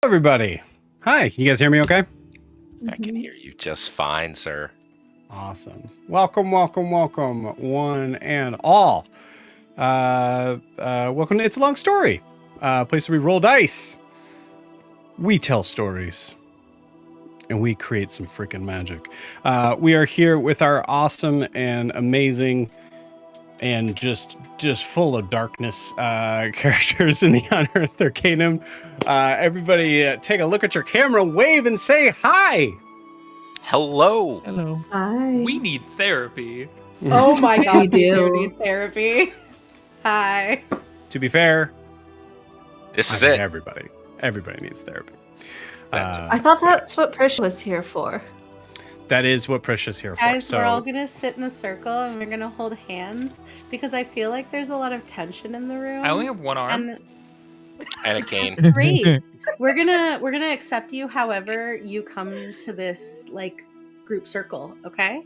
Everybody. Hi, you guys hear me okay? I can hear you just fine, sir. Awesome. Welcome, welcome, welcome, one and all. Welcome to It's a Long Story, place where we roll dice. We tell stories. And we create some freaking magic. We are here with our awesome and amazing and just full of darkness characters in the Unearthed Arcanum. Everybody take a look at your camera, wave, and say hi. Hello. Hello. Hi. We need therapy. Oh my We god, we do. do need therapy. Hi. To be fair, This is I think it. everybody needs therapy. I thought that's what Prish was here for. That is what Prisha's here for. Guys, So we're all gonna sit in a circle and we're gonna hold hands because I feel like there's a lot of tension in the room. I only have one arm. And a cane. Great. we're gonna accept you however you come to this like group circle, okay?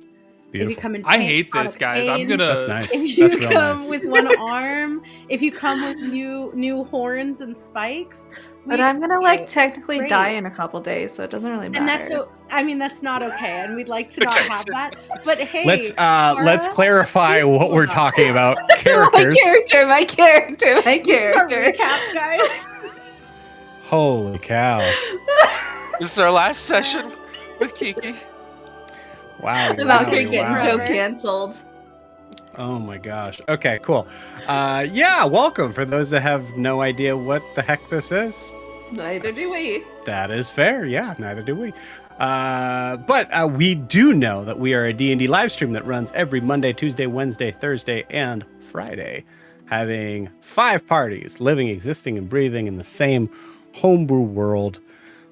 If you beautiful. come in I pain, hate out this, of guys. I'm pain, gonna. That's nice. If you That's real come nice. with one arm, if you come with new horns and spikes, we But I'm gonna accept like you. It's technically great. die in a couple days, so it doesn't really matter. And that's that's not okay, and we'd like to not have that. But hey, Let's Laura, clarify please what pull we're it up. talking about. my Characters. character. This is our recap, guys. Holy cow. This is our last session with Kiki. Wow. The wow, Valkyrie getting wow. show canceled. Oh my gosh. Okay, cool. Yeah, welcome. For those that have no idea what the heck this is, Neither do we. that is fair. Yeah, neither do we. But we do know that we are a D&D live stream that runs every Monday, Tuesday, Wednesday, Thursday, and Friday, having 5 parties living, existing, and breathing in the same homebrew world,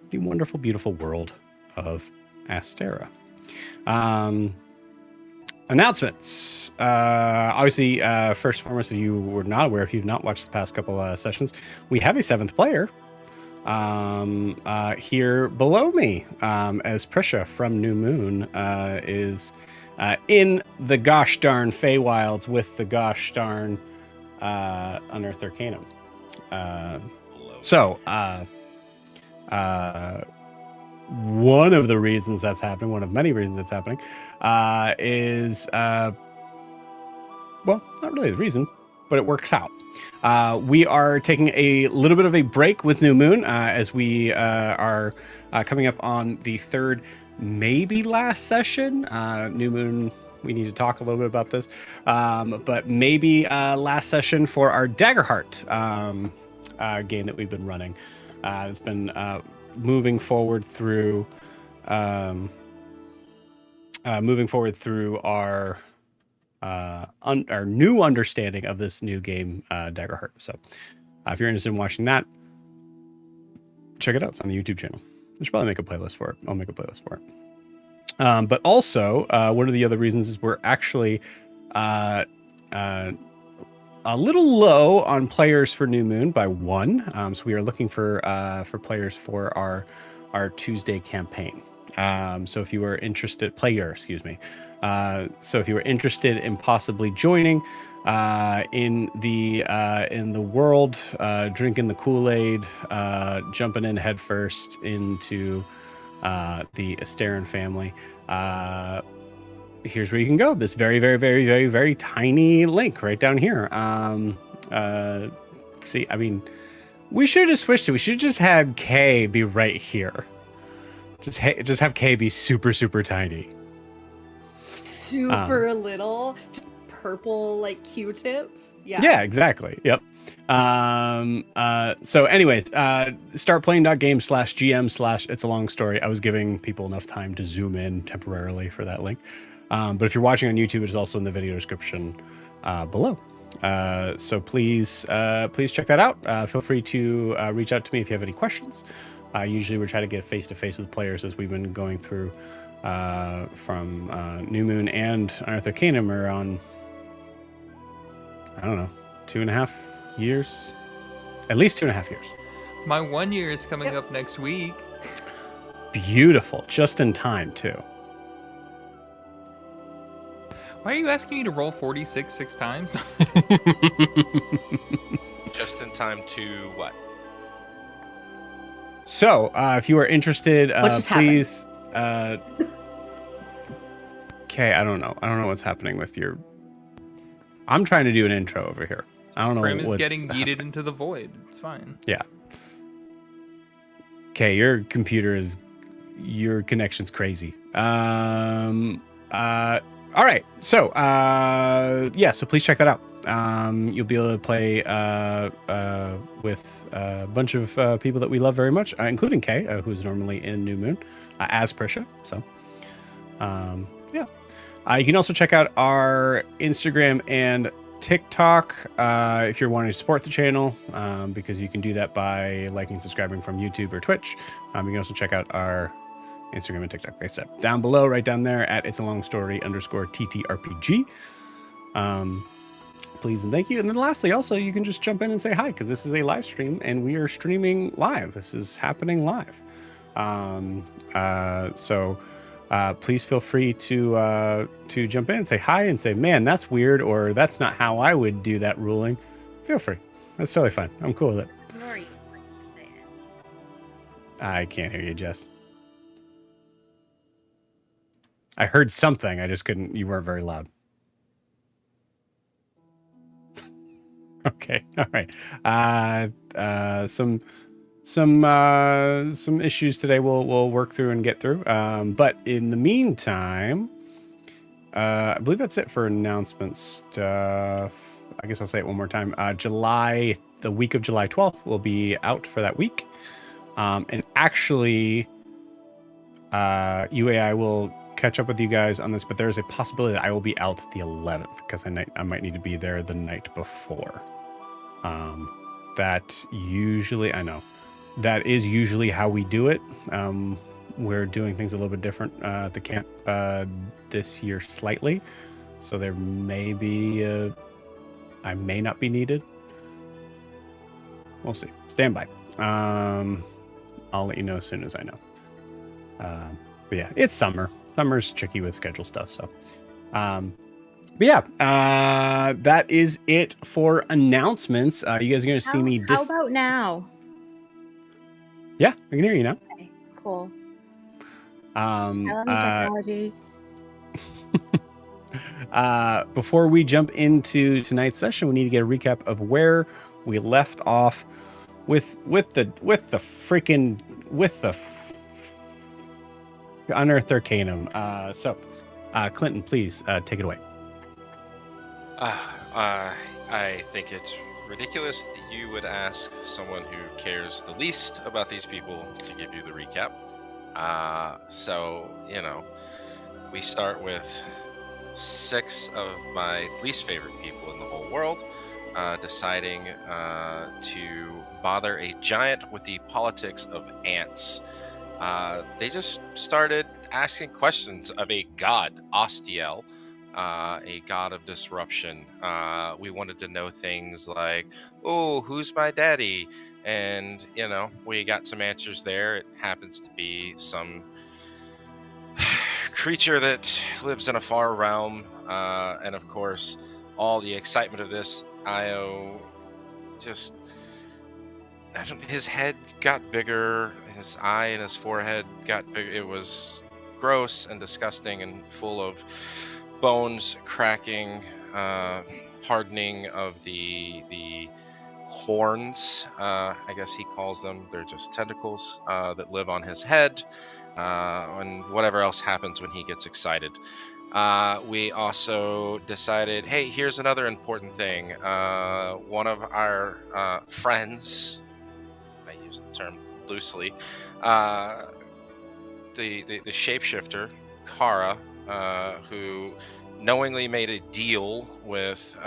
the wonderful, beautiful world of Astera. Announcements. Obviously, first and foremost, if you were not aware, if you've not watched the past couple sessions, we have a 7th player here below me, as Prisha from New Moon is in the gosh darn Feywilds with the gosh darn Unearthed Arcanum. So, one of the reasons that's happening, one of many reasons that's happening, is, well, not really the reason, but it works out. We are taking a little bit of a break with New Moon as we are coming up on the 3rd, maybe last session. New Moon, we need to talk a little bit about this, but maybe last session for our Daggerheart game that we've been running. It's been moving forward through our new understanding of this new game, Daggerheart. So if you're interested in watching that, check it out. It's on the YouTube channel. I should probably make a playlist for it. I'll make a playlist for it. But also, one of the other reasons is we're actually a little low on players for New Moon by 1. So we are looking for players for our Tuesday campaign. So if you are interested, so if you are interested in possibly joining in the world, drinking the Kool-Aid, jumping in headfirst into the Asteran family, here's where you can go. This very, very, very, very, very tiny link right down here. See, I mean, we should have just switched it. We should have just had K be right here. Just have K be super, super tiny. Super little, just purple like Q-tip. Yeah, exactly. Yep. So anyways, startplaying.game/GM/It's a Long Story. I was giving people enough time to zoom in temporarily for that link. But if you're watching on YouTube, it's also in the video description below. So please check that out. Feel free to reach out to me if you have any questions. Usually we try to get face-to-face with players as we've been going through from New Moon and Unearthed Arcanum are on, I don't know, 2.5 years? At least 2.5 years. My 1 year is coming up next week. Beautiful. Just in time, too. Why are you asking me to roll 46 6 times? Just in time to what? So, if you are interested, What just please... Okay, I don't know. I don't know what's happening with your... I'm trying to do an intro over here. I don't know Prim is what's getting yeeted into the void. It's fine. Yeah. Okay, your connection's crazy. All right. So, so please check that out. You'll be able to play with a bunch of people that we love very much, including Kay, who's normally in New Moon, as Prisha. So, yeah. You can also check out our Instagram and TikTok if you're wanting to support the channel, because you can do that by liking and subscribing from YouTube or Twitch. You can also check out our Instagram and TikTok, like I said, down below, right down there at It's a Long Story _TTRPG. Please and thank you. And then lastly, also, you can just jump in and say hi, because this is a live stream and we are streaming live. This is happening live. So please feel free to jump in and say hi and say, man, that's weird, or that's not how I would do that ruling. Feel free. That's totally fine. I'm cool with it. I can't hear you, Jess. I heard something. I just couldn't. You weren't very loud. Okay. All right. Some issues today we'll work through and get through. But in the meantime, I believe that's it for announcement stuff. I guess I'll say it one more time. The week of July 12th will be out for that week. And actually, UAI will catch up with you guys on this, but there is a possibility that I will be out the 11th because I might need to be there the night before. That is usually how we do it. We're doing things a little bit different at the camp this year slightly, so there may be I may not be needed. We'll see. Stand by. I'll let you know as soon as I know. But yeah, it's summer. Summer's tricky with schedule stuff. So, but yeah, that is it for announcements. You guys are going to see me. How about now? Yeah, I can hear you now. Okay, cool. I love technology. Before we jump into tonight's session, we need to get a recap of where we left off with the Unearthed Arcanum. So, Clinton, please take it away. I think it's ridiculous that you would ask someone who cares the least about these people to give you the recap. So, we start with 6 of my least favorite people in the whole world deciding to bother a giant with the politics of ants. They just started asking questions of a god, Ostiel, a god of disruption. We wanted to know things like, oh, who's my daddy? And, we got some answers there. It happens to be some creature that lives in a far realm. And of course, all the excitement of this, his head got bigger, his eye and his forehead got bigger. It was gross and disgusting and full of bones cracking, hardening of the horns, I guess he calls them. They're just tentacles that live on his head, and whatever else happens when he gets excited. We also decided, hey, here's another important thing. One of our friends, I use the term loosely, the shapeshifter, Kara, who knowingly made a deal with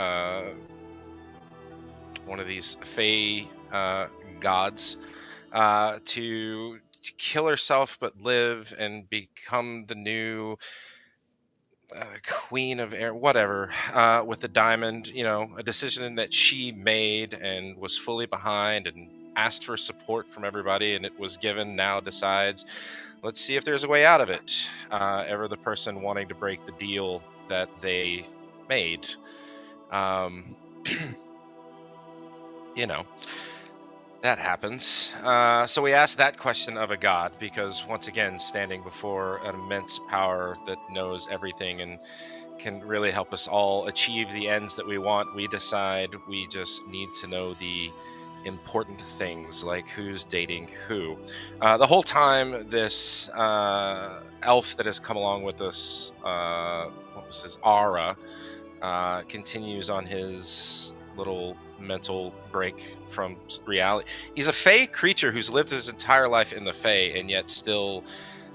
one of these Fey gods to kill herself but live and become the new queen of air, whatever, with the diamond, a decision that she made and was fully behind and asked for support from everybody, and it was given. Now decides, let's see if there's a way out of it. Ever the person wanting to break the deal that they made. that happens. So we ask that question of a god because, once again, standing before an immense power that knows everything and can really help us all achieve the ends that we want, we decide we just need to know the important things like who's dating who. The whole time, this elf that has come along with us, what was his aura, continues on his little mental break from reality. He's a fey creature who's lived his entire life in the fey and yet still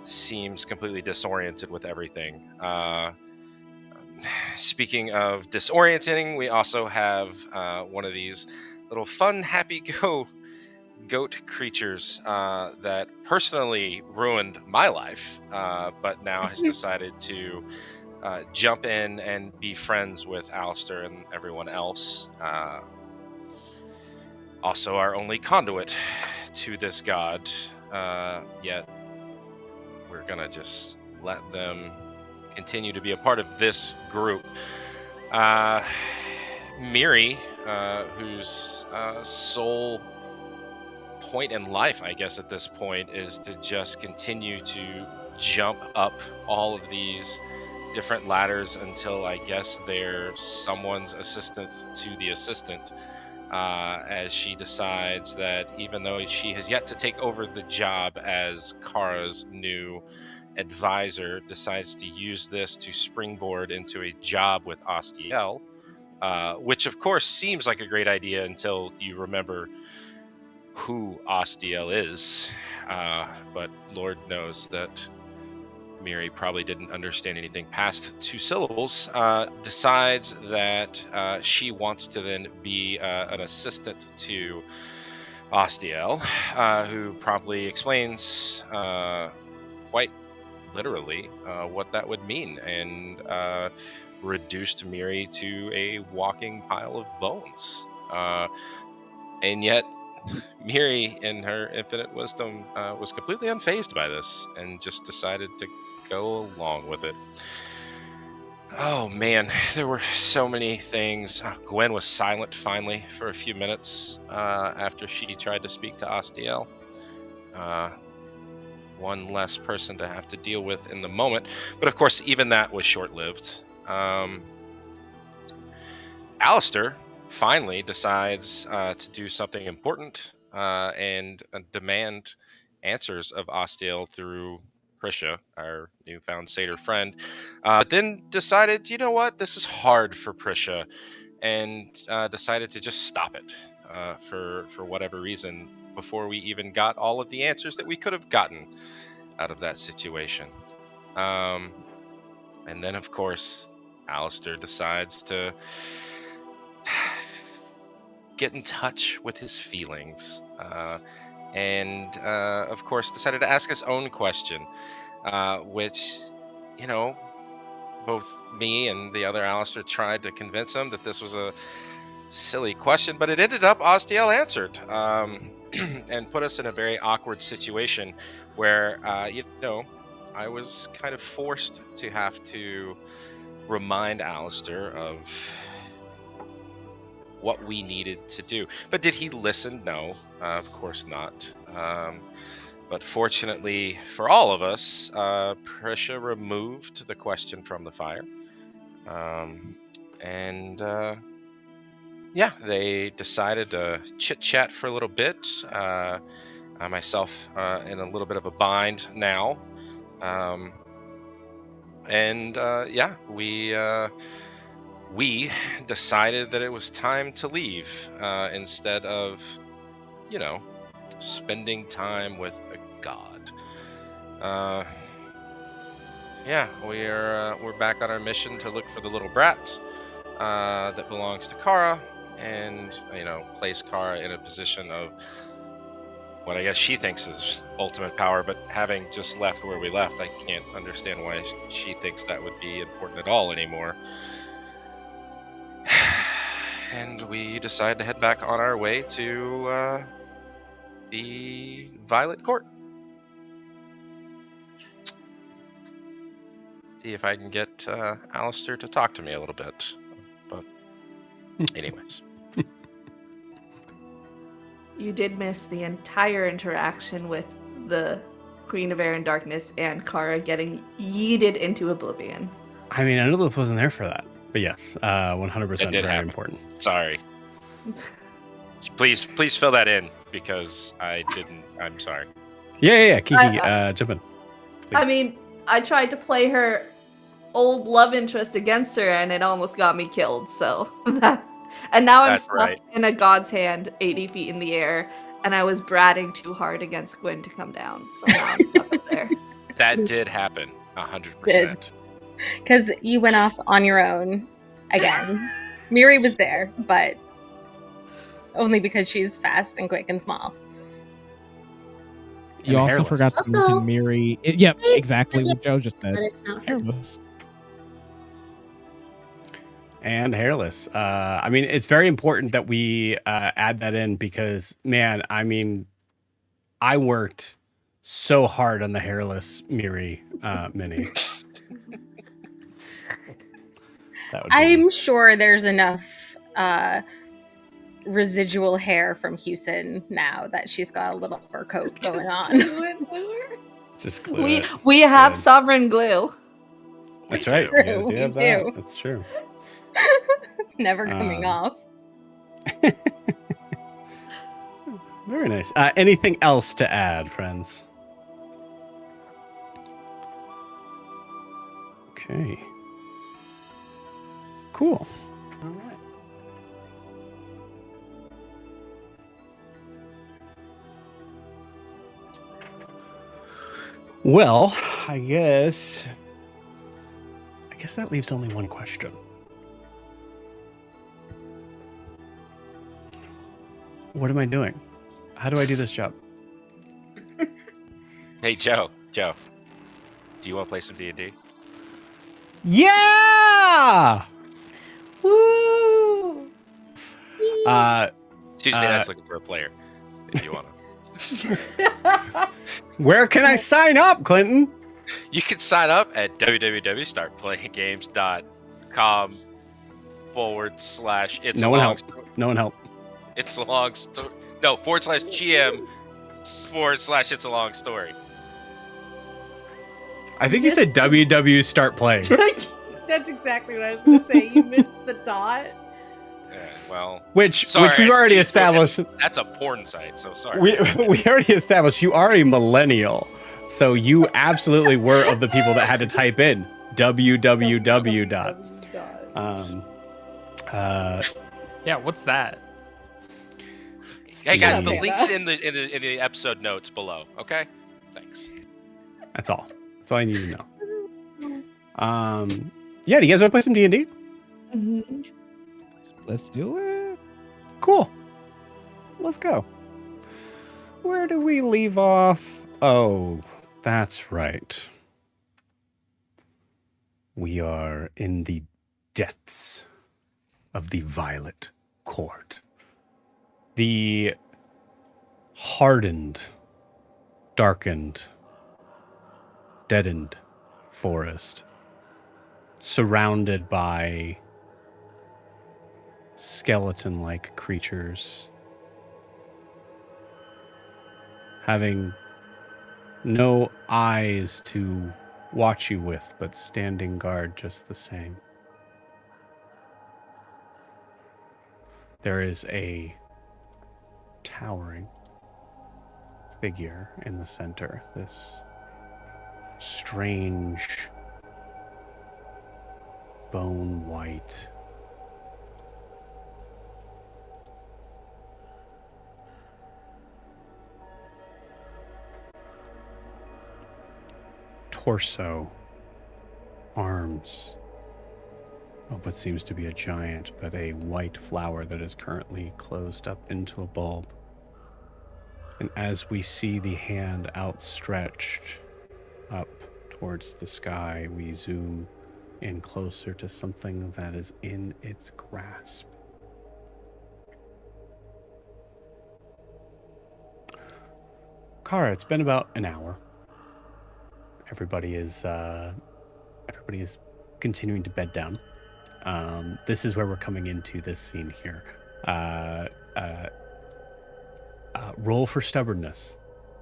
seems completely disoriented with everything. Speaking of disorienting, we also have one of these little fun, happy-go goat creatures that personally ruined my life, but now has decided to jump in and be friends with Alistair and everyone else. Also, our only conduit to this god, yet we're gonna just let them continue to be a part of this group. Miri, whose sole point in life, I guess, at this point, is to just continue to jump up all of these different ladders until I guess they're someone's assistant to the assistant, as she decides that even though she has yet to take over the job as Kara's new advisor, decides to use this to springboard into a job with Ostiel, which of course seems like a great idea until you remember who Ostiel is. But Lord knows that Miri probably didn't understand anything past 2 syllables, decides that she wants to then be an assistant to Ostiel, who promptly explains quite literally what that would mean, and reduced Miri to a walking pile of bones. And yet, Miri, in her infinite wisdom, was completely unfazed by this and just decided to go along with it. Oh man, there were so many things. Gwen was silent finally for a few minutes after she tried to speak to Ostiel. One less person to have to deal with in the moment. But of course, even that was short-lived. Alistair finally decides to do something important and demand answers of Ostiel through Prisha, our newfound satyr friend. But then decided, you know what, this is hard for Prisha, and decided to just stop it for whatever reason before we even got all of the answers that we could have gotten out of that situation. And then, of course, Alistair decides to get in touch with his feelings, and of course decided to ask his own question, which, you know, both me and the other Alistair tried to convince him that this was a silly question, but it ended up Ostiel answered, and put us in a very awkward situation where, you know, I was kind of forced to have to remind Alistair of what we needed to do. But did he listen? No, of course not. But fortunately for all of us, Prisha removed the question from the fire. And yeah, they decided to chit-chat for a little bit. Myself in a little bit of a bind now. And yeah, we decided that it was time to leave instead of, you know, spending time with a god. Yeah, we're back on our mission to look for the little brat that belongs to Kara, and, you know, place Kara in a position of what I guess she thinks is ultimate power. But having just left where we left, I can't understand why she thinks that would be important at all anymore. And we decided to head back on our way to the Violet Court. See if I can get Alistair to talk to me a little bit. But anyways. you did miss the entire interaction with the Queen of Air and Darkness and Kara getting yeeted into oblivion. I mean, I know this wasn't there for that, but yes, 100% It did very happen. important. Sorry. Please fill that in because I didn't. I'm sorry. Yeah. Kiki, jump in. I mean, I tried to play her old love interest against her, and it almost got me killed. So that, and now I'm That's stuck right. in a god's hand, 80 feet in the air, and I was bratting too hard against Gwyn to come down. So now I'm stuck up there. That did happen. 100%. Because you went off on your own again. Miri was there, but only because she's fast and quick and small. And You also hairless. forgot to Also- mention Miri. Yep, exactly what Joe just But said. it's not her. Hairless. And hairless. I mean, it's very important that we add that in because, man, I mean, I worked so hard on the hairless Miri mini. That would be- I'm sure there's enough residual hair from Houston now that she's got a little fur coat going on. just glue We it. have Good. sovereign glue. That's We right. do. You guys do We have that. do. That's true. Never coming off. Very nice. Anything else to add, friends? Okay. Cool. All right. Well, I guess that leaves only one question. What am I doing? How do I do this job? Hey, Joe. Do you want to play some D&D? Yeah! Woo! Tuesday night's looking for a player. If you want to. Where can I sign up, Clinton? You can sign up at www.startplayinggames.com/it's No a one long help. story. No one help. It's a long story. No, /GM/it's a long story. I think you said WW start playing. That's exactly what I was going to say. You missed the dot. Yeah, well, Which sorry, we I already see. established. That's a porn site, so sorry. We already established you are a millennial. So you absolutely were of the people that had to type in www. Yeah, what's that? Hey guys, the Yeah. link's in the episode notes below. Okay, thanks. That's all. That's all I need to know. Yeah, do you guys want to play some D&D? Let's do it. Cool. Let's go. Where do we leave off? Oh, that's right. We are in the depths of the Violet Court. The hardened, darkened, deadened forest, surrounded by skeleton-like creatures, having no eyes to watch you with, but standing guard just the same. There is a towering figure in the center, this strange bone white torso, arms of what seems to be a giant, but a white flower that is currently closed up into a bulb. And as we see the hand outstretched up towards the sky, we zoom in closer to something that is in its grasp. Kara, it's been about an hour. Everybody is continuing to bed down. This is where we're coming into this scene here. Roll for stubbornness.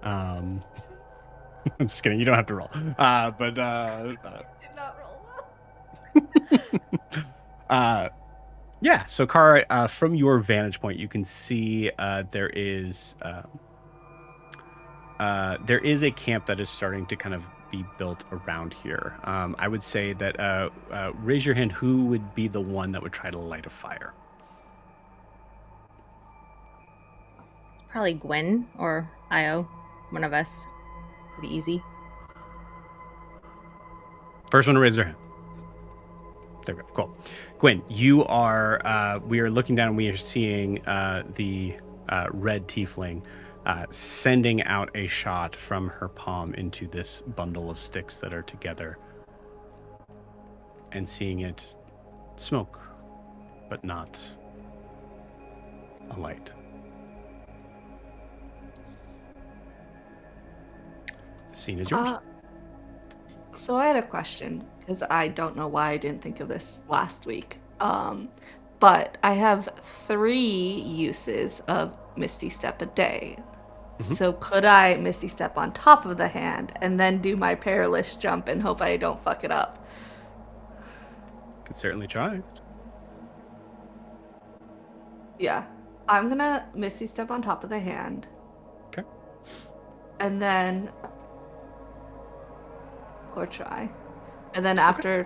I'm just kidding. You don't have to roll. Did not roll well. Yeah. So, Kara, from your vantage point, you can see there is a camp that is starting to kind of be built around here. I would say that raise your hand. Who would be the one that would try to light a fire? Probably Gwen or Io. One of us. Pretty easy. First one to raise their hand. There we go. Cool. Gwen, you are. We are looking down and we are seeing the red tiefling sending out a shot from her palm into this bundle of sticks that are together, and seeing it smoke, but not a light. The scene is yours. So I had a question, because I don't know why I didn't think of this last week. But I have 3 uses of Misty Step a day. Mhm. So could I Misty Step on top of the hand and then do my perilous jump and hope I don't fuck it up? Could certainly try. Yeah. I'm gonna Misty Step on top of the hand. Okay. And then... Or try. And then after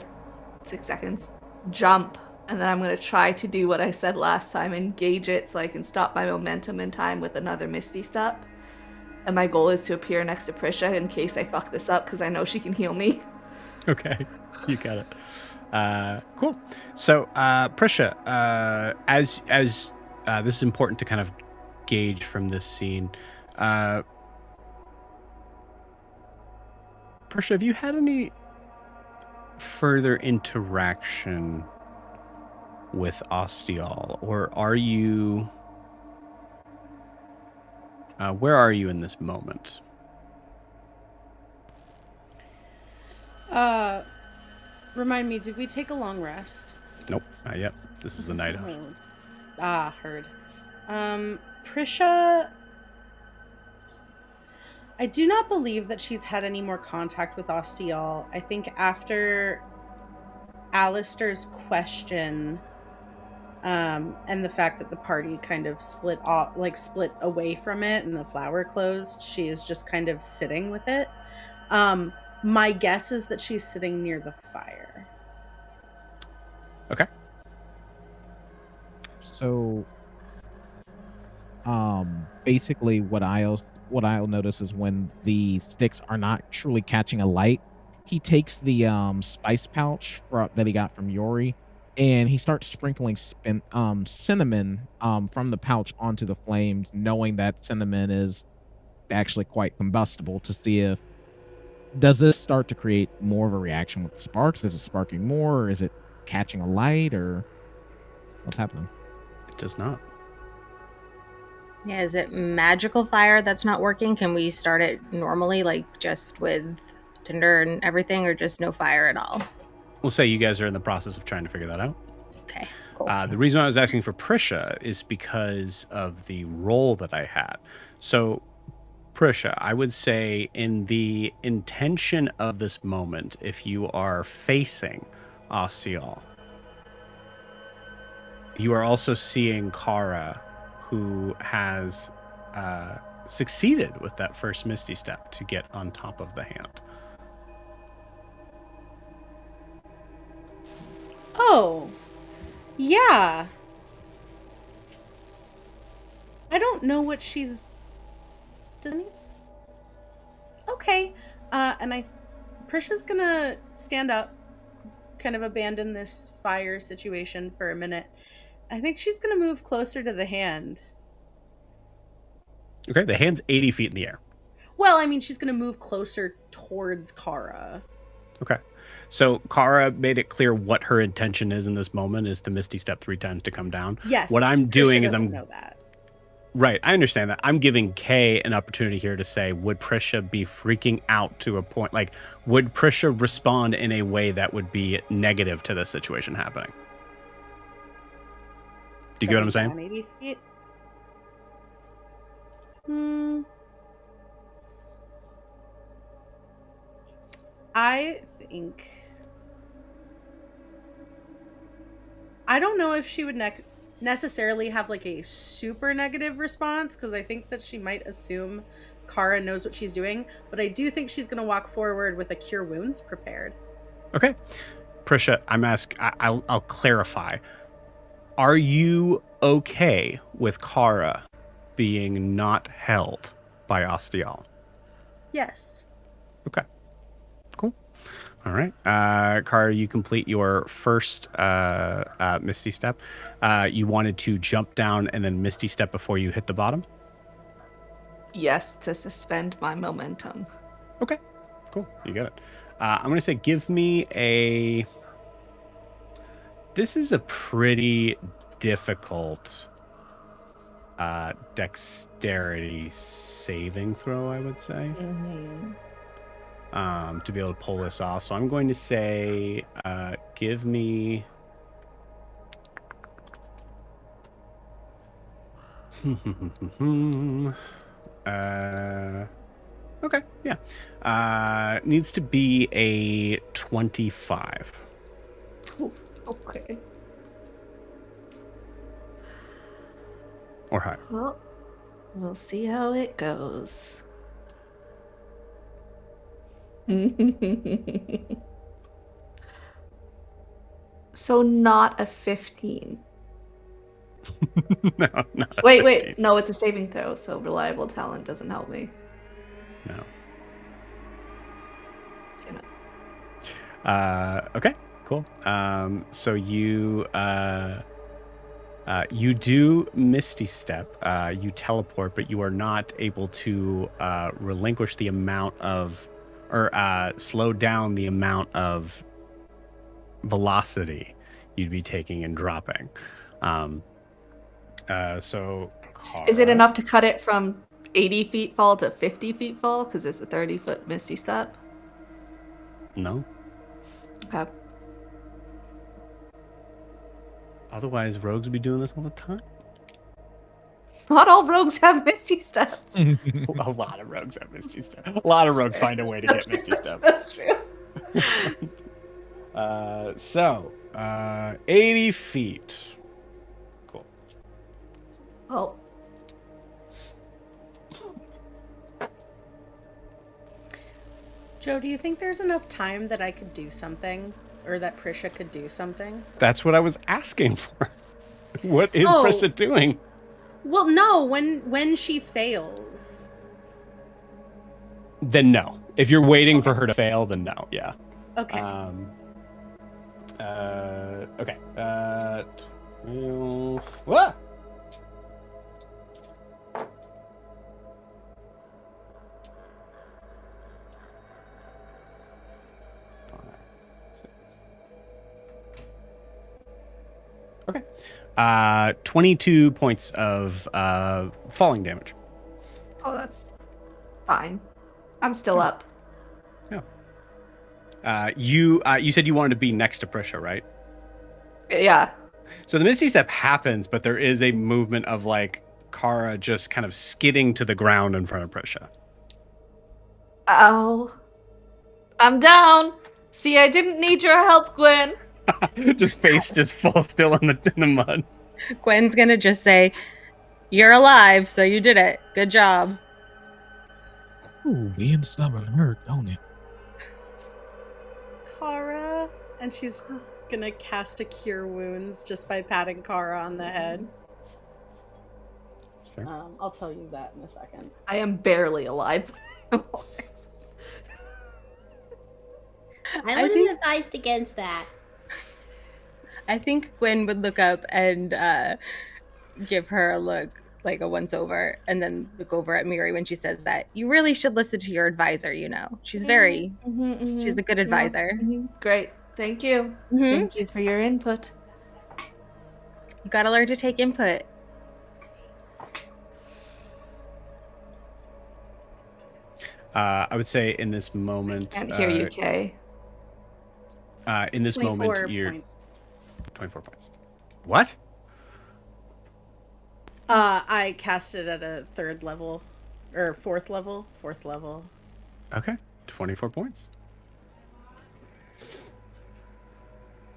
6 seconds, jump. And then I'm going to try to do what I said last time, engage it so I can stop my momentum in time with another Misty Step. And my goal is to appear next to Prisha in case I fuck this up, because I know she can heal me. Okay, you got it. Cool. So, Prisha, as this is important to kind of gauge from this scene. Prisha, have you had any further interaction with Ostial, or are you? Where are you in this moment? Remind me, did we take a long rest? Nope, not yet. This is the night of. Heard. Prisha, I do not believe that she's had any more contact with Ostial. I think after Alistair's question, and the fact that the party kind of split away from it and the flower closed, she is just kind of sitting with it. My guess is that she's sitting near the fire. Okay. So, basically, what I'll notice is when the sticks are not truly catching a light, he takes the spice pouch that he got from Yori, and he starts sprinkling cinnamon from the pouch onto the flames, knowing that cinnamon is actually quite combustible, to see if does this start to create more of a reaction with sparks? Is it sparking more, or is it catching a light, or what's happening? It does not. Yeah, is it magical fire that's not working? Can we start it normally, like just with tinder and everything, or just no fire at all? We'll say you guys are in the process of trying to figure that out. Okay, cool. The reason I was asking for Prisha is because of the role that I had. So, Prisha, I would say in the intention of this moment, if you are facing Ostial, you are also seeing Kara, who has succeeded with that first Misty Step to get on top of the hand. Oh, yeah. I don't know what she's... Okay. And Prisha's gonna stand up, kind of abandon this fire situation for a minute. I think she's gonna move closer to the hand. Okay, the hand's 80 feet in the air. Well, I mean, she's gonna move closer towards Kara. Okay. So Kara made it clear what her intention is in this moment is to Misty Step 3 times to come down. Yes. What I'm doing is Prisha I'm doesn't know that. Right, I understand that. I'm giving Kay an opportunity here to say, would Prisha be freaking out to a point? Like, would Prisha respond in a way that would be negative to this situation happening? Do you get what I'm saying? 80 feet? I think. I don't know if she would necessarily have like a super negative response, because I think that she might assume Kara knows what she's doing, but I do think she's going to walk forward with a cure wounds prepared. Okay. Prisha, I'll clarify. Are you okay with Kara being not held by Ostial? Yes. Okay. Cool. All right. Kara, you complete your first Misty Step. You wanted to jump down and then Misty Step before you hit the bottom? Yes, to suspend my momentum. Okay. Cool. You get it. I'm going to say give me a... This is a pretty difficult dexterity saving throw, I would say. To be able to pull this off. So I'm going to say, give me... okay, yeah. Needs to be a 25. Okay. Or higher. Well, we'll see how it goes. So not a 15. No, not a Wait, 15. no, it's a saving throw, so reliable talent doesn't help me. No. Damn it. Okay, cool. So you you do Misty Step, you teleport, but you are not able to relinquish the amount of, or slow down the amount of velocity you'd be taking and dropping. So Is it Kara- enough to cut it from 80 feet fall to 50 feet fall? Because it's a 30-foot Misty Step? No. Okay. Otherwise, rogues would be doing this all the time. Not all rogues have Misty Steps. A lot of rogues have Misty Step. A lot of rogues find a way to get Misty Step. That's true. 80 feet. Cool. Well, Joe, do you think there's enough time that I could do something? Or that Prisha could do something? That's what I was asking for. What is Oh. Prisha doing? Well, no, when she fails. Then no. If you're waiting for her to fail, then no. Yeah. Okay. Okay. What? Okay. 22 points of falling damage. oh, that's fine. I'm still up. You said you wanted to be next to Prisha, right? Yeah. So the Misty Step happens, but there is a movement of like Kara just kind of skidding to the ground in front of Prisha. Oh. I'm down. See, I didn't need your help, Gwen. Just face just full still in the mud. Gwen's gonna just say, "You're alive, so you did it. Good job." Ooh, being stubborn hurt, don't it? Kara, and she's gonna cast a cure wounds just by patting Kara on the head. That's fair. I'll tell you that in a second. I am barely alive. I would have think- advised against that. I think Gwen would look up and give her a look, like a once over, and then look over at Miri when she says that. You really should listen to your advisor, you know. She's very, she's a good advisor. Great. Thank you. Mhm. Thank you for your input. You gotta learn to take input. I would say in this moment, Can't hear you, Kay. in this 24 moment, you're points. 24 points. What? I cast it at a 3rd level Or fourth level. Fourth level. Okay, 24 points.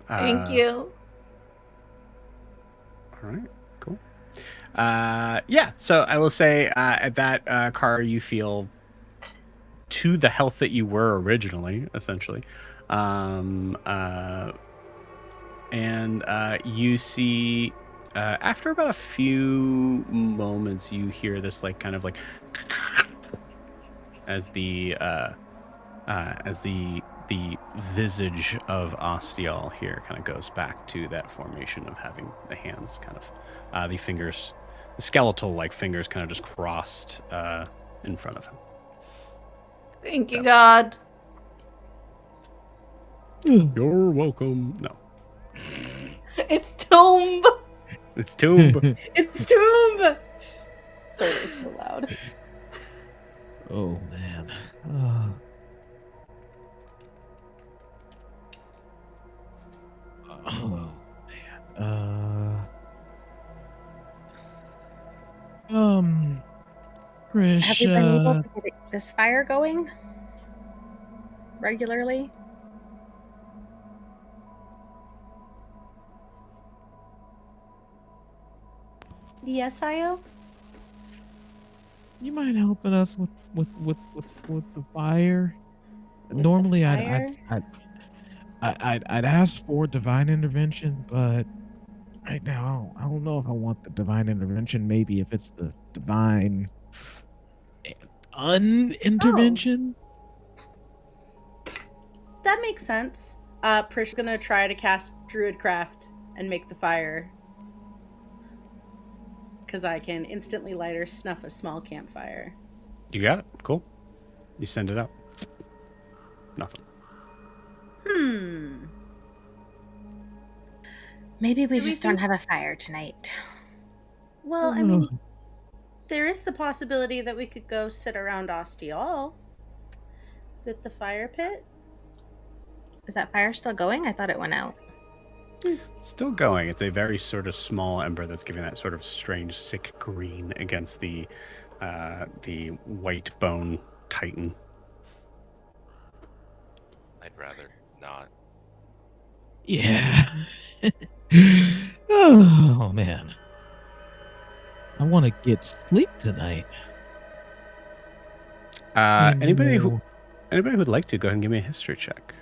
Thank you. All right, cool. Yeah, so I will say at that car, you feel to the health that you were originally, essentially. And you see, after about a few moments, you hear this like kind of like as the visage of Ostial here kind of goes back to that formation of having the hands kind of the fingers, the skeletal like fingers kind of just crossed in front of him. Thank you, God. You're welcome. No, It's Tomb. it's Tomb. It's Tomb! Sorry, it was so loud. Oh man. Oh man. Krish, Have we been able to get this fire going regularly? Yes, Io? you mind helping us with the fire? With the Normally, fire? I'd ask for divine intervention, but right now I don't know if I want the divine intervention. Maybe if it's the divine unintervention. That makes sense. Prish gonna try to cast Druidcraft and make the fire. Because I can instantly light or snuff a small campfire. You got it. Cool. You send it out. Nothing. Maybe we Do we just don't think- have a fire tonight. Well, I mean, there is the possibility that we could go sit around Ostial. With the fire pit. Is that fire still going? I thought it went out. Still going. It's a very sort of small ember that's giving that sort of strange, sick green against the white bone titan. I'd rather not. Yeah. Oh man. I want to get sleep tonight. Anybody No. who would like to go ahead and give me a history check.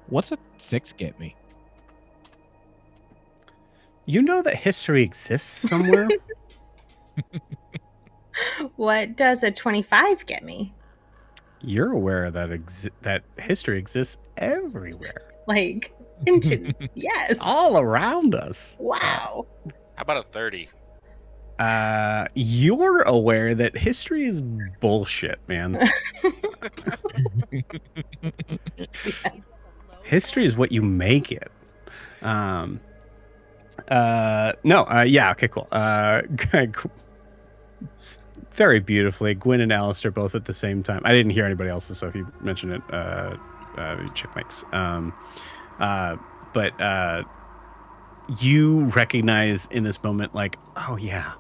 What's a 6 get me? You know that history exists somewhere. What does a 25 get me? You're aware that that history exists everywhere, Like, into yes. all around us. Wow. How about a 30? You're aware that history is bullshit, man. History is what you make it. Yeah, okay, cool. Very beautifully, Gwyn and Alistair both at the same time. I didn't hear anybody else's, so if you mention it, check mics. But you recognize in this moment, like, oh yeah.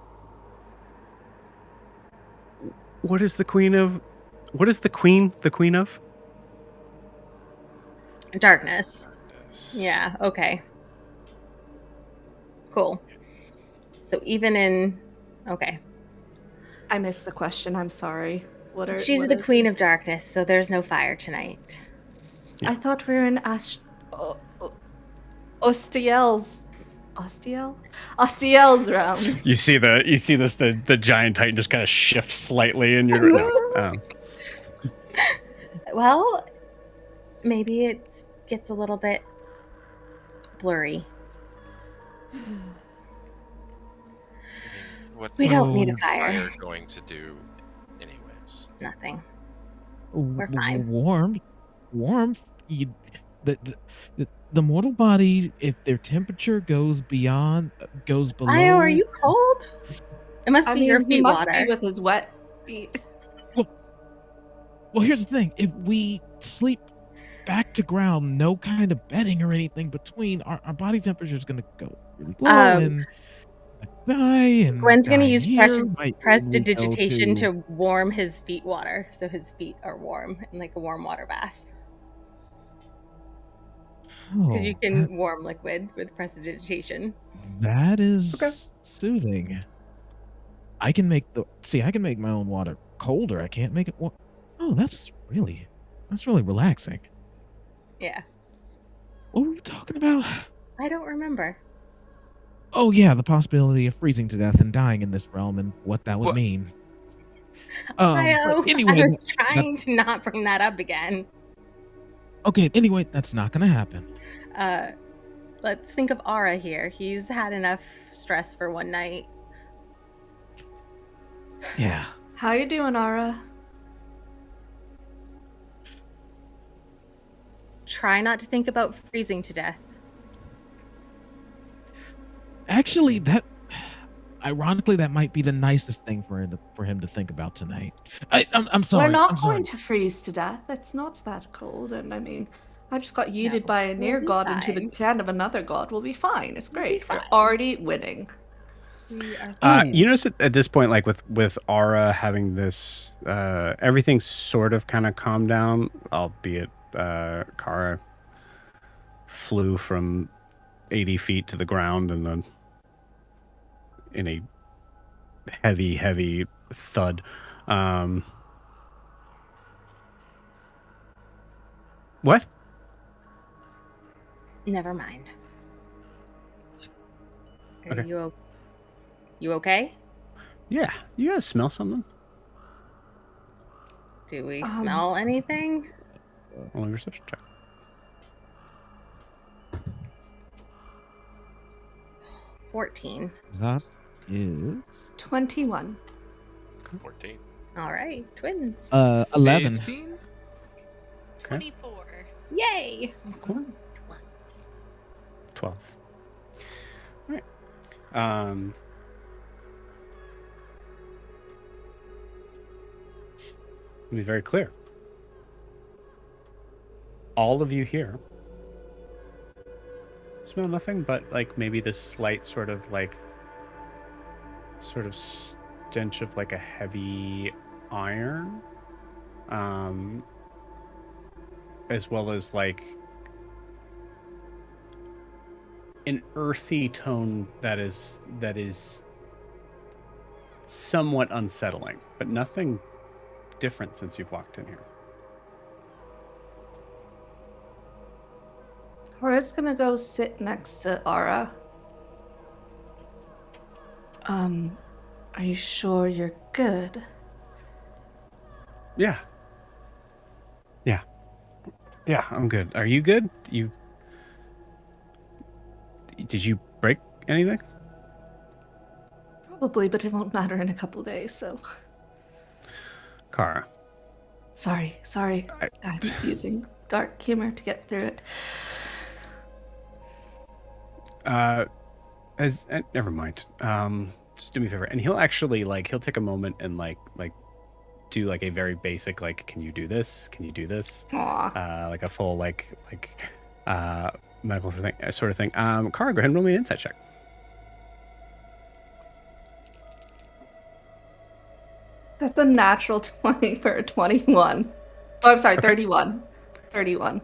What is the queen of? What is the queen of? Darkness. Yeah, okay. Cool. So even in okay. I missed the question. I'm sorry. She's the queen of darkness, so there's no fire tonight. Yeah. I thought we were in Ostiel's round. You see this the giant titan just kind of shift slightly in your no. Well, maybe it gets a little bit blurry. What We don't what need a is fire. going to do, anyways? Nothing. We're fine. Warmth. The mortal body, if their temperature goes below. Io, are you cold? It must be your he feet must water. be with his wet feet. Well, here's the thing. If we sleep back to ground, no kind of bedding or anything between, our body temperature is going to go really low and die and Gwen's gonna dying use here. Might we go prestidigitation to to warm his feet water, so his feet are warm in like a warm water bath. Because you oh, can warm liquid with prestidigitation. that is soothing. I can make my own water colder. I can't make it oh, that's really relaxing. Yeah, What were we talking about? I don't remember. Oh yeah, the possibility of freezing to death and dying in this realm and what that would What? mean. I But anyway, was that's trying to not bring that up again. okay. Anyway, that's not gonna happen. Let's think of Ara here. He's had enough stress for one night. Yeah. How you doing, Ara? Try not to think about freezing to death. Actually, ironically, that might be the nicest thing for him to think about tonight. I'm sorry. We're not I'm sorry. going to freeze to death. It's not that cold. And I mean, I just got yeeted No, by a near we'll be god into the fine. can of another god. We'll be fine. It's We'll be great. We're fine. already winning. We are You notice at this point, like with Aura having this, everything's sort of kind of calmed down, albeit Kara flew from 80 feet to the ground and then in a heavy thud. What? Never mind. Are Okay. you okay? Yeah, you guys smell something? Do we smell anything? Only reception check. 14. That is 21. 14. All right, twins. 11. 15? 24. Yay! Cool. 12. All right. Let me be very clear. All of you here smell nothing but like maybe this slight sort of stench of like a heavy iron, as well as like an earthy tone that is somewhat unsettling, but nothing different since you've walked in here. Hora's gonna go sit next to Ara. Are you sure you're good? Yeah. Yeah, I'm good. Are you good? Did you break anything? Probably, but it won't matter in a couple days, so. Kara. Sorry. I'm using dark humor to get through it. Never mind. Just do me a favor, and he'll actually he'll take a moment and like do like a very basic can you do this? Can you do this? Aw. Like a full medical thing, sort of thing. Kara, go ahead and roll me an insight check. That's a natural 20 for a 21. Oh, I'm sorry, Okay. 31. 31.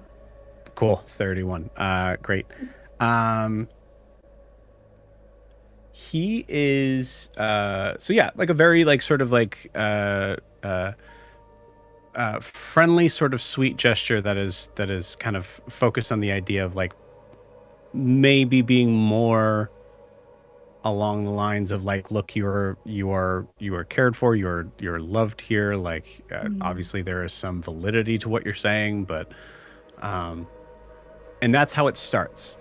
Cool, 31. Great. He is so yeah, like a very friendly sort of sweet gesture that is kind of focused on the idea of maybe being more along the lines of look, you are cared for, you're loved here, obviously there is some validity to what you're saying, but and that's how it starts.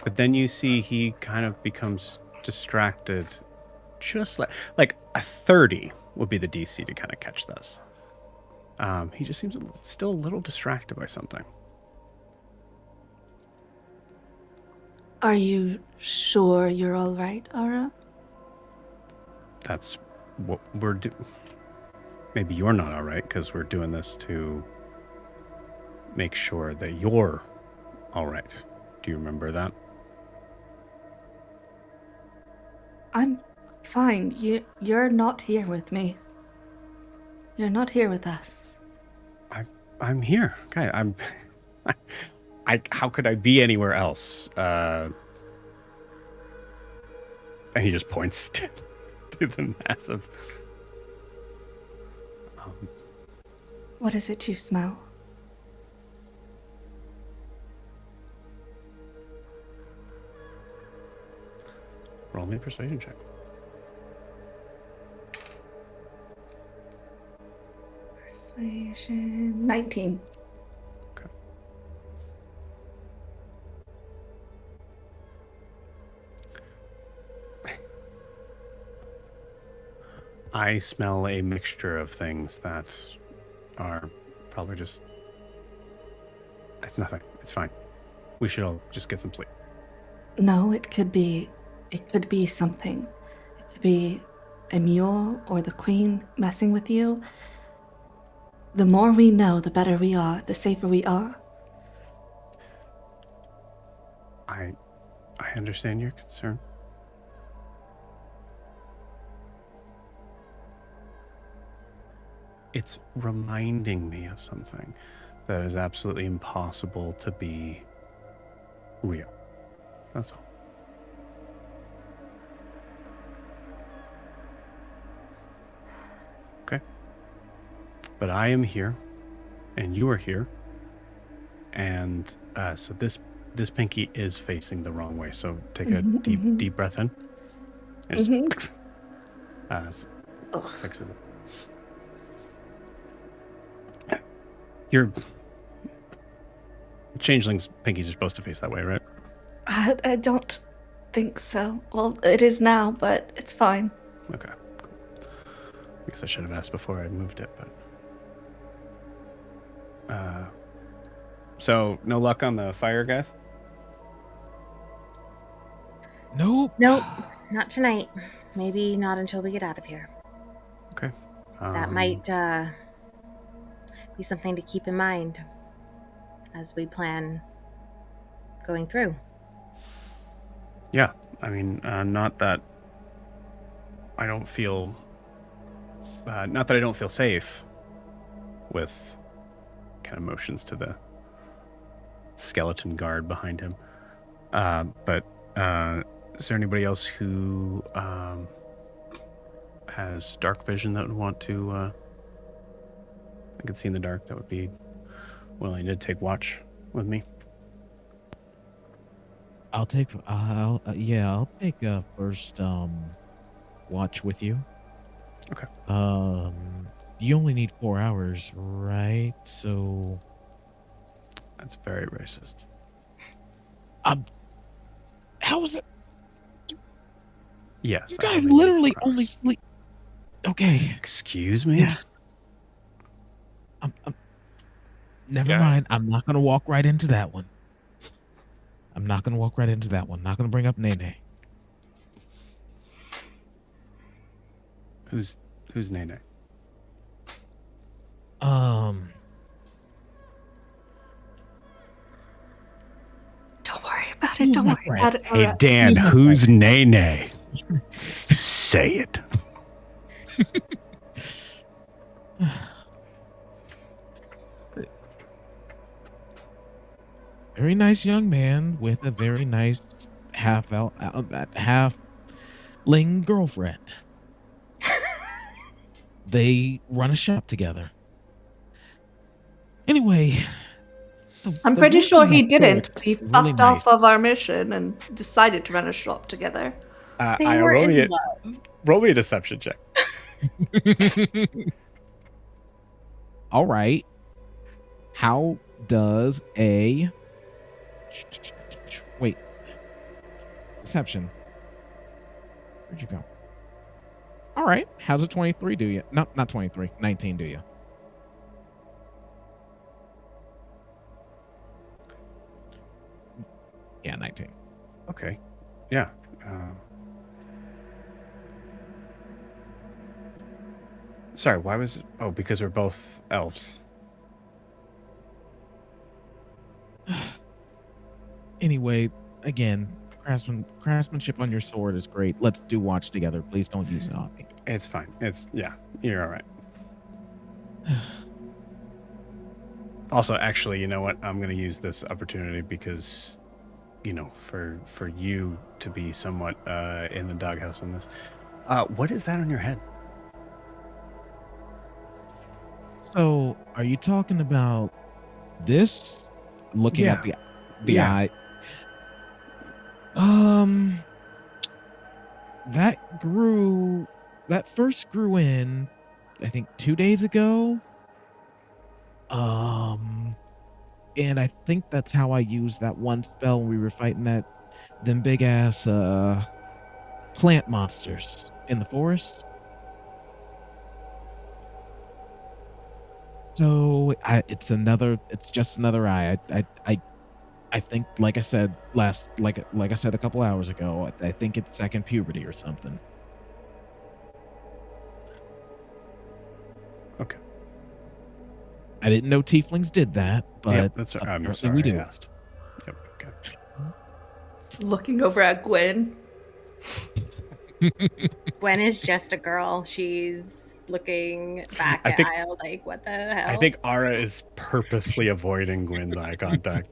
But then you see he kind of becomes distracted, just like a 30 would be the DC to kind of catch this. He just seems still a little distracted by something. Are you sure you're all right, Ara? That's what we're doing. Maybe you're not all right because we're doing this to make sure that you're all right. Do you remember that? I'm fine. You're not here with me. You're not here with us. I'm here. Okay, I'm. How could I be anywhere else? And he just points to the massive. What is it you smell? Roll me a persuasion check. Persuasion 19. Okay. I smell a mixture of things that are probably just. It's nothing. It's fine. We should all just get some sleep. No, it could be something. It could be a mule or the queen messing with you. The more we know, the better we are, the safer we are. I understand your concern. It's reminding me of something that is absolutely impossible to be real. That's all. Okay. But I am here, and you are here, and so this pinky is facing the wrong way. So take a deep breath in, and just fixes it. Your changelings' pinkies are supposed to face that way, right? I don't think so. Well, it is now, but it's fine. Okay. I guess I should have asked before I moved it, but so no luck on the fire, guys? Nope. Nope, not tonight. Maybe not until we get out of here. Okay. That might be something to keep in mind as we plan going through. Yeah, I mean, not that I don't feel safe with kind of motions to the skeleton guard behind him. But is there anybody else who has dark vision that would want to? I could see in the dark. That would be willing to take watch with me. I'll take first watch with you. Okay. You only need 4 hours, right? So That's very racist. how is it? Yes. You I guys only need literally 4 only hours. sleep. Okay. Excuse me. Yeah. Never Guys? mind. I'm not gonna walk right into that one. Not gonna bring up Nene. Who's Nene? Don't worry about Who's it. Don't my worry friend? about it. Hey, Alright. Dan, Who's my who's Nene? Say it. Very nice young man with a very nice half-ling girlfriend. They run a shop together. Anyway, I'm the pretty woman sure he that didn't. worked He really fucked nice. off of our mission and decided to run a shop together. They I were roll in me love. roll me a deception check. All right. How does a wait deception? Where'd you go? All right. How's a 23 do you? No, not 23. 19 do you? Yeah, 19. Okay. Yeah. Sorry, why was it? Oh, because we're both elves. Anyway, again, craftsmanship on your sword is great. Let's do watch together. Please don't use it on me. It's fine. You're all right. Also, actually, you know what? I'm going to use this opportunity because, for you to be somewhat in the doghouse on this. What is that on your head? So, are you talking about this? Looking at the Yeah. eye. That first grew in, I think 2 days ago. And I think that's how I used that one spell when we were fighting them big ass plant monsters in the forest. So it's just another eye. I think, like I said like I said a couple hours ago, I think it's second puberty or something. Okay. I didn't know tieflings did that, but Yep, I'm apparently sorry we I do. asked. Yep. Okay. Looking over at Gwen. Gwen is just a girl. She's looking back I at think- Isle like, what the hell? I think Ara is purposely avoiding Gwen's eye contact.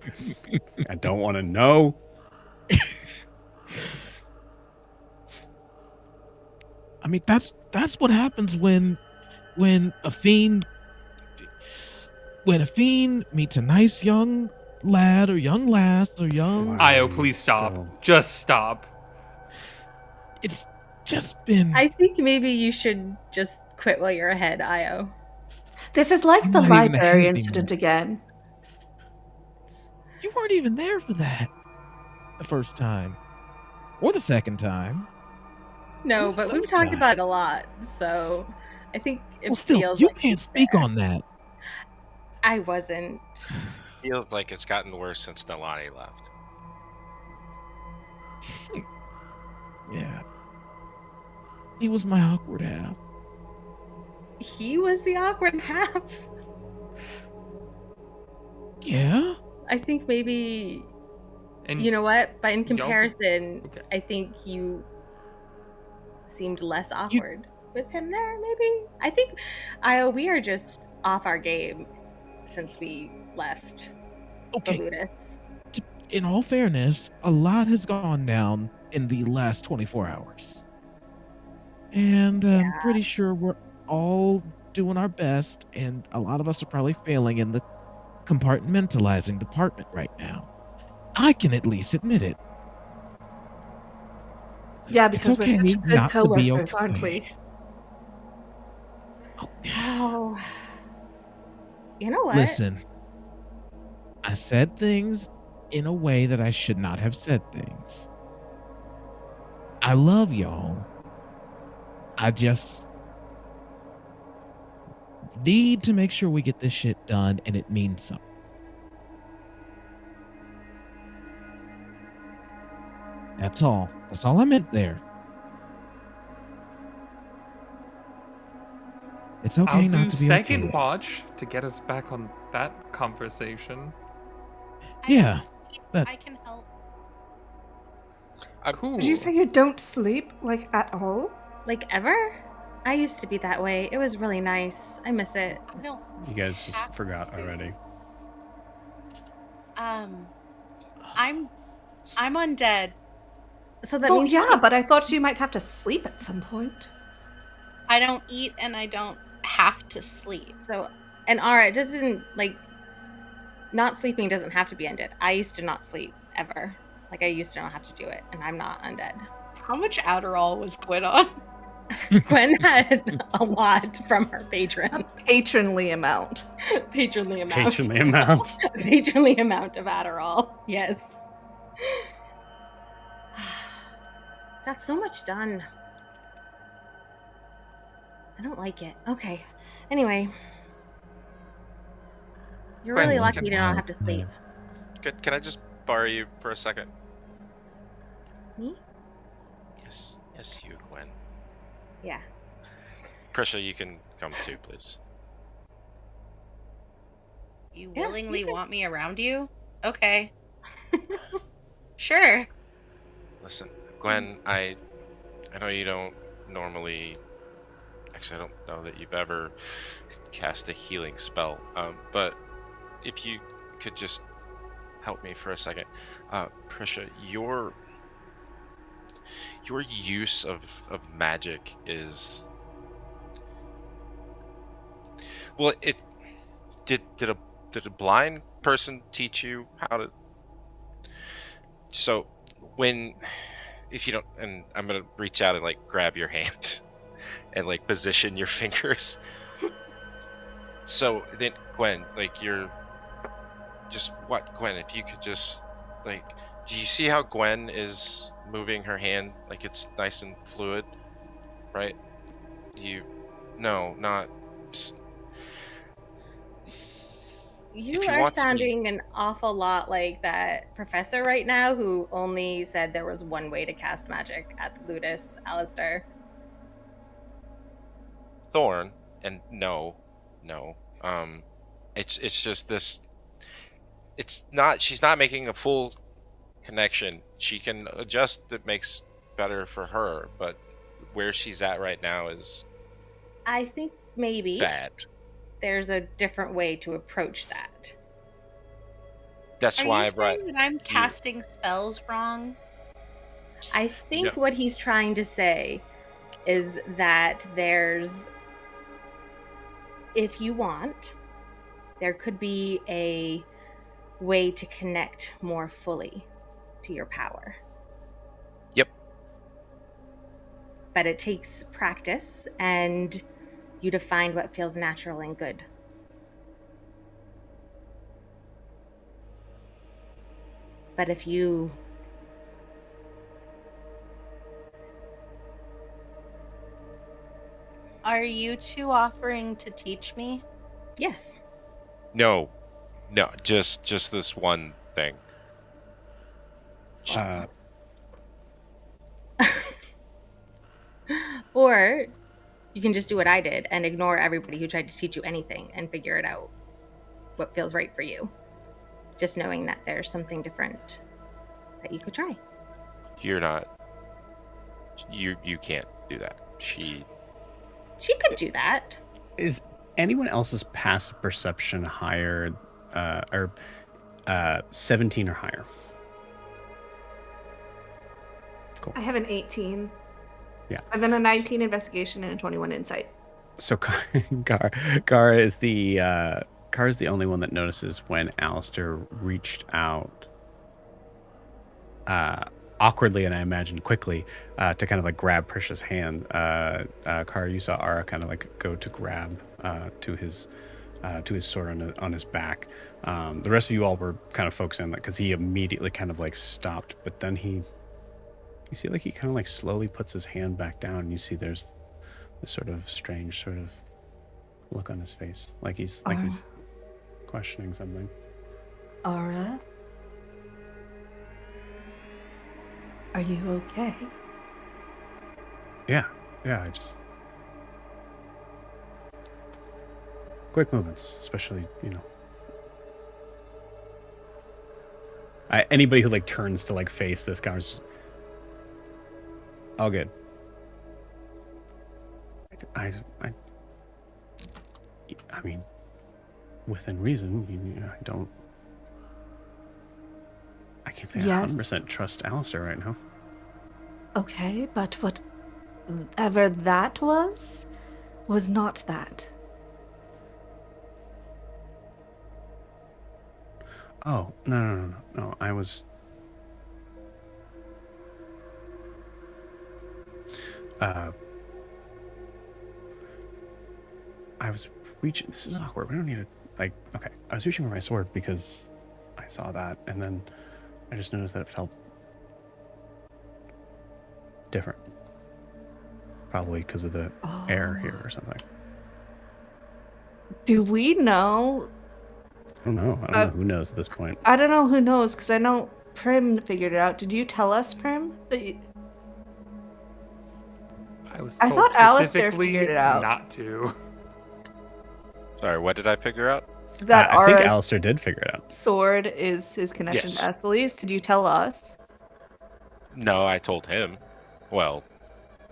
I don't want to know. I mean, that's what happens when a fiend meets a nice young lad or young lass or young. Wow. Io, please stop. Still- Just stop. It's just been. I think maybe you should just quit while you're ahead, Io. This is like I'm the not even library ahead incident anymore. again. You weren't even there for that the first time or the second time. No, Well, but we've first talked time. about it a lot, so I think it Well, still, feels you like can't she's speak there. on that. I wasn't. Feels like it's gotten worse since Nalani left. Yeah. He was my awkward half. He was the awkward half. Yeah. I think maybe, And you know what? But in y'all could- comparison, okay. I think you seemed less awkward with him there, maybe? I think, Io, we are just off our game since we left Okay. Balutis. In all fairness, a lot has gone down in the last 24 hours. And I'm pretty sure we're all doing our best, and a lot of us are probably failing in the compartmentalizing department right now. I can at least admit it. Yeah, It's because we're okay such good not to be coworkers, aren't we? okay. Oh. You know what? Listen, I said things in a way that I should not have said things. I love y'all. I just need to make sure we get this shit done, and it means something. That's all. That's all I meant there. It's okay I'll not do to be second okay. watch to get us back on that conversation. I Yeah, can sleep. that- I can help. Cool. Did you say you don't sleep, like, at all? Like, ever? I used to be that way. It was really nice. I miss it. I don't. You guys just have forgot to. already. I'm undead. So that Well, means yeah, but I thought you might have to sleep at some point. I don't eat and I don't have to sleep. So, and Ara, it doesn't, like, not sleeping doesn't have to be undead. I used to not sleep ever. Like, I used to not have to do it, and I'm not undead. How much Adderall was Gwen on? Gwen had a lot from her patron. Patronly amount. Patronly amount. Patronly amount. Patronly amount of Adderall. Yes. Got so much done. I don't like it. Okay. Anyway. You're Gwen, really you lucky can- to not have to sleep. Can I just borrow you for a second? Me? Yes, you, Gwen. Yeah. Prisha, you can come too, please. You Yeah, willingly you can- want me around you? Okay. Sure. Listen, Gwen, I know you don't normally. Actually, I don't know that you've ever cast a healing spell. But if you could just help me for a second, Prisha, your use of magic is well. It did a blind person teach you how to? So when if you don't, and I'm gonna reach out and like grab your hand and like position your fingers. So then, Gwen, like you're just what, Gwen? If you could just like, do you see how Gwen is moving her hand like it's nice and fluid, right? You, no, not. s- You If you are want to be sounding an awful lot like that professor right now who only said there was one way to cast magic at the Ludus, Alistair. Thorn, and no, it's just this. It's not. She's not making a full connection. She can adjust that makes better for her, but where she's at right now is I think maybe bad. there's a different way to approach that. That's Are why you I brought saying that I'm you. casting spells wrong? I No, think what he's trying to say is that if you want, there could be a way to connect more fully to your power. Yep. But it takes practice and you to find what feels natural and good. But if you Are you two offering to teach me? yes, No, just this one thing. Uh, or you can just do what I did and ignore everybody who tried to teach you anything and figure it out what feels right for you. Just knowing that there's something different that you could try. You're not. You can't do that. She. She could do that. is anyone else's passive perception higher, or 17 or higher? I have an 18. Yeah. And then a 19 investigation and a 21 insight. So Gar is the only one that notices when Alistair reached out awkwardly, and I imagine quickly, to kind of like grab Prisha's hand. Gar, you saw Ara kind of like go to grab to his sword on his back. The rest of you all were kind of focusing on that because he immediately kind of like stopped, but then you see like he kind of like slowly puts his hand back down, and you see there's this sort of strange sort of look on his face, like he's questioning something. Ara? Are you okay? Yeah, I just quick movements, especially anybody who like turns to like face this guy is all good. I mean, within reason, I can't say I 100% trust Alistair right now. Okay, but whatever that was not that. Oh, no. I was reaching. This is awkward. We don't need to okay. I was reaching for my sword because I saw that, and then I just noticed that it felt different. Probably because of the air here or something. Do we know? I don't know. I don't know who knows at this point. I don't know who knows, because I know Prim figured it out. Did you tell us, Prim? I was I told thought Alistair specifically figured it out. not to. Sorry, what did I figure out? That I think Ara's Alistair did figure it out. sword is his connection Yes. to Esseles. Did you tell us? No, I told him. Well,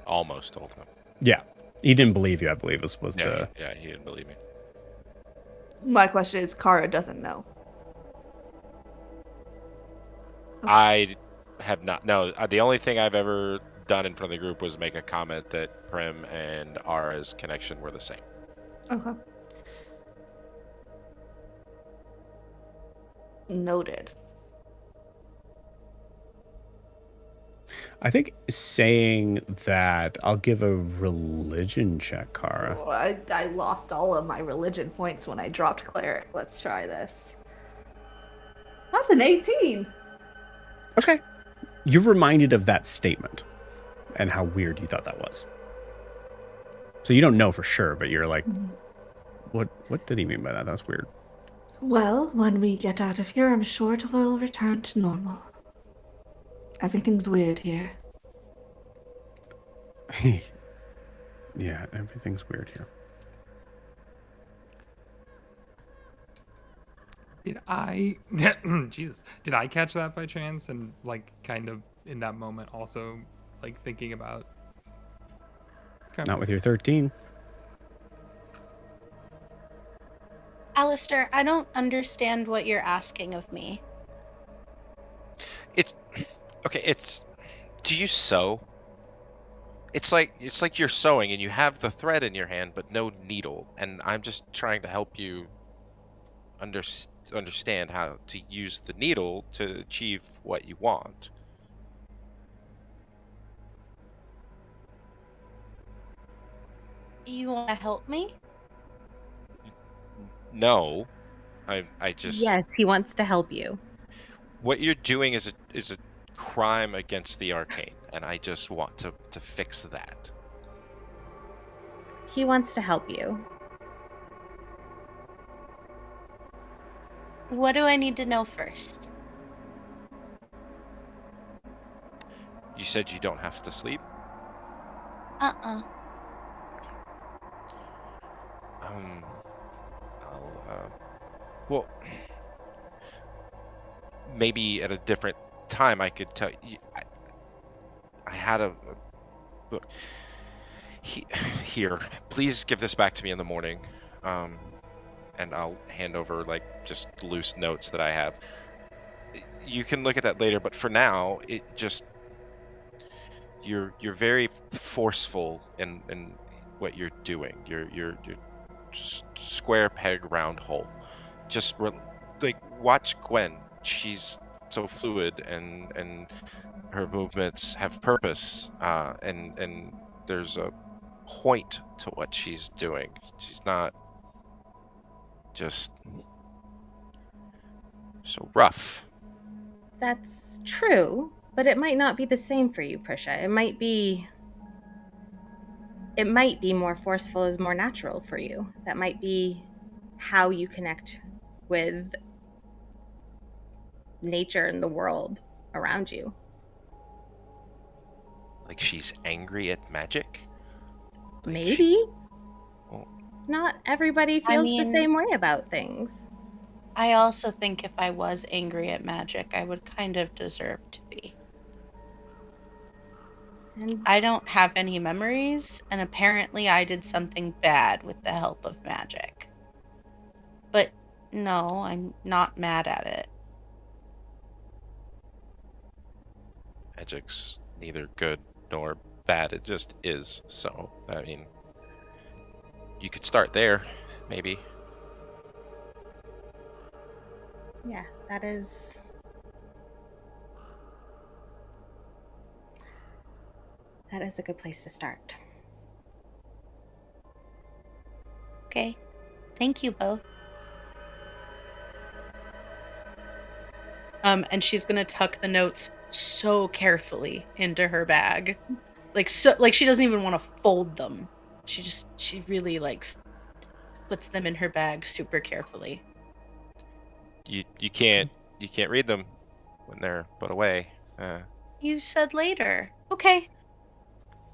almost told him. Yeah, he didn't believe you. I believe was Yeah, the. he didn't believe me. My question is, Kara doesn't know. Okay. I have not. No, the only thing I've ever done in front of the group was make a comment that Prim and Ara's connection were the same. Okay. Noted. I think saying that I'll give a religion check, Kara. Oh, I lost all of my religion points when I dropped cleric. Let's try this. That's an 18. Okay. You're reminded of that statement and how weird you thought that was. So you don't know for sure, but you're like, what did he mean by that? That was weird. Well, when we get out of here, I'm sure it will return to normal. Everything's weird here. Yeah, everything's weird here. Did I Jesus, did I catch that by chance and like kind of in that moment also like thinking about Not with your 13. Alistair, I don't understand what you're asking of me. It's okay. Do you sew? It's like you're sewing and you have the thread in your hand but no needle, and I'm just trying to help you understand how to use the needle to achieve what you want. You want to help me? No, I just Yes, he wants to help you. what you're doing is a crime against the arcane, and I just want to fix that. He wants to help you. What do I need to know first? You said you don't have to sleep. Uh-uh. Well, maybe at a different time I could tell you. I had a book. Here, please give this back to me in the morning, and I'll hand over like just loose notes that I have. You can look at that later, but for now, it just you're very forceful in what you're doing. You're square peg round hole. Just like watch Gwen. She's so fluid and her movements have purpose, and there's a point to what she's doing. She's not just so rough. That's true, but it might not be the same for you, Prisha. It might be more forceful is more natural for you. That might be how you connect with nature and the world around you. Like she's angry at magic. Like Maybe. Well, not everybody feels the same way about things. I also think if I was angry at magic, I would kind of deserve to be. And I don't have any memories, and apparently I did something bad with the help of magic. But no, I'm not mad at it. magic's neither good nor bad. It just is. So, I mean, you could start there, maybe. yeah, that is a good place to start. Okay. Thank you both. And she's gonna tuck the notes so carefully into her bag, like she doesn't even want to fold them. She really puts them in her bag super carefully. You can't read them when they're put away. You said later. Okay.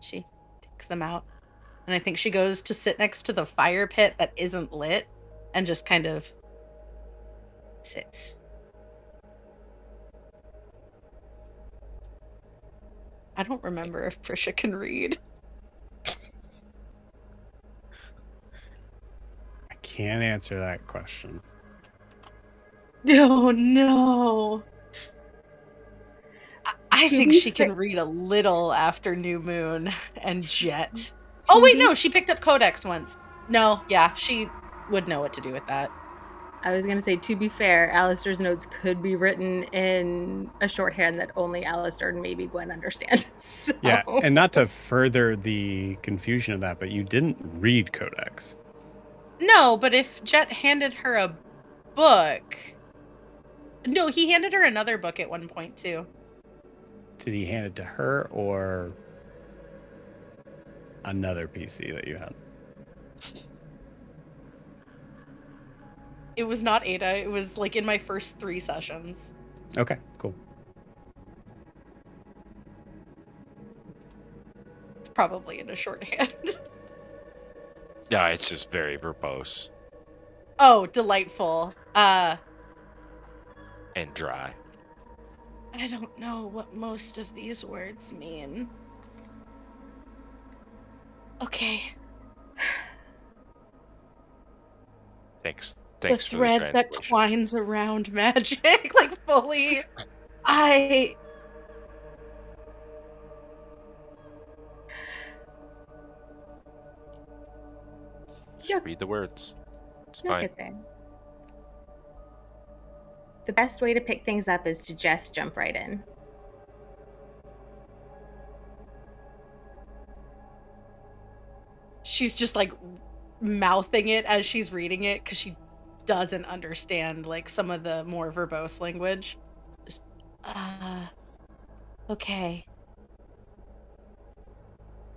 She takes them out, and I think she goes to sit next to the fire pit that isn't lit, and just kind of sits. I don't remember if Prisha can read. I can't answer that question. Oh no. I To think be she fair- can read a little after New Moon and Jet. To Oh wait, be no, she picked up Codex once. No, yeah, she would know what to do with that. I was gonna say, to be fair, Alistair's notes could be written in a shorthand that only Alistair and maybe Gwen understand. So. Yeah, and not to further the confusion of that, but you didn't read Codex. No, but if Jet handed her a book. No, he handed her another book at one point too. Did he hand it to her or another PC that you had? It was not Ada, it was like in my first 3 sessions. Okay, cool. It's probably in a shorthand. Yeah, it's just very verbose Oh, delightful. and dry. I don't know what most of these words mean. Okay. Thanks The for the thread that translation. twines around magic, like fully. Just read the words. It's You'll fine. get there. The best way to pick things up is to just jump right in. She's just like mouthing it as she's reading it because she doesn't understand like some of the more verbose language. Just, okay.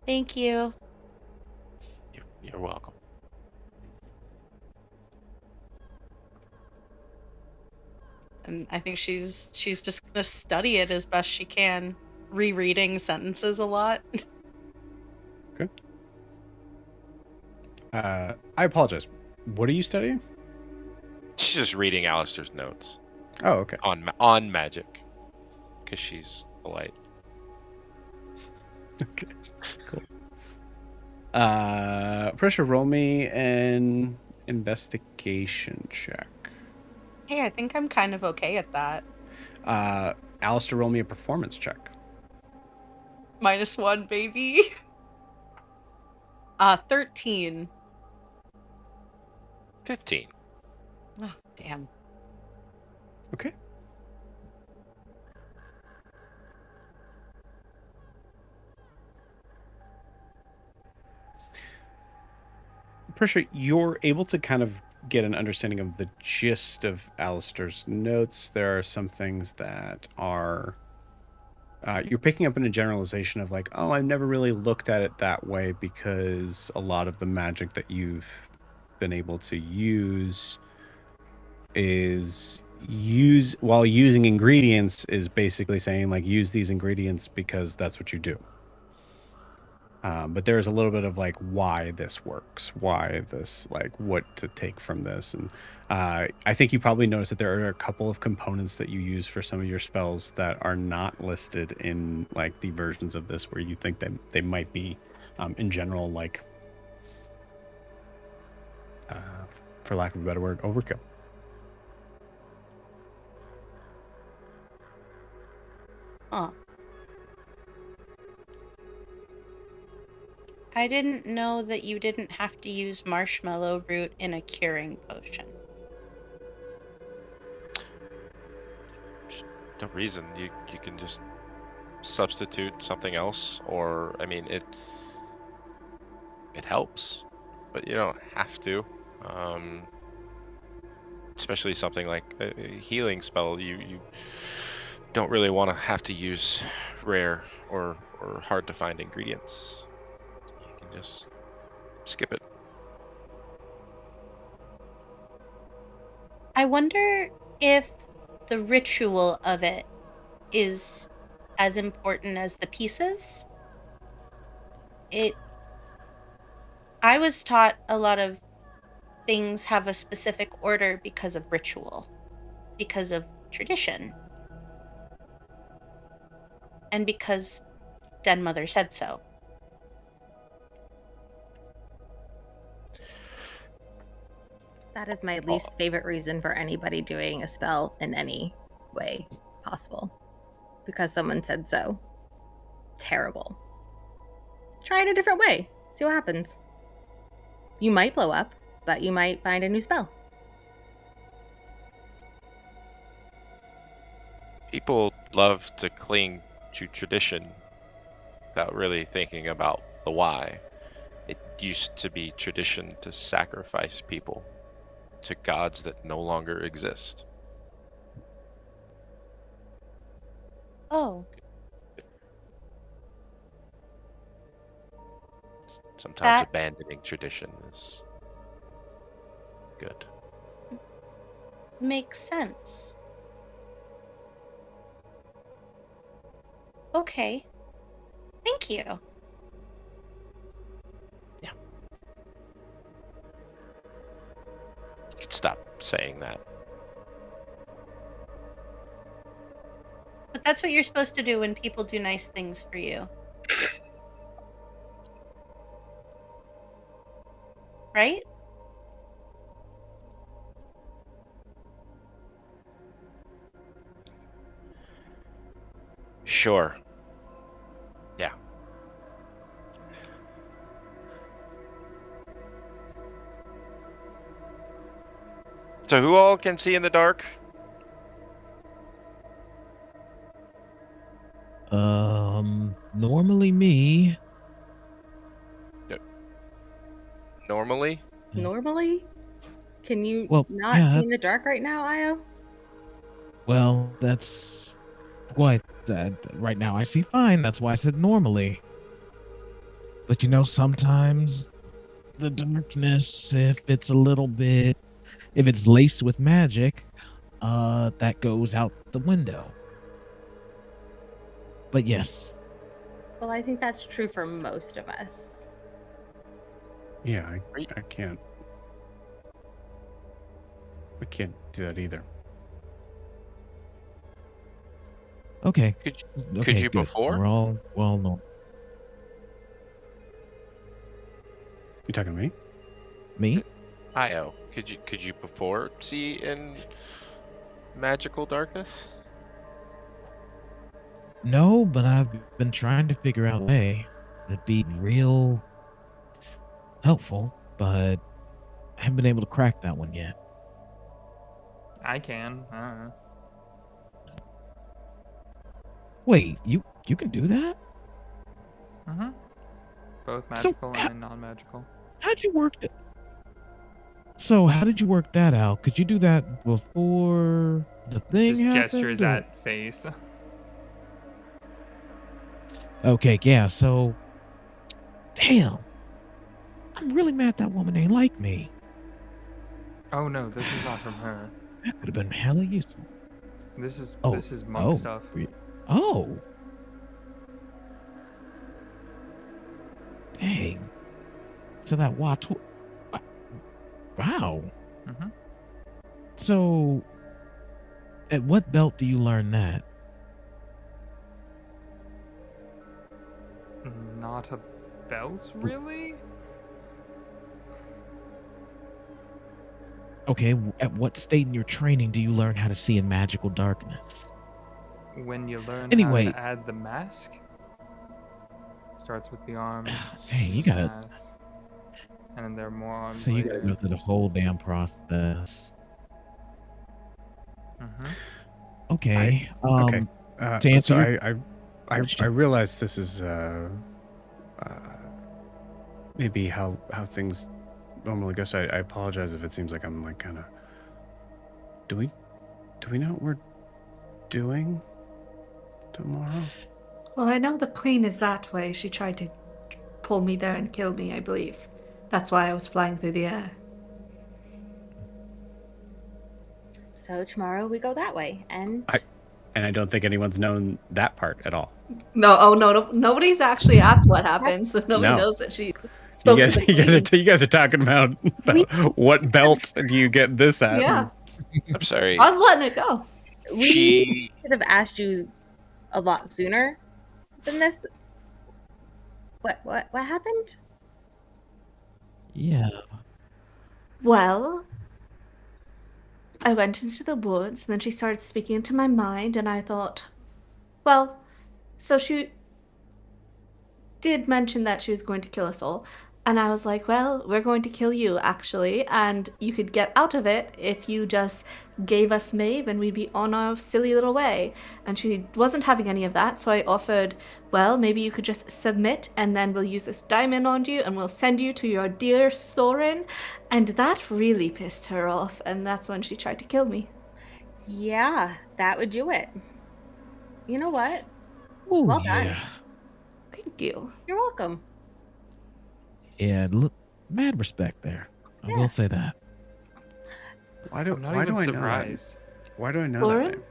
Thank you. You're welcome. And I think she's just gonna study it as best she can, rereading sentences a lot. Okay. I apologize. What are you studying? She's just reading Alistair's notes Oh, okay. on magic, because she's polite. Okay, cool. Prisha, roll me an investigation check. Hey, I think I'm kind of okay at that. Alistair, roll me a performance check. -1, baby. 13. 15. Oh, damn. Okay. Prisha, you're able to kind of get an understanding of the gist of Alistair's notes. There are some things that are you're picking up in a generalization of like, oh, I've never really looked at it that way because a lot of the magic that you've been able to use is while using ingredients is basically saying like use these ingredients because that's what you do. But there's a little bit of like why this works, why this, like what to take from this. And I think you probably noticed that there are a couple of components that you use for some of your spells that are not listed in like the versions of this where you think that they might be in general, like, for lack of a better word, overkill. Huh. I didn't know that you didn't have to use marshmallow root in a curing potion. No reason. You can just substitute something else, or I mean it helps, but you don't have to. Especially something like a healing spell, you don't really want to have to use rare or hard to find ingredients. You can just skip it. I wonder if the ritual of it is as important as the pieces. I was taught a lot of things have a specific order because of ritual, because of tradition, and because Den Mother said so. That is my least favorite reason for anybody doing a spell in any way possible. Because someone said so. Terrible. Try it a different way. See what happens. You might blow up, but you might find a new spell. People love to cling to tradition without really thinking about the why. It used to be tradition to sacrifice people to gods that no longer exist. Oh, Sometimes That- abandoning tradition is good. makes sense. Okay. Thank you. You could stop saying that. But that's what you're supposed to do when people do nice things for you. Right? Sure. Yeah. So who all can see in the dark? Normally me. Normally? Normally? Can you Well, not yeah, see in the dark right now, Io? Well, that's why right now I see fine. That's why I said normally. But sometimes the darkness, if it's laced with magic, that goes out the window. But yes, Well, I think that's true for most of us. Yeah, I can't. I can't do that either. okay. Could Okay, you good. before? We're all well known. You talking to me? Me? Io, could you before see in magical darkness? No, but I've been trying to figure out a way that'd be real helpful, but I haven't been able to crack that one yet. I can. I don't know. Wait, you can do that? Mm-hmm. Both So, magical and non-magical. How'd you work it? So how did you work that out? Could you do that before the thing Just happened? gestures or- at face. Okay, yeah. So, damn, I'm really mad that woman ain't like me. Oh no, this is not from her. That could have been hella useful. This is Oh, monk stuff. Oh, dang. So that Watu. Wow. Mm-hmm. So, at what belt do you learn that? Not a belt, really? Okay, at what state in your training do you learn how to see in magical darkness? When you learn Anyway. how to add the mask. Starts with the arm. Dang, you gotta. mask, and then there are more arms. So you later. gotta go through the whole damn process. Mm-hmm. Okay. Okay. to answer so your I question. realize this is maybe how things normally go. So I apologize if it seems like I'm like kind of. Do we know what we're doing tomorrow? Well, I know the queen is that way. She tried to pull me there and kill me, I believe. That's why I was flying through the air. So tomorrow we go that way, and And I don't think anyone's known that part at all. No, nobody's actually asked what happened, so nobody No. knows that she spoke to the queen. You guys are talking about what belt do you get this at? Yeah, I'm sorry. I was letting it go. we She should have asked you a lot sooner than this. What happened? Yeah. Well, I went into the woods, and then she started speaking into my mind, and I thought, well, so she did mention that she was going to kill us all. And I was like, well, we're going to kill you, actually. And you could get out of it if you just gave us Maeve and we'd be on our silly little way. And she wasn't having any of that. So I offered, well, maybe you could just submit and then we'll use this diamond on you and we'll send you to your dear Soren. And that really pissed her off. And that's when she tried to kill me. Yeah, that would do it. You know what? Oh, Well yeah. done. Thank you. You're welcome. Yeah, look, mad respect there. I Yeah. will say that. Why do I'm not why even do I know surprised. that? Why do I know Soren? that name?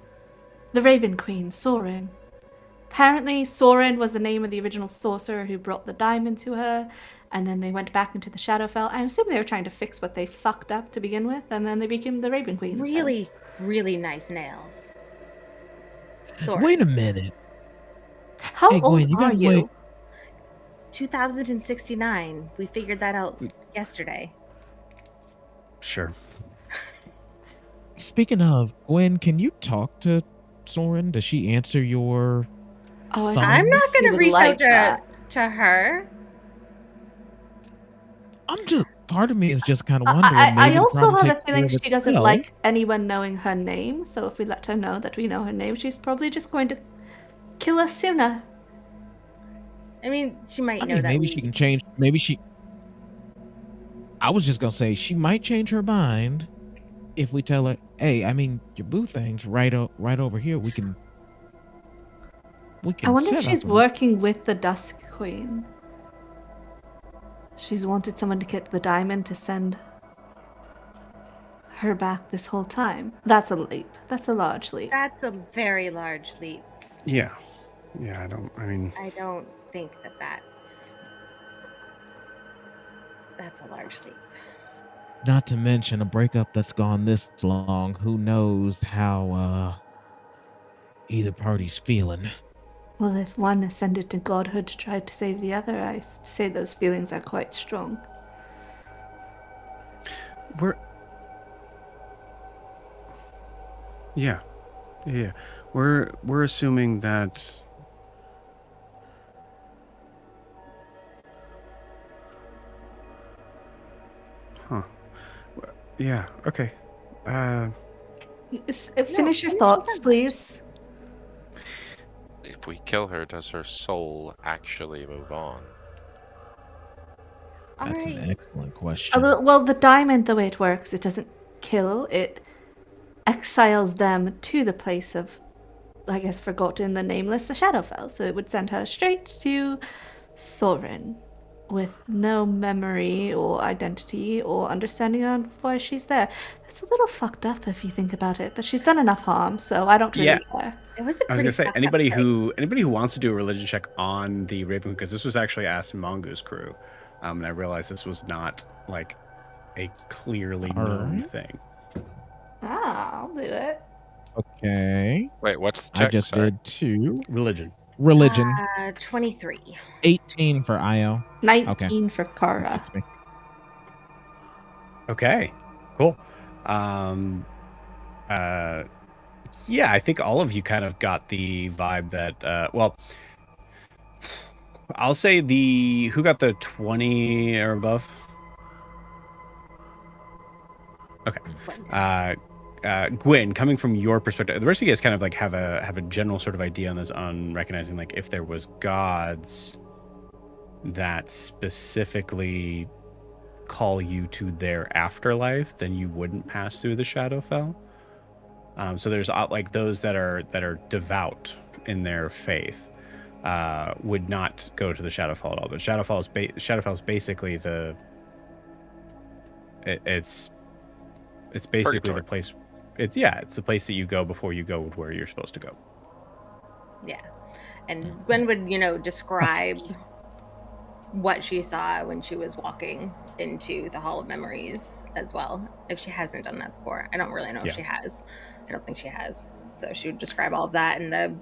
The Raven Queen, Soren. Apparently, Soren was the name of the original sorcerer who brought the diamond to her, and then they went back into the Shadowfell. I assume they were trying to fix what they fucked up to begin with, and then they became the Raven Queen. Really, really nice nails. Sorry. Wait a minute. How Hey, old Gwen, you are gotta you? wait. 2069. We figured that out yesterday. Sure. Speaking of, Gwen, can you talk to Soren? Does she answer your Oh, I- summons? I'm not She gonna would reach like out that. to her. I'm just, part of me is just kind of wondering. I maybe the also problem have a takes feeling care of she doesn't itself. like anyone knowing her name, so if we let her know that we know her name, she's probably just going to kill us sooner. I mean, she might I know mean, that maybe we. she can change. I was just gonna say she might change her mind if we tell her, "Hey, I mean, your boo thing's right over here. We can I wonder if set she's up." and- working with the Dusk Queen. She's wanted someone to get the diamond to send her back this whole time. That's a leap. That's a large leap. That's a very large leap. Yeah. Yeah, I don't think that that's a large leap. Not to mention a breakup that's gone this long. Who knows how either party's feeling? Well, if one ascended to godhood to try to save the other, I say those feelings are quite strong. Yeah. We're assuming that yeah, okay. Finish your thoughts, please. If we kill her, does her soul actually move on? That's Alright. an excellent question. Well, the diamond, the way it works, it doesn't kill, it exiles them to the place of, I guess, forgotten, the nameless, the Shadowfell. So it would send her straight to Soren with no memory or identity or understanding on why she's there. That's a little fucked up if you think about it, but she's done enough harm, so I don't really care. It was a I was pretty gonna say fucked up anybody choice. who wants to do a religion check on the Raven, because this was actually asked in Mongoose crew, and I realized this was not like a clearly known Alright. thing. Ah, I'll do it. Okay. Wait, what's the check? I just Sorry. did 2. Religion. 23. 18 for Io. 19 for Kara. Beats me. Okay, cool. Yeah, I think all of you kind of got the vibe that, well, I'll say who got the 20 or above? Okay. Gwen, coming from your perspective, the rest of you guys kind of like have a general sort of idea on this, on recognizing like if there was gods that specifically call you to their afterlife, then you wouldn't pass through the Shadowfell. So there's like those that are devout in their faith would not go to the Shadowfell at all. But Shadowfell is basically it's basically Purgatory. the place. It's the place that you go before you go where you're supposed to go. Yeah. And Gwen would, describe what she saw when she was walking into the Hall of Memories as well, if she hasn't done that before. I don't really know if she has. I don't think she has. So she would describe all of that and the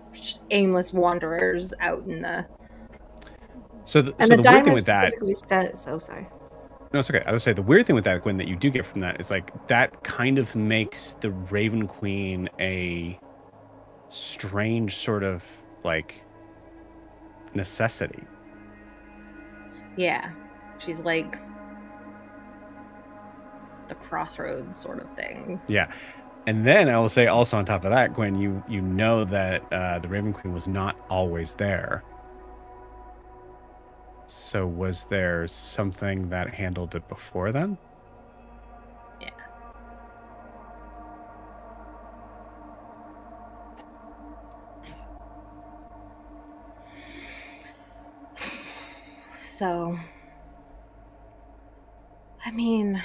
aimless wanderers out in the So the, And so the the weird thing diamond with that, specifically says, oh, sorry. no, it's okay. I would say the weird thing with that, Gwen, that you do get from that is like that kind of makes the Raven Queen a strange sort of like necessity. Yeah. She's like the crossroads sort of thing. Yeah. And then I will say also on top of that, Gwen, you know that the Raven Queen was not always there. So was there something that handled it before then? Yeah. So, I mean,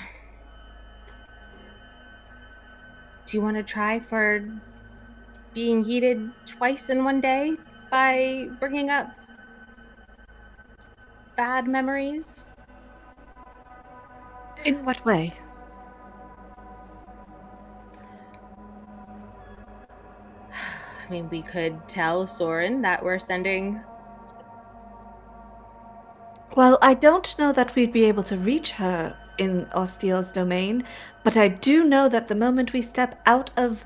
do you want to try for being yeeted twice in one day by bringing up bad memories? In what way? I mean, we could tell Soren that we're sending. Well, I don't know that we'd be able to reach her in Ostiel's domain, but I do know that the moment we step out of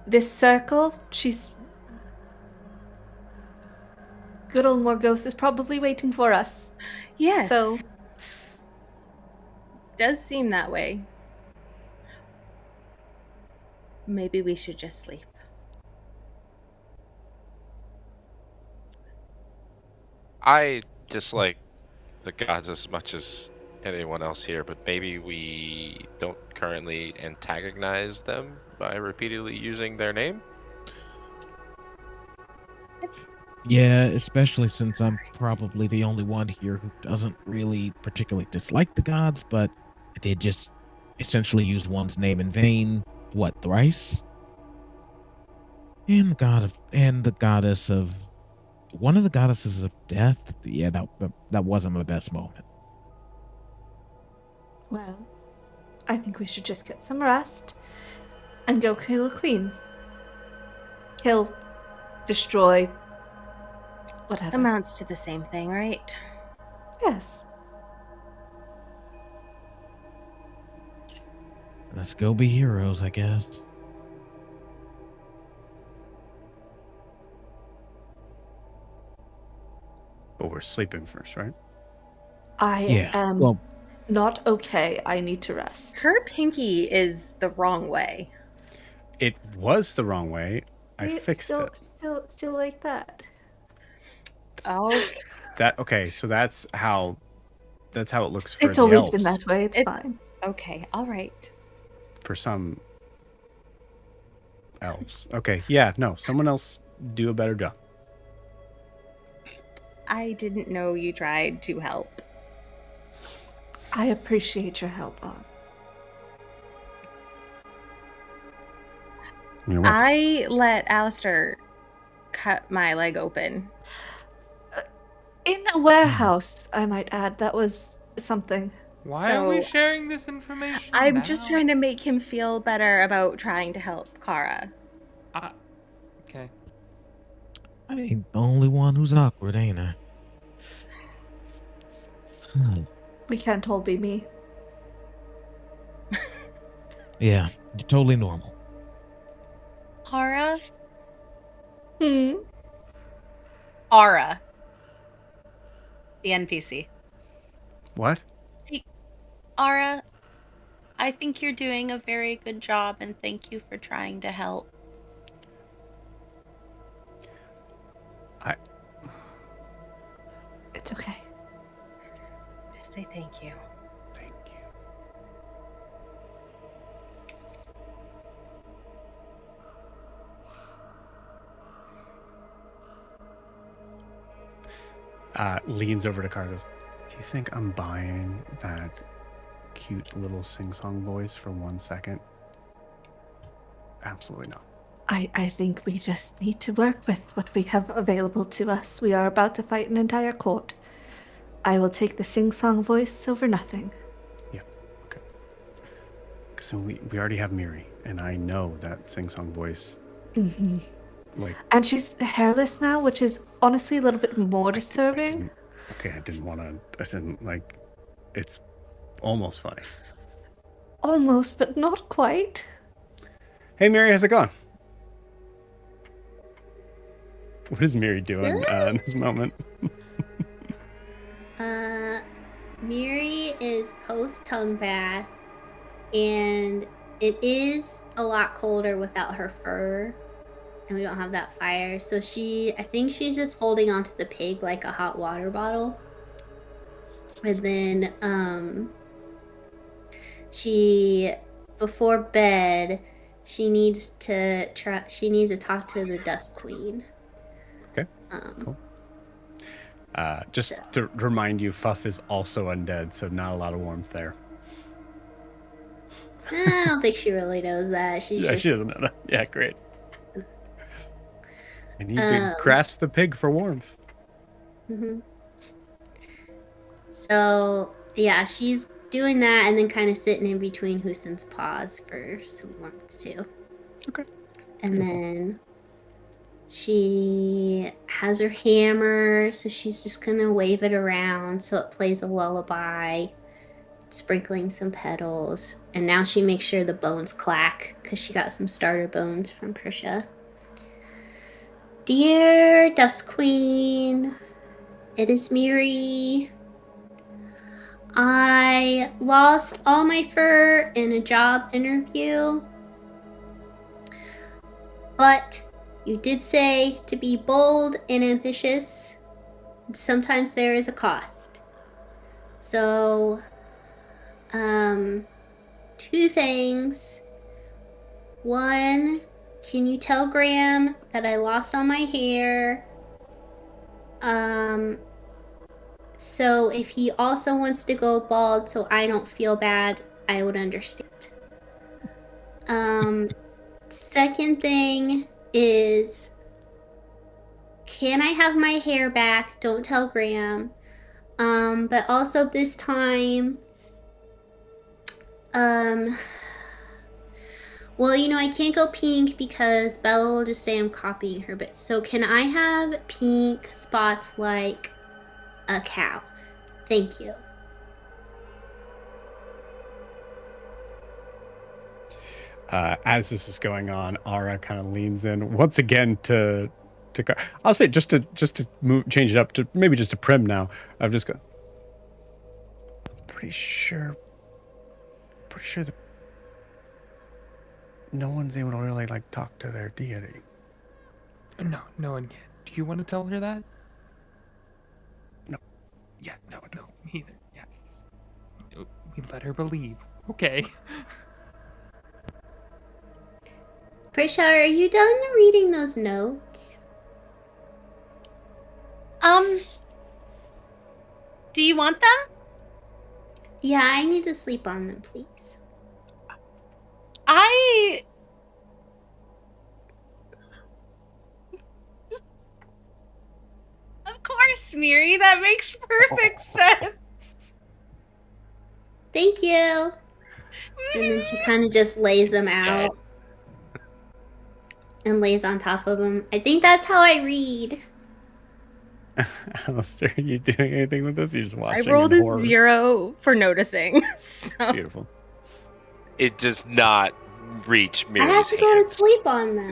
this circle, she's... Good old Morgos is probably waiting for us. Yes. So, It does seem that way. Maybe we should just sleep. I dislike the gods as much as anyone else here, but maybe we don't currently antagonize them by repeatedly using their name. Yeah, especially since I'm probably the only one here who doesn't really particularly dislike the gods, but I did just essentially use one's name in vain, what, thrice? And the goddess of one of the goddesses of death. Yeah, that wasn't my best moment. well, I think we should just get some rest and go kill a queen. Kill, destroy, whatever. Amounts to the same thing, right? Yes. Let's go be heroes, I guess. But we're sleeping first, right? I Yeah. am Well, not okay. I need to rest. Her pinky is the wrong way. It was the wrong way. I See, it's fixed still, it. still like that. Oh, Okay, so that's how it looks for It's the always elves. been that way. It's It- fine. okay. All right. For some elves. Okay, yeah, no, someone else do a better job. I didn't know you tried to help. I appreciate your help, On. You're welcome. I let Alistair cut my leg open. In a warehouse, I might add. That was something. Why are we So, sharing this information? I'm just now? trying to make him feel better about trying to help Kara. Okay. I ain't the only one who's awkward, ain't I? We can't all be me. Yeah, you're totally normal. Ara? Hmm. Ara. The NPC. What? Ara, I think you're doing a very good job and thank you for trying to help. It's okay. Just say thank you. Thank you. Leans over to Carlos. Do you think I'm buying that cute little sing-song voice for 1 second? Absolutely not. I think we just need to work with what we have available to us. We are about to fight an entire court. I will take the sing-song voice over nothing. Yeah, okay. Because we already have Miri, and I know that sing-song voice, Mm-hmm. like... And she's hairless now, which is honestly a little bit more disturbing. I didn't want to. I didn't like. It's almost funny. Almost, but not quite. Hey, Mary, how's it going? What is Mary doing in this moment? Miri is post tongue bath, and it is a lot colder without her fur, and we don't have that fire. So I think she's just holding onto the pig like a hot water bottle. And then, before bed, she needs to talk to the Dust Queen. Okay, cool. Just to remind you, Fuff is also undead, so not a lot of warmth there. I don't think she really knows that. She doesn't know that. Yeah, great. I need to grasp the pig for warmth. Mm-hmm. So, yeah, she's doing that and then kind of sitting in between Houston's paws for some warmth, too. Okay. And then she has her hammer, so she's just going to wave it around so it plays a lullaby, sprinkling some petals. And now she makes sure the bones clack because she got some starter bones from Prisha. Dear Dust Queen, it is Miri. I lost all my fur in a job interview, but you did say to be bold and ambitious, and sometimes there is a cost. So, 2 things. 1, can you tell Graham that I lost all my hair? So if he also wants to go bald so I don't feel bad, I would understand. Second thing is, can I have my hair back? Don't tell Graham. But also this time, well, I can't go pink because Bella will just say I'm copying her, but so can I have pink spots like a cow? Thank you. As this is going on, Ara kind of leans in once again to I'll say just to change it up to maybe just a prim now. I've just got pretty sure that no one's able to really talk to their deity. No one can. Do you want to tell her that? No. Yeah, no, me either. Yeah. We let her believe. Okay. Prisha, are you done reading those notes? Do you want them? Yeah, I need to sleep on them, please. Of course, Miri, that makes perfect sense. Thank you. And then she kind of just lays them out and lays on top of them. I think that's how I read. Alistair, are you doing anything with this? You're just watching. I rolled a 0 for noticing. So. Beautiful. It does not reach Miri's I have to go to sleep on them.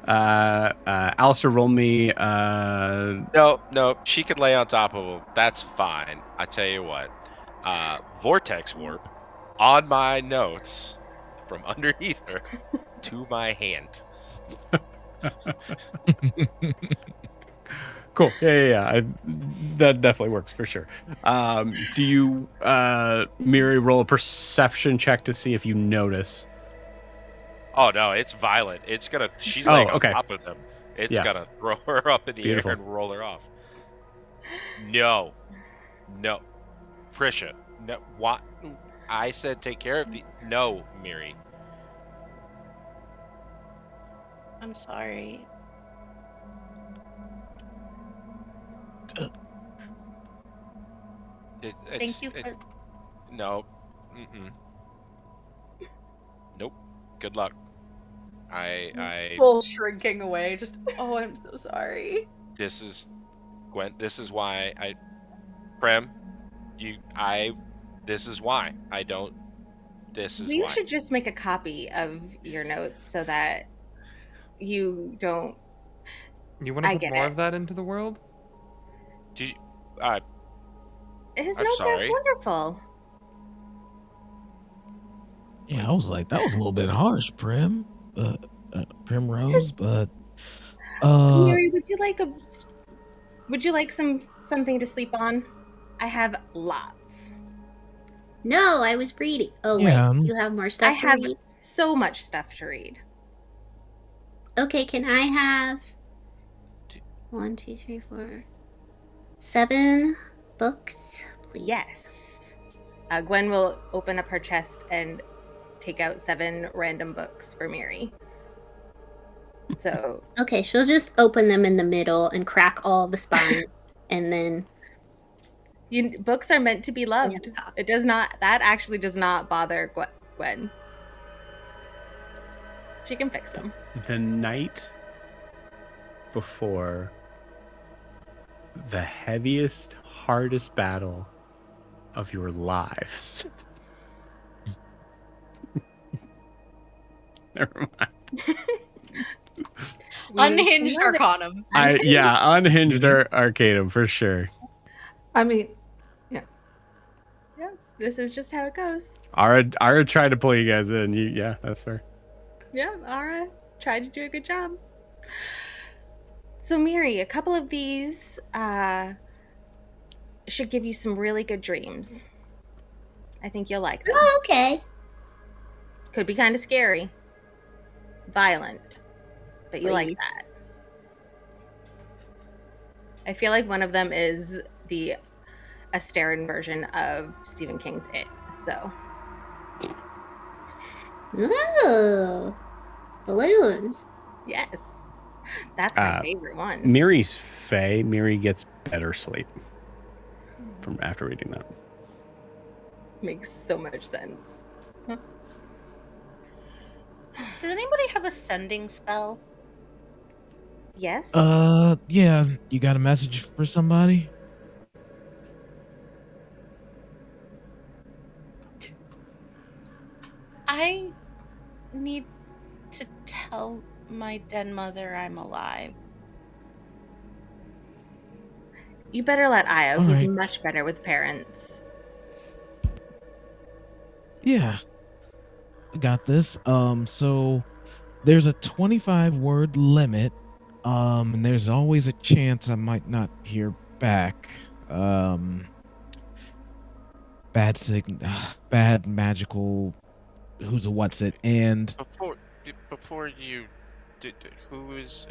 Alistair, roll me. No, she could lay on top of him. That's fine. I tell you what, vortex warp on my notes from underneath her to my hand. Cool. Yeah. That definitely works for sure. Do you, Miri, roll a perception check to see if you notice? Oh no, it's violent. She's laying on okay. top of them. It's gonna throw her up in the air and roll her off. No, Prisha, no. What? I said take care of the. No, Miri. I'm sorry. Thank you for. No. Nope. Good luck. I Full shrinking away. Just, oh, I'm so sorry. this is Gwen. This is why Prem, this is why I don't. This is We why. should just make a copy of your notes so that you don't. You want to I put get more it. of that into the world? Do you, His I'm notes sorry. are wonderful. Yeah, I was like, that was a little bit harsh, Primrose, but Mary, would you like something to sleep on? I have lots. No, I was reading. Oh Yeah. wait, do you have more stuff I to have read? so much stuff to read. Okay, can I have Do- 1, 2, 3, 4, 7 books, please? Yes. Gwen will open up her chest and take out 7 random books for Mary. So Okay, she'll just open them in the middle and crack all the spines, and then books are meant to be loved. Yeah. It does not. That actually does not bother Gwen. She can fix them. The night before the heaviest, hardest battle of your lives. Never mind. Unhinged Arcanum. Unhinged Arcanum for sure. I mean, Yeah, this is just how it goes. Ara tried to pull you guys in. Yeah, that's fair. Yeah, Ara tried to do a good job. So, Miri, a couple of these should give you some really good dreams. I think you'll like them. Oh, okay. Could be kind of scary, violent, but you like Please. that. I feel like one of them is the Asterin version of Stephen King's It. So, Ooh, balloons. yes, that's my favorite one. Miri's Fae. Miri gets better sleep from after reading that. Makes so much sense. Does anybody have a sending spell? Yes. Yeah, you got a message for somebody? I need to tell my dead mother I'm alive. You better let Io. All He's right. much better with parents. Yeah. I got this. So there's a 25-word limit. And there's always a chance I might not hear back. Bad magical who's a what's it, and Before you did, who is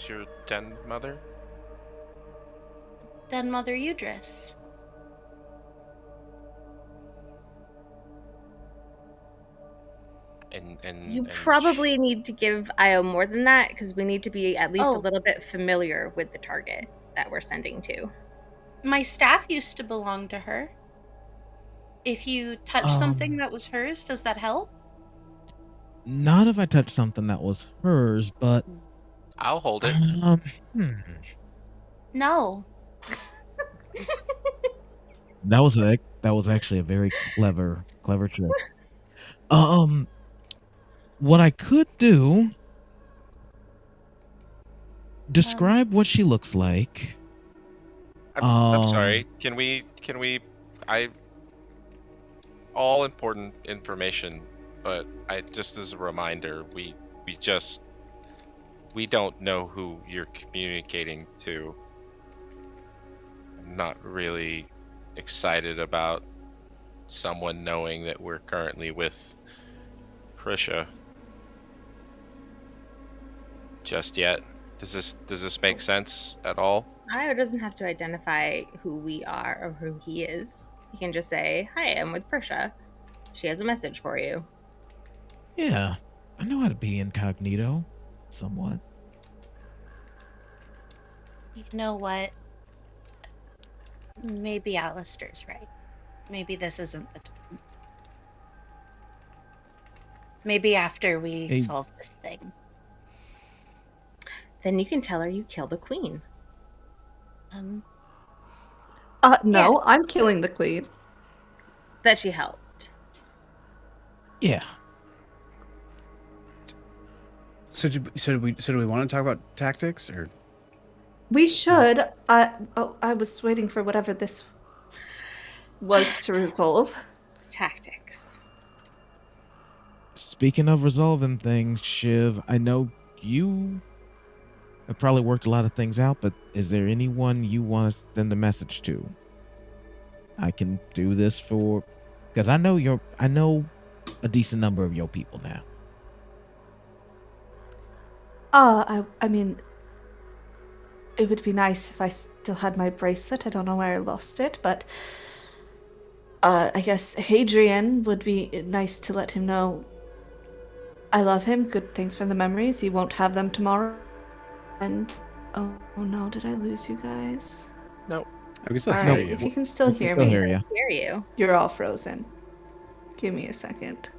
your den mother? Dead Mother Udris. And You probably need to give Io more than that because we need to be at least a little bit familiar with the target that we're sending to. My staff used to belong to her. If you touch something that was hers, does that help? Not if I touch something that was hers, but I'll hold it. No. That was actually a very clever trick. What I could do, describe what she looks like. I'm sorry. Can we all important information, but just as a reminder, we don't know who you're communicating to. I'm not really excited about someone knowing that we're currently with Prisha just yet. Does this make sense at all? Io doesn't have to identify who we are or who he is. He can just say, "Hi, I'm with Prisha. She has a message for you." Yeah, I know how to be incognito, somewhat. You know what? Maybe Alistair's right. Maybe this isn't the time. Maybe after we solve this thing. Then you can tell her you killed the queen. No, I'm killing the queen. That she helped. Yeah. So do we want to talk about tactics or? We should. I was waiting for whatever this was to resolve. Tactics. Speaking of resolving things, Shiv, I know you have probably worked a lot of things out, but is there anyone you want to send a message to? I can do this for, because I know a decent number of your people now. I mean, it would be nice if I still had my bracelet. I don't know where I lost it, but I guess Hadrian would be nice to let him know I love him. Good things for the memories. He won't have them tomorrow. And oh no, did I lose you guys? Nope. I can still All hear right, you. if you can still We can hear still me, hear you. Hear you. you're all frozen. Give me a second.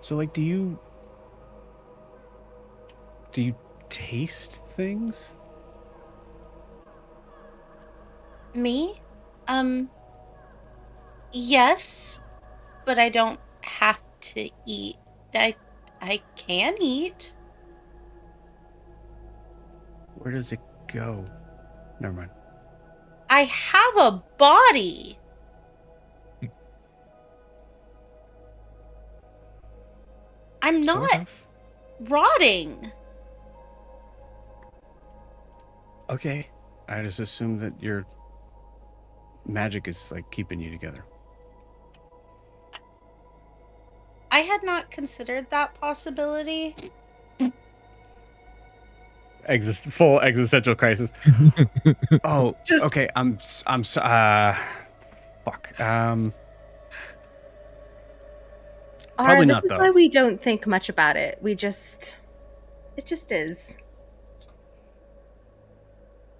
So like, do you taste things? Me? Yes, but I don't have to eat. I can eat. Where does it go? Never mind. I have a body. I'm Sort not of. rotting. Okay. I just assumed that your magic is like keeping you together. I had not considered that possibility. Full existential crisis. Oh, Just- okay. Fuck. Probably This not, is though. why we don't think much about it. It just is.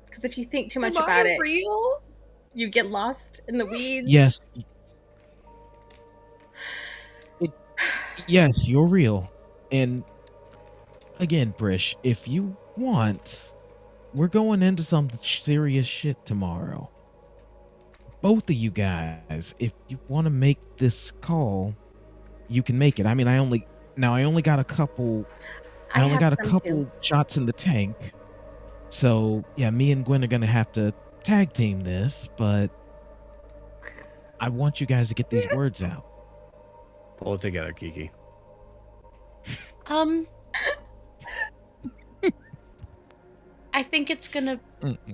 Because if you think too much about it, real? you get lost in the weeds. Yes. Yes, you're real. And again, Brish, if you want, we're going into some serious shit tomorrow. Both of you guys, if you want to make this call, you can make it. I mean, I only got a couple I only have got a some couple too. shots in the tank. So, yeah, me and Gwen are going to have to tag team this, but I want you guys to get these words out. Pull it together, Kiki. I think it's gonna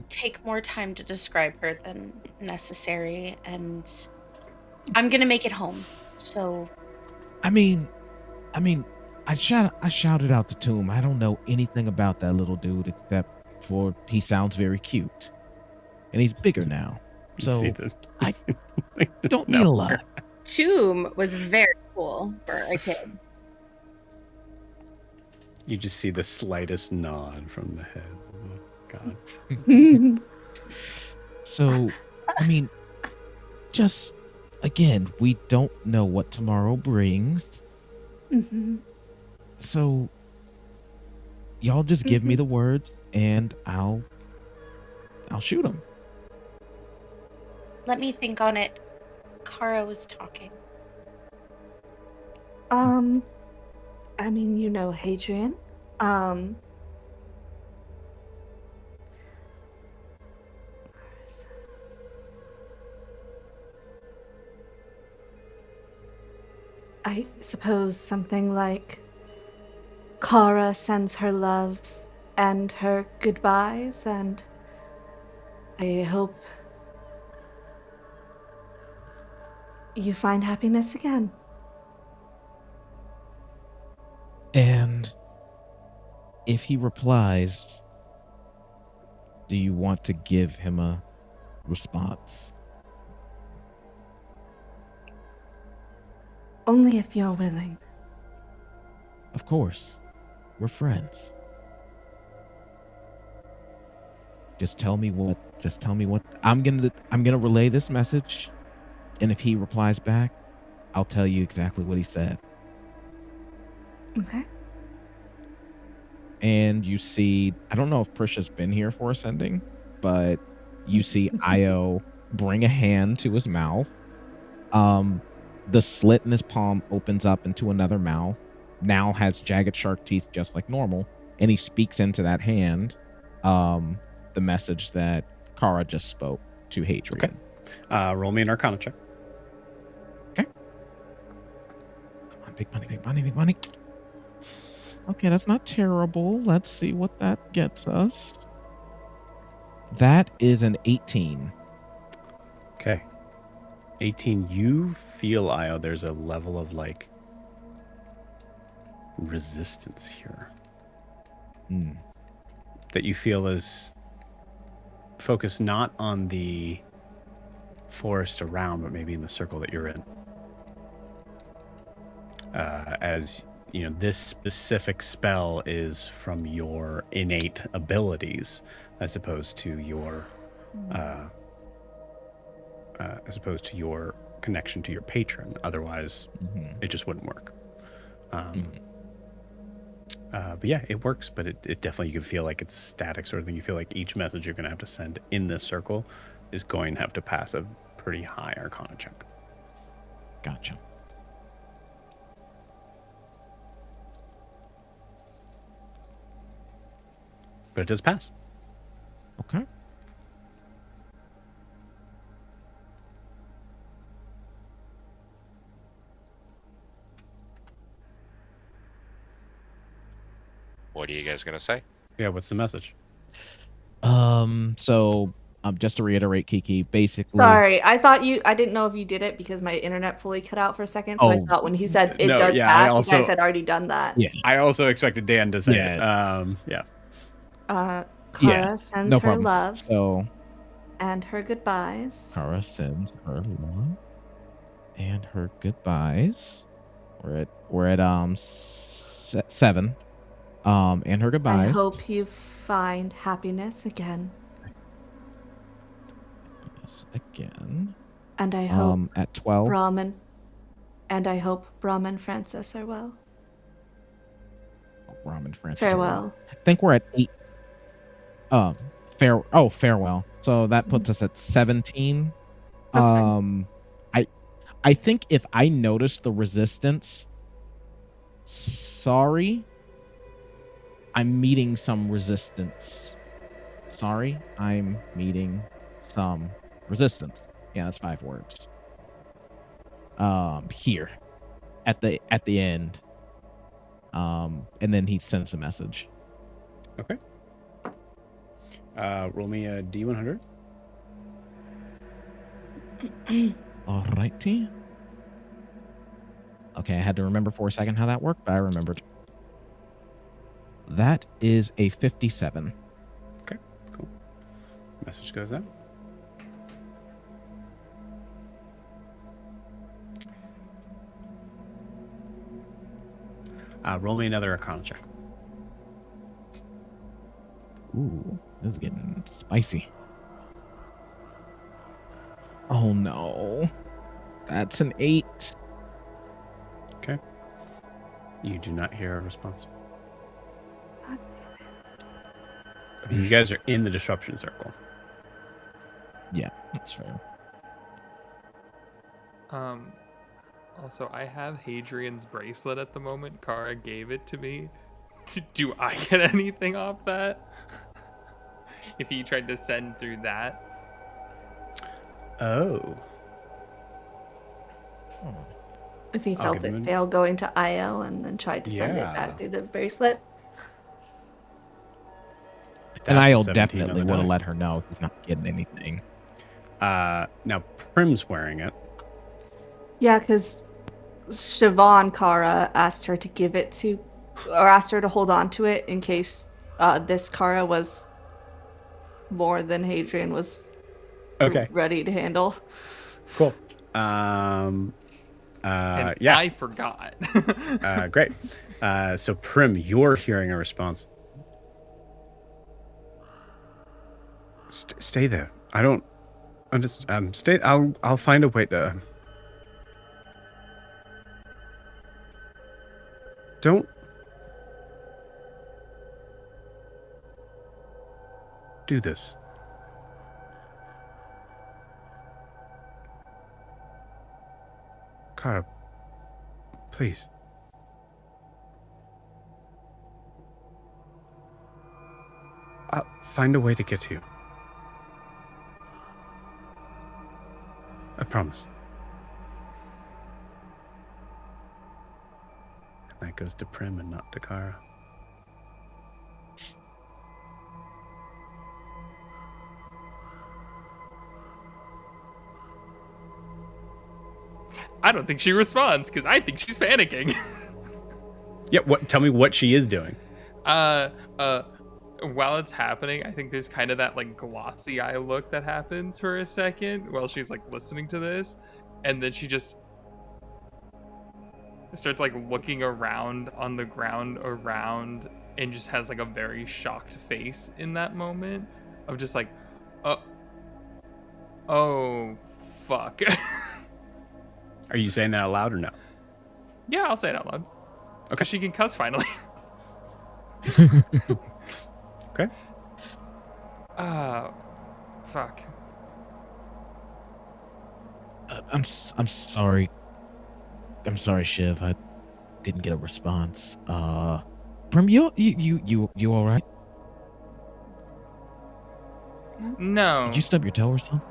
take more time to describe her than necessary, and I'm gonna make it home. So I mean, I shouted out to Tomb. I don't know anything about that little dude except for he sounds very cute, and he's bigger now. So I don't need a lot. Tomb was very cool for a kid. You just see the slightest nod from the head. Oh, God. So, I mean, just again, we don't know what tomorrow brings. Mm-hmm. So, y'all just give me the words, and I'll shoot them. let me think on it. Kara was talking. I mean, you know Hadrian. I suppose something like Kara sends her love and her goodbyes, and I hope you find happiness again. And if he replies, do you want to give him a response? Only if you're willing. Of course. We're friends. Just tell me what. I'm gonna relay this message, and if he replies back, I'll tell you exactly what he said. Okay. And you see, I don't know if Prisha's been here for ascending, but you see Io bring a hand to his mouth. The slit in his palm opens up into another mouth. Now has jagged shark teeth just like normal, and he speaks into that hand the message that Kara just spoke to Hadrian. Okay. Roll me an Arcana check. Okay. Come on, big money, big money, big money. Okay, that's not terrible. Let's see what that gets us. That is an 18. Okay. 18. You feel, Io, there's a level of like resistance here that you feel is focused not on the forest around, but maybe in the circle that you're in. As you know, this specific spell is from your innate abilities, as opposed to your connection to your patron. Otherwise, it just wouldn't work. But yeah, it works. But it definitely, you can feel like it's a static sort of thing. You feel like each message you're going to have to send in this circle is going to have to pass a pretty high Arcana check. Gotcha. But it does pass. Okay. What are you guys gonna say? Yeah, what's the message? So just to reiterate, Kiki, basically. Sorry, I didn't know if you did it because my internet fully cut out for a second. So I Oh, thought when he said it no, does yeah, pass, I also- you guys had already done that. Yeah. I also expected Dan to say it. Yeah. Kara sends no her problem. love So and her goodbyes. Kara sends her love and her goodbyes. We're at 7. And her goodbyes. I hope you find happiness again. Again. And I hope at 12. Brahman Francis are well. Brahman Francis. Farewell. I think we're at 8. Farewell. So that puts us at 17. That's fine. I think if I notice the resistance, sorry, I'm meeting some resistance. Sorry, I'm meeting some resistance. Yeah, that's 5 words. Here, at the end. And then he sends a message. Okay. Roll me a D100. Alrighty. Okay, I had to remember for a second how that worked, but I remembered. That is a 57. Okay, cool. Message goes out. Roll me another Arcana check. Ooh, this is getting spicy. Oh no. That's an 8. Okay. You do not hear a response. God I mean, you guys are in the disruption circle. Yeah, that's fair. Also, I have Hadrian's bracelet at the moment. Kara gave it to me. Do I get anything off that? If he tried to send through that? Oh. If he I'll felt give him it an- fail going to Io and then tried to send it Yeah. back through the bracelet. And That's a I'll 17 definitely on the would have die. let her know he's not getting anything. Now Prim's wearing it. Yeah, because Siobhan Kara asked her to give it to, or asked her to hold on to it in case this Kara was more than Hadrian was Okay. ready to handle. Cool. And Yeah. I forgot. Great. So Prim, you're hearing a response. Stay there. I don't understand. Stay. I'll find a way to. Don't do this. Kara, please. I'll find a way to get to you. I promise. And that goes to Prim and not to Kara. I don't think she responds because I think she's panicking. Yeah, tell me what she is doing. While it's happening, I think there's kind of that like glossy eye look that happens for a second while she's like listening to this, and then she just starts like looking around on the ground around and just has like a very shocked face in that moment of just like, oh fuck. Are you saying that out loud or no? Yeah, I'll say it out loud. Okay. She can cuss finally. Okay. Fuck. I'm sorry. I'm sorry, Shiv. I didn't get a response. Prim, you all right? No. Did you stub your toe or something?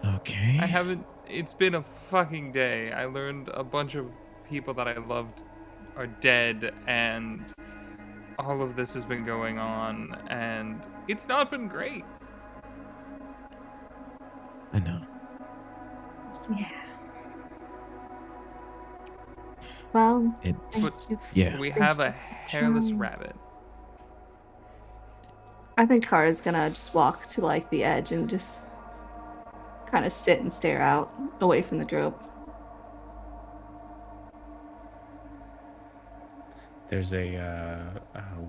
Okay. I haven't. It's been a fucking day. I learned a bunch of people that I loved are dead, and all of this has been going on, and it's not been great. I know. Yeah. Well, It's But yeah. we have a hairless rabbit. I think Kara's gonna just walk to like the edge and just kind of sit and stare out away from the group. There's a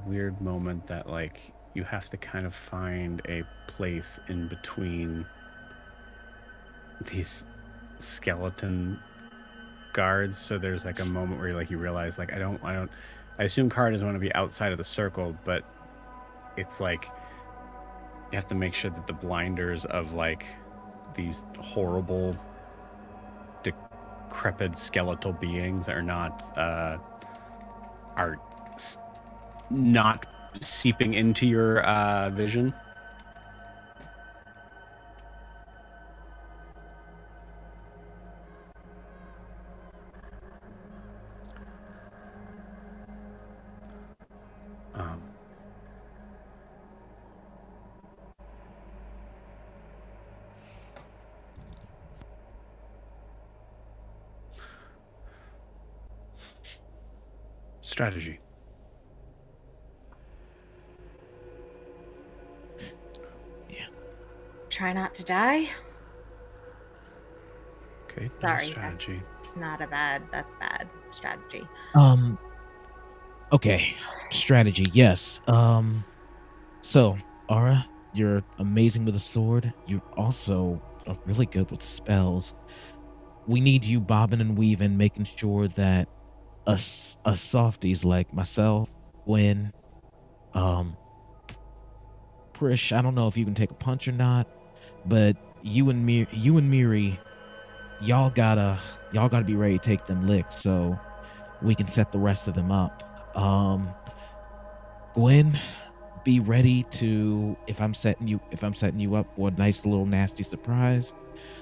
weird moment that like you have to kind of find a place in between these skeleton guards. So there's like a moment where you realize like I assume Kara doesn't want to be outside of the circle, but it's like you have to make sure that the blinders of like these horrible decrepit skeletal beings are not not seeping into your vision. Strategy. Try not to die. Okay. Sorry, Strategy. that's not a bad. That's bad strategy. Okay. Strategy. Yes. So, Ara, you're amazing with a sword. You also are really good with spells. We need you bobbing and weaving, making sure that us softies like myself, Gwen, Prish, I don't know if you can take a punch or not, but you and Miri, y'all gotta be ready to take them licks so we can set the rest of them up. Gwen, be ready to if I'm setting you up for a nice little nasty surprise,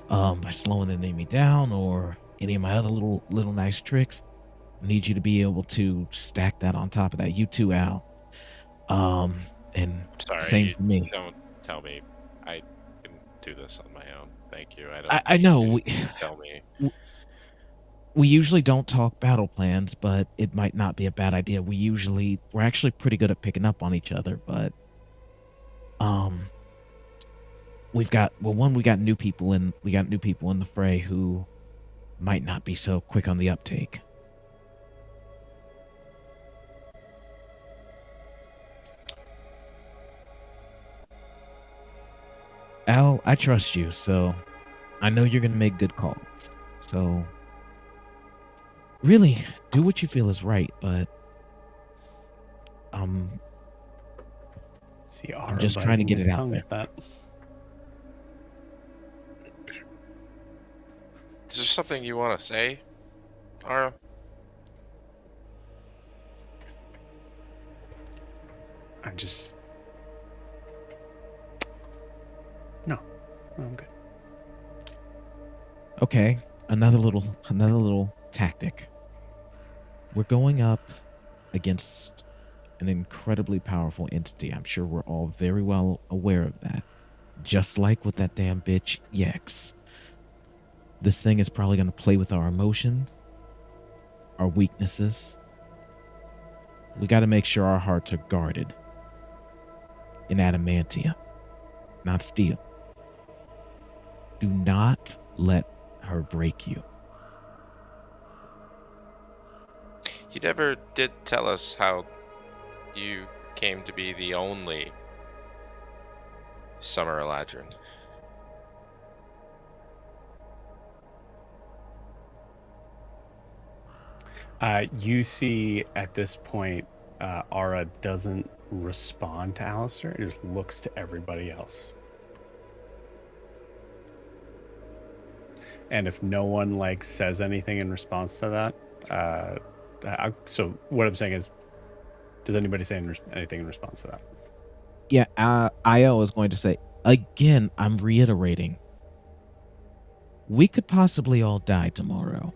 by slowing the enemy down or any of my other little nice tricks. I need you to be able to stack that on top of that. You too, Al. And Sorry, same for me. Don't tell me I can do this on my own. Thank you. I know need you to tell me. We usually don't talk battle plans, but it might not be a bad idea. We're actually pretty good at picking up on each other, but we got new people in the fray who might not be so quick on the uptake. I trust you, so I know you're gonna make good calls. So really, do what you feel is right, but See, I'm just trying to get it out there. At that. Is there something you want to say, Ara? I just no, I'm good. Okay, another little tactic. We're going up against an incredibly powerful entity. I'm sure we're all very well aware of that. Just like with that damn bitch Yex. This thing is probably going to play with our emotions, our weaknesses. We got to make sure our hearts are guarded in adamantium, not steel. Do not let her break you. You never did tell us how you came to be the only Summer Eladrin. You see at this point, Ara doesn't respond to Alistair. It just looks to everybody else. And if no one like says anything in response to that, so what I'm saying is, does anybody say anything in response to that? Yeah, Io is going to say, again, I'm reiterating, we could possibly all die tomorrow.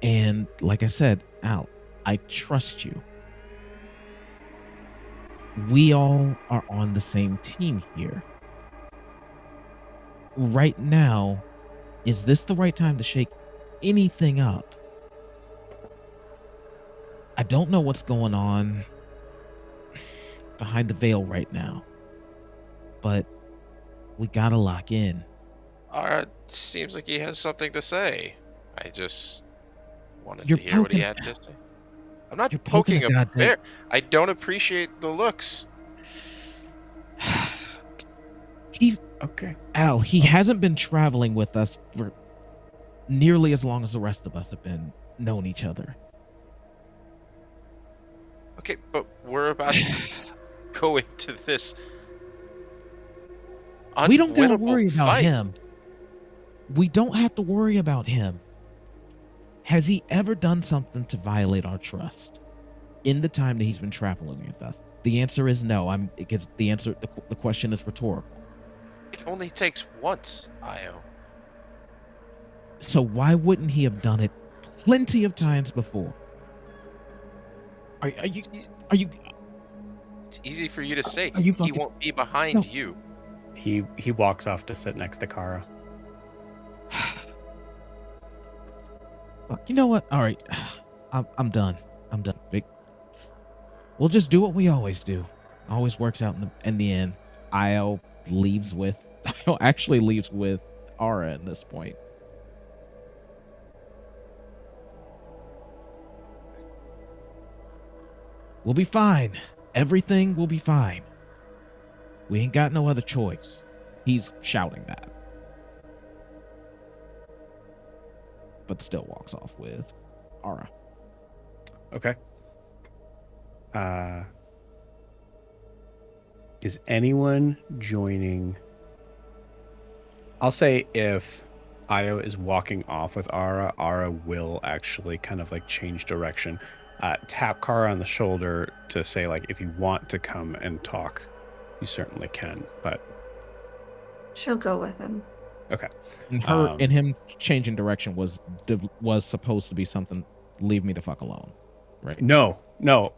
And like I said, Al, I trust you. We all are on the same team here. Right now, is this the right time to shake anything up? I don't know what's going on behind the veil right now, but we gotta lock in. Ara seems like he has something to say. I just wanted You're to hear what he poking- had to say. I'm not You're poking poking a a goddamn- bear. I don't appreciate the looks. He's Okay. Al, he hasn't been traveling with us for nearly as long as the rest of us have been known each other. Okay, but we're about to go into this We don't gotta unwinnable worry about fight. him. We don't have to worry about him. Has he ever done something to violate our trust in the time that he's been traveling with us? The answer is no. The question is rhetorical. It only takes once, Io. So why wouldn't he have done it plenty of times before? Are you? It's easy for you to say. Are you He fucking- won't be behind No. you. He walks off to sit next to Kara. Look, you know what? All right, I'm done. I'm done. Vic. We'll just do what we always do. Always works out in the end. Io actually leaves with Ara at this point. We'll be fine. Everything will be fine. We ain't got no other choice. He's shouting that. But still walks off with Ara. Okay. Is anyone joining? I'll say if Io is walking off with Ara, Ara will actually kind of like change direction. Tap Kara on the shoulder to say, like, if you want to come and talk, you certainly can. But She'll go with him. okay. And him changing direction was supposed to be something. Leave me the fuck alone, right? No,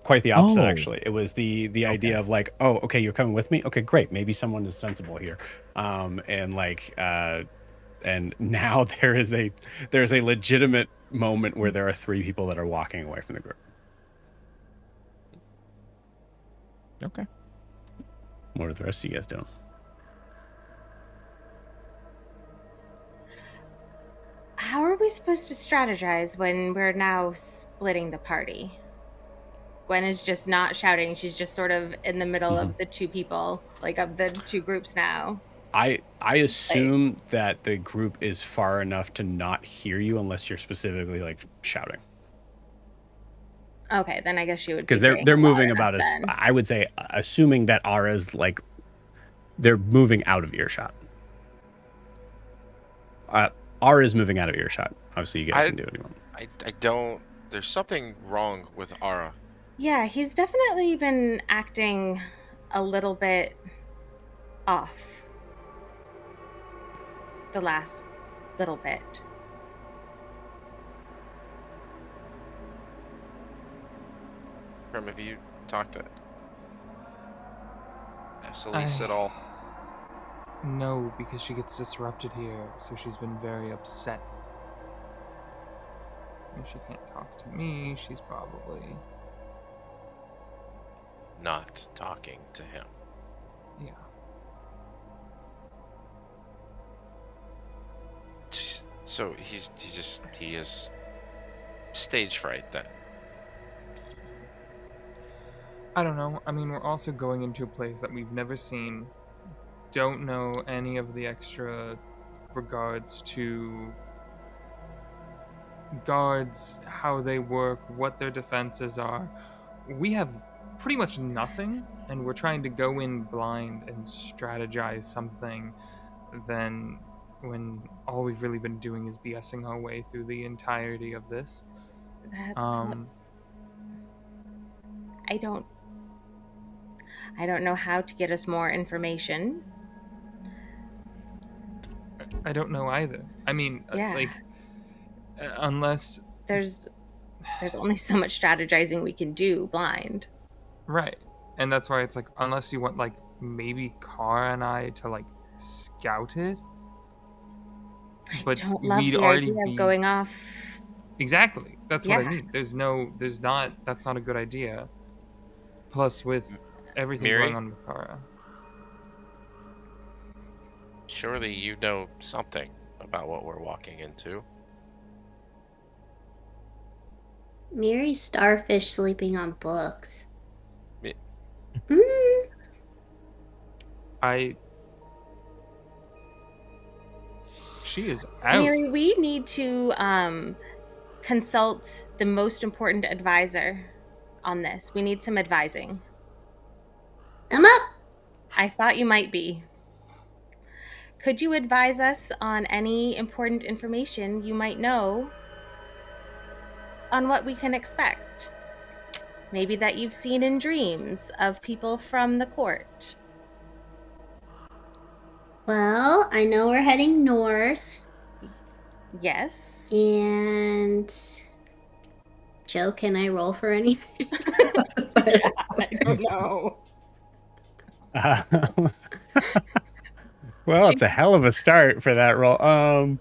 quite the opposite. Oh. Actually, it was the idea of like, oh, okay, you're coming with me. Okay, great. Maybe someone is sensible here. And now there's a legitimate moment where there are 3 people that are walking away from the group. Okay. What are the rest of you guys doing? How are we supposed to strategize when we're now splitting the party? Gwen is just not shouting. She's just sort of in the middle of the two people, like of the two groups now. I assume that the group is far enough to not hear you unless you're specifically like shouting. Okay, then I guess she would be Because saying they're loud moving enough about as then. I would say, assuming that Ara's like they're moving out of earshot. Ara's moving out of earshot. Obviously, you guys can do what you want. I don't. There's something wrong with Ara. Yeah, he's definitely been acting a little bit off the last little bit. Have you talked to Elise at all? No, because she gets disrupted here, so she's been very upset. If she can't talk to me, she's probably... Not talking to him. Yeah. So he is stage fright then. I don't know. I mean, we're also going into a place that we've never seen. Don't know any of the extra regards to guards, how they work, what their defenses are. We have pretty much nothing, and we're trying to go in blind and strategize something then when all we've really been doing is BSing our way through the entirety of this. That's what I don't know how to get us more information. I don't know either. I mean, Yeah. Unless there's only so much strategizing we can do blind. Right. And that's why it's like, unless you want like maybe Kara and I to like scout it. But I don't love the idea of going off. Exactly. That's what I mean. That's not a good idea. Plus with everything going on with Kara. Surely you know something about what we're walking into. Mary's starfish sleeping on books. She is out. Mary, we need to consult the most important advisor on this. We need some advising. I'm up. I thought you might be. Could you advise us on any important information you might know on what we can expect? Maybe that you've seen in dreams of people from the court. Well, I know we're heading north. Yes. And Joe, can I roll for anything? I don't know. Well, it's a hell of a start for that roll. I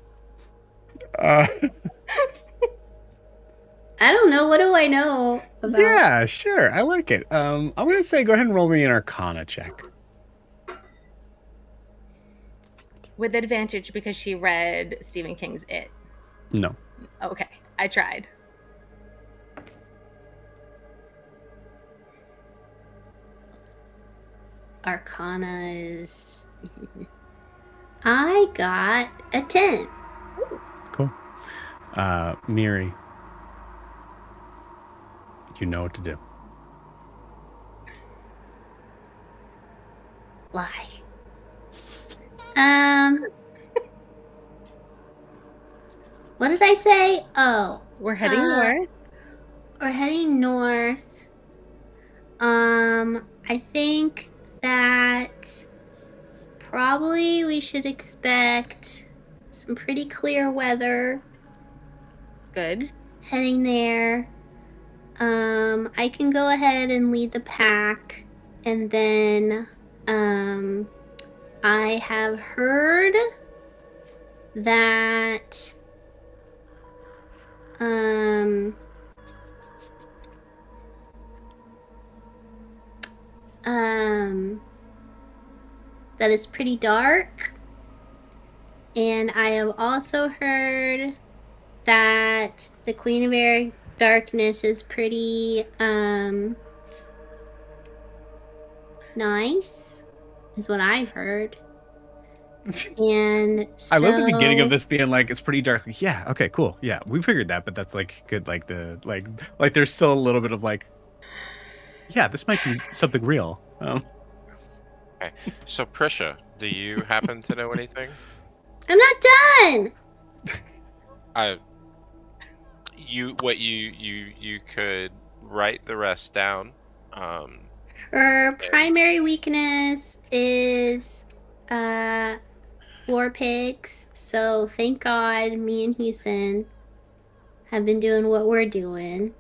don't know. What do I know about? Yeah, sure. I like it. I'm gonna say go ahead and roll me an Arcana check. With advantage because she read Stephen King's It. No. Okay, I tried. Arcana is... I got a 10. Cool. Miri, you know what to do. Why? What did I say? Oh. We're heading north. We're heading north. I think that probably we should expect some pretty clear weather. Good. Heading there. I can go ahead and lead the pack, and then I have heard that that it's pretty dark, and I have also heard that the Queen of Air Darkness is pretty nice, is what I've heard. And so I love the beginning of this being like it's pretty dark. Like, yeah, okay, cool. Yeah, we figured that, but that's like good. Like the like there's still a little bit of like, yeah, this might be something real. Okay. So Prisha, do you happen to know anything? I'm not done. I you could write the rest down. Her And primary weakness is war pigs. So thank God me and Houston have been doing what we're doing.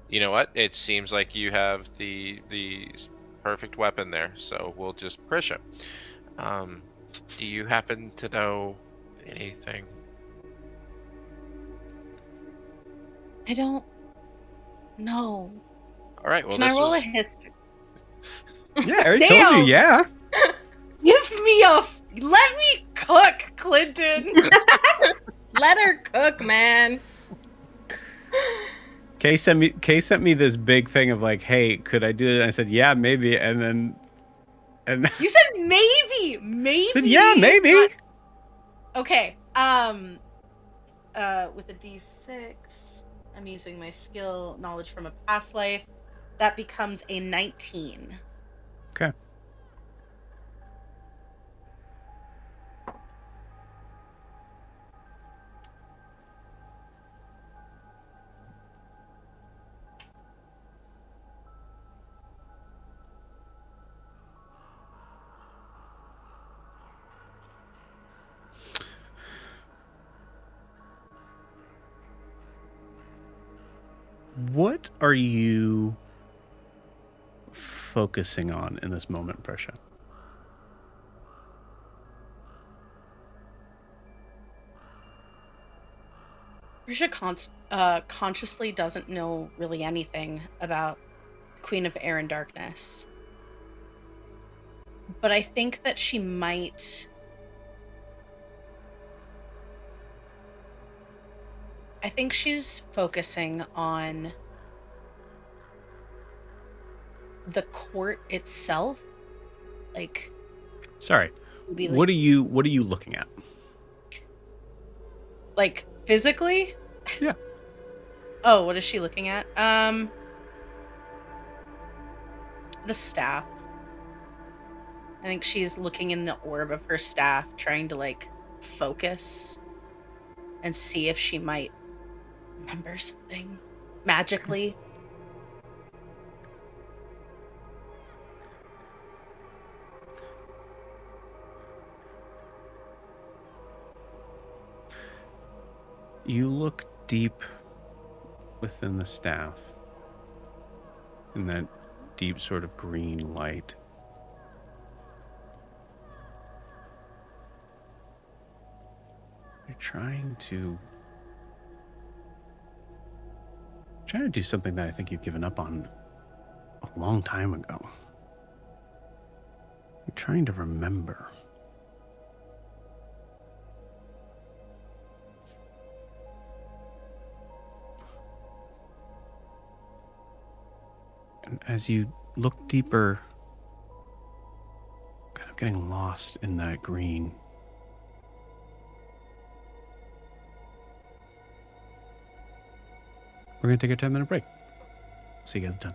you know what? It seems like you have the perfect weapon there. So we'll just Prisha. Um, do you happen to know anything? I don't know. All right. Well, Can I this roll a was history? Yeah, I already told you. Damn! Yeah. Give me let me cook, Clinton. Let her cook, man. Kay sent me this big thing of like, hey, could I do it? And I said, yeah, maybe. And You said maybe, maybe. said, yeah, maybe. Okay. With a D6, I'm using my skill knowledge from a past life. That becomes a 19. Okay. What are you focusing on in this moment, Prisha? Risha consciously doesn't know really anything about Queen of Air and Darkness. But I think that she might... I think she's focusing on the court itself. Like... Sorry. maybe, What are you looking at? like physically? Yeah. Oh, what is she looking at? The staff. I think she's looking in the orb of her staff, trying to like focus and see if she might remember something magically. You look deep within the staff in that deep sort of green light. You're trying to do something that I think you've given up on a long time ago. You're trying to remember. And as you look deeper, kind of getting lost in that green, we're going to take a 10-minute break. See you guys done.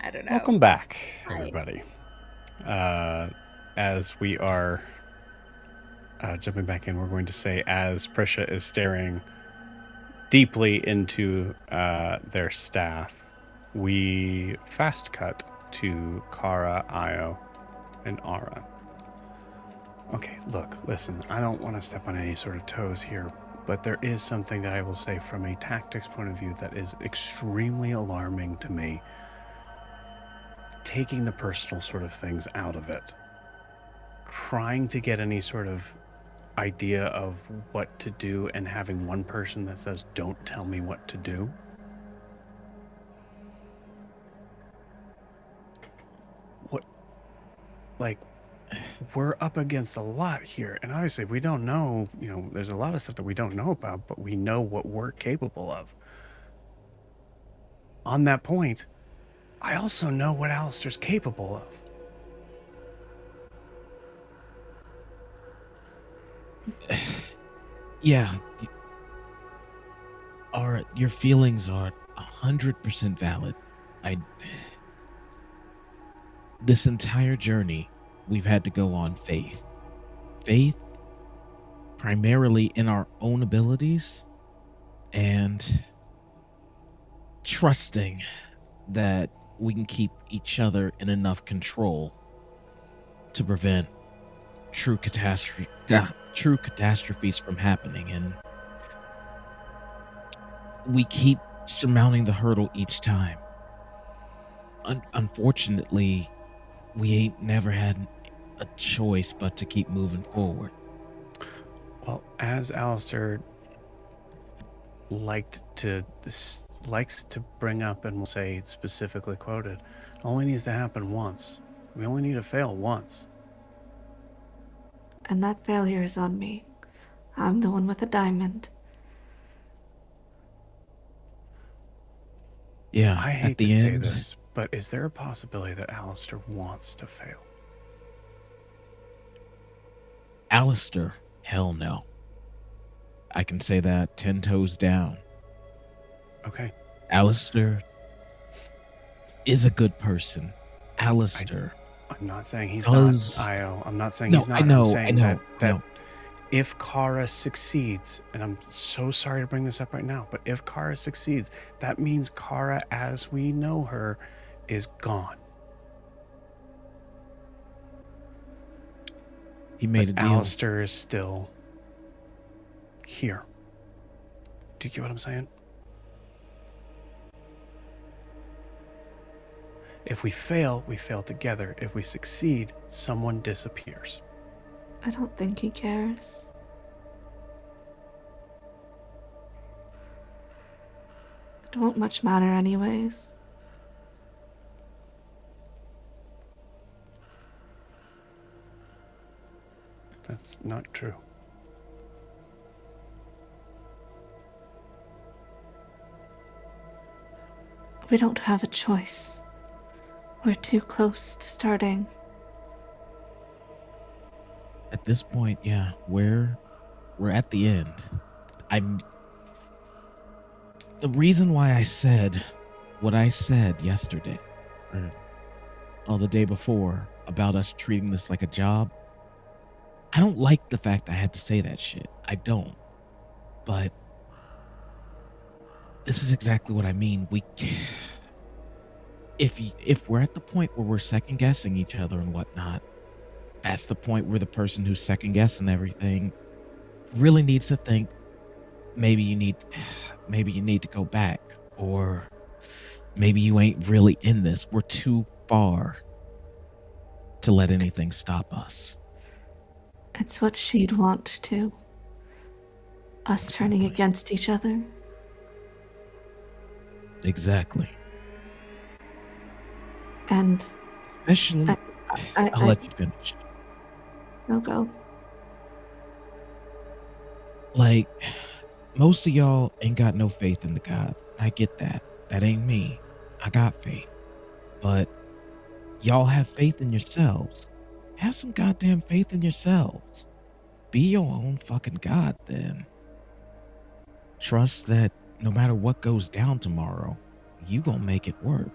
I don't know. Welcome back, Hi. everybody. As we are jumping back in, we're going to say, as Prisha is staring deeply into their staff, we fast cut to Kara, Io, and Ara. Okay, look, listen, I don't want to step on any sort of toes here, but there is something that I will say from a tactics point of view that is extremely alarming to me. Taking the personal sort of things out of it, trying to get any sort of idea of what to do, and having one person that says, "Don't tell me what to do." What, like, we're up against a lot here, and obviously we don't know, there's a lot of stuff that we don't know about, but we know what we're capable of. On that point, I also know what Alistair's capable of. Yeah. Your feelings are 100% valid. This entire journey, we've had to go on faith. Faith primarily in our own abilities and trusting that we can keep each other in enough control to prevent true catastrophes from happening. And we keep surmounting the hurdle each time. Unfortunately, we ain't never had a choice but to keep moving forward. Well, as Alistair likes to bring up, and we'll say specifically quoted, it only needs to happen once. We only need to fail once. And that failure is on me. I'm the one with the diamond. Yeah, I at hate the to say end, this, but is there a possibility that Alistair wants to fail? Alistair, hell no. I can say that 10 toes down. Okay. Alistair is a good person. Alistair. I'm not saying he's does... not, Io. I'm not saying no, he's not. I know, I'm saying I know, that if Kara succeeds, and I'm so sorry to bring this up right now, but if Kara succeeds, that means Kara, as we know her, is gone. He made a deal. Alistair is still here. Do you get what I'm saying? If we fail together. If we succeed, someone disappears. I don't think he cares. It won't much matter anyways. That's not true. We don't have a choice. We're too close to starting. At this point, yeah, we're at the end. The reason why I said what I said yesterday, or the day before, about us treating this like a job, I don't like the fact I had to say that shit. I don't. But this is exactly what I mean. If we're at the point where we're second guessing each other and whatnot, that's the point where the person who's second guessing everything really needs to think, maybe you need to go back, or maybe you ain't really in this. We're too far to let anything stop us. It's what she'd want to. Us turning against each other. Exactly. And especially, I'll let you finish. No, go. Like, most of y'all ain't got no faith in the gods. I get that. That ain't me. I got faith. But y'all have faith in yourselves. Have some goddamn faith in yourselves. Be your own fucking god then. Trust that no matter what goes down tomorrow, you gonna make it work.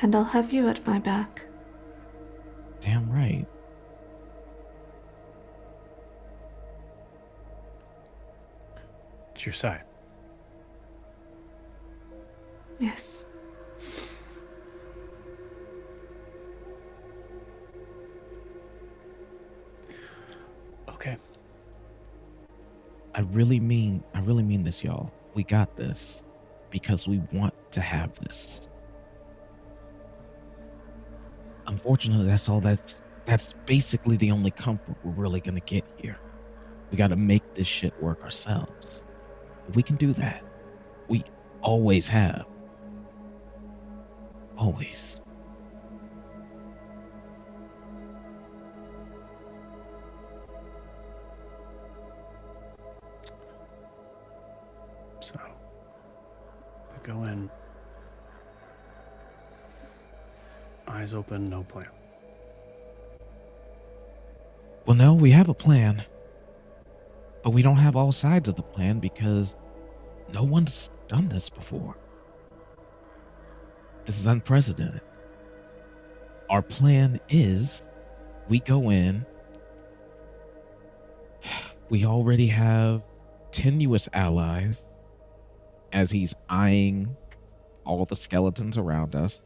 And I'll have you at my back. Damn right. It's your side. Yes. Okay. I really mean this, y'all. We got this because we want to have this. Unfortunately, that's basically the only comfort we're really gonna get here. We gotta make this shit work ourselves. We can do that. We always have. Always. So we go in. Eyes open, no plan. Well, no, we have a plan. But we don't have all sides of the plan because no one's done this before. This is unprecedented. Our plan is we go in. We already have tenuous allies as he's eyeing all the skeletons around us.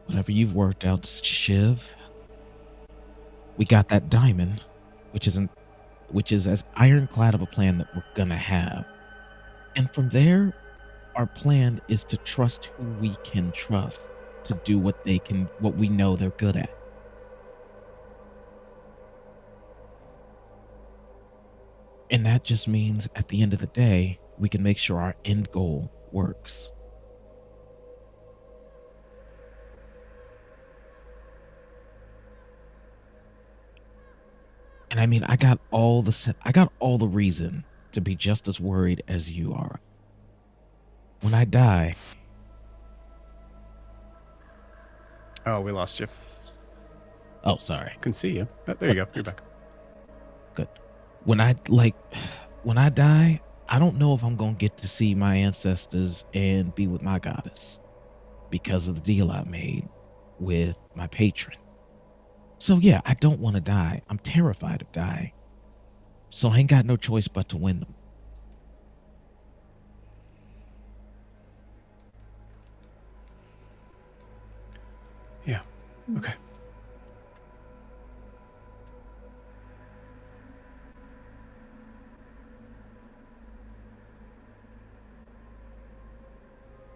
Whatever you've worked out, Shiv. We got that diamond, which is as ironclad of a plan that we're gonna have. And from there, our plan is to trust who we can trust to do what we know they're good at. And that just means at the end of the day, we can make sure our end goal works. And I mean, I got all the reason to be just as worried as you are. When I die, Oh, we lost you. oh, sorry. Can see you. Oh, there you go. You're back. Good. When I die, I don't know if I'm going to get to see my ancestors and be with my goddess because of the deal I made with my patron. So yeah, I don't want to die. I'm terrified of dying. So I ain't got no choice but to win them. Yeah. Okay.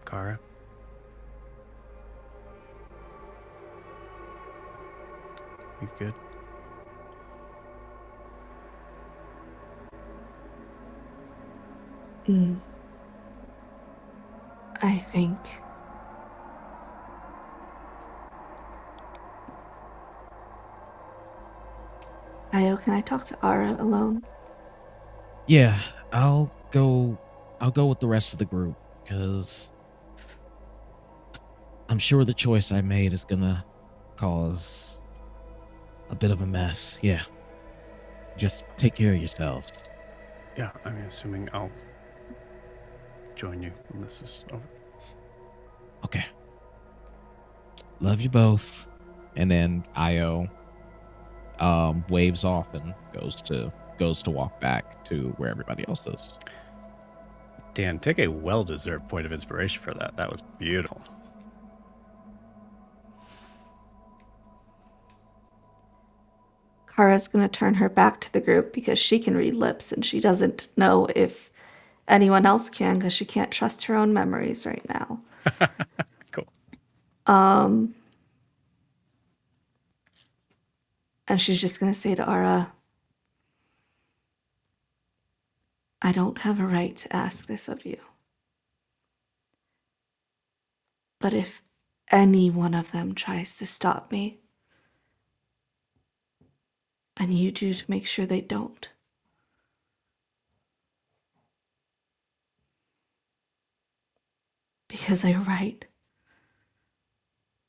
Kara. You good? I think Io, can I talk to Ara alone? Yeah, I'll go with the rest of the group because I'm sure the choice I made is gonna cause a bit of a mess. Yeah. Just take care of yourselves. Yeah, I mean, assuming I'll join you when this is over. Okay. Love you both. And then Io waves off and goes to walk back to where everybody else is. Dan, take a well-deserved point of inspiration for that. That was beautiful. Kara's going to turn her back to the group because she can read lips and she doesn't know if anyone else can because she can't trust her own memories right now. Cool. And she's just going to say to Ara, I don't have a right to ask this of you. But if any one of them tries to stop me, I need you to make sure they don't. Because you're right.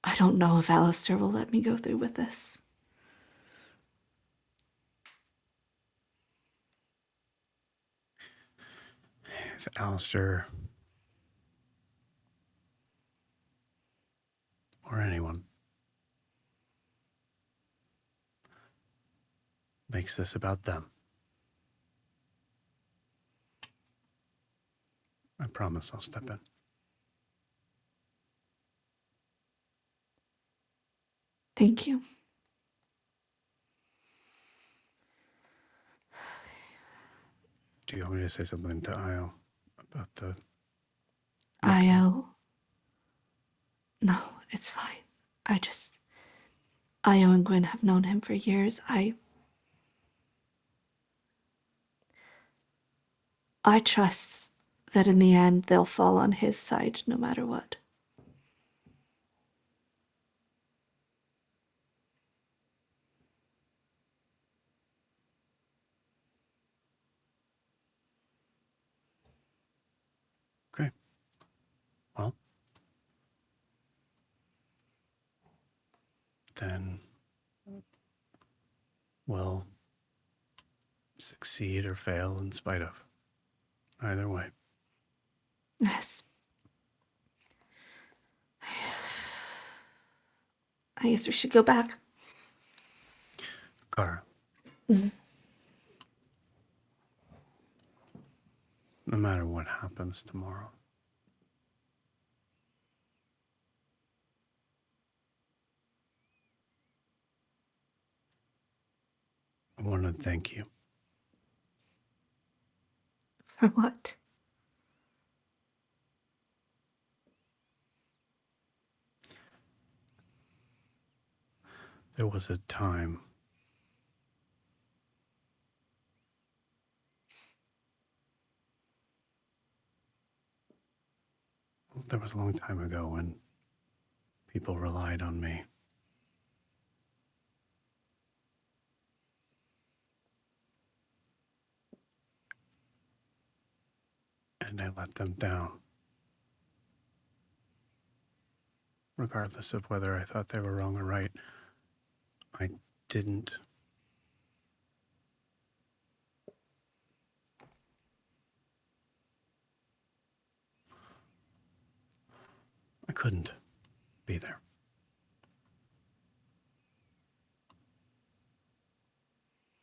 I don't know if Alistair will let me go through with this. If Alistair or anyone makes this about them, I promise I'll step in. Thank you. Do you want me to say something to Io about the... Io. No, it's fine. Io and Gwen have known him for years. I trust that in the end they'll fall on his side no matter what. Okay. Well, then we'll succeed or fail in spite of. Either way. Yes. I guess we should go back. Kara. Mhm. No matter what happens tomorrow, I want to thank you. For what? There was a time there was a long time ago when people relied on me. And I let them down. Regardless of whether I thought they were wrong or right, I didn't. I couldn't be there.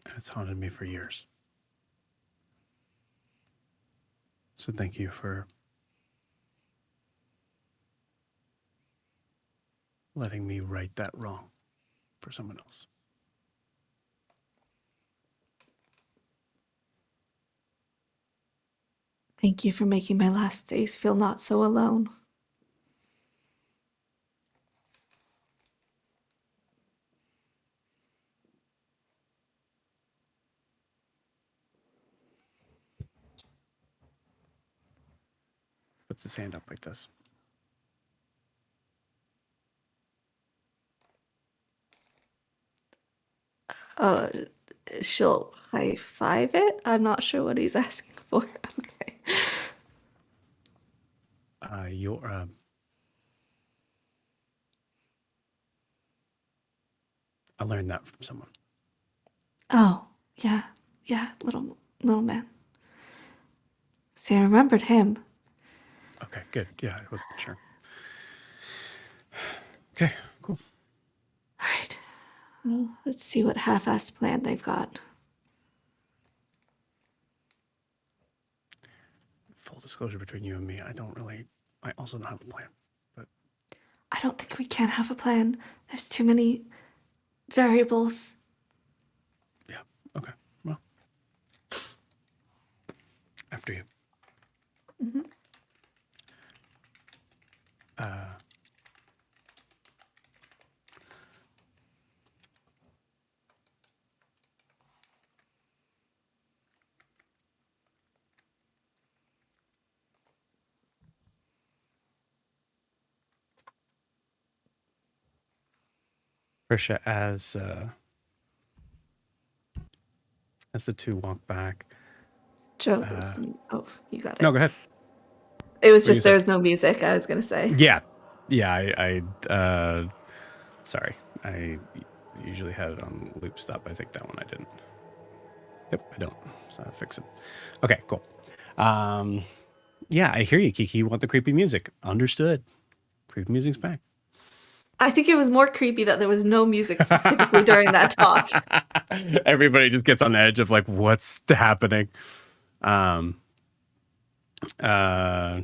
And it's haunted me for years. So thank you for letting me right that wrong for someone else. Thank you for making my last days feel not so alone. Puts his hand up like this. She'll high five it. I'm not sure what he's asking for. Okay. I learned that from someone. Oh, yeah, little man. See, I remembered him. Okay, good. Yeah, I wasn't sure. Okay, cool. All right. Well, let's see what half-assed plan they've got. Full disclosure between you and me, I also don't have a plan. But I don't think we can have a plan. There's too many variables. yeah, okay. Well, after you. Mm-hmm. Trisha, as the two walk back. Joe, there's oh, you got it. No, go ahead. It was What just there's no music, I was gonna say. Yeah. I sorry. I usually had it on loop stop. I think that one I didn't. Yep, I don't. So I'll fix it. Okay, cool. Yeah, I hear you, Kiki. You want the creepy music. Understood. Creepy music's back. I think it was more creepy that there was no music specifically during that talk. Everybody just gets on the edge of like, what's happening? Um, uh,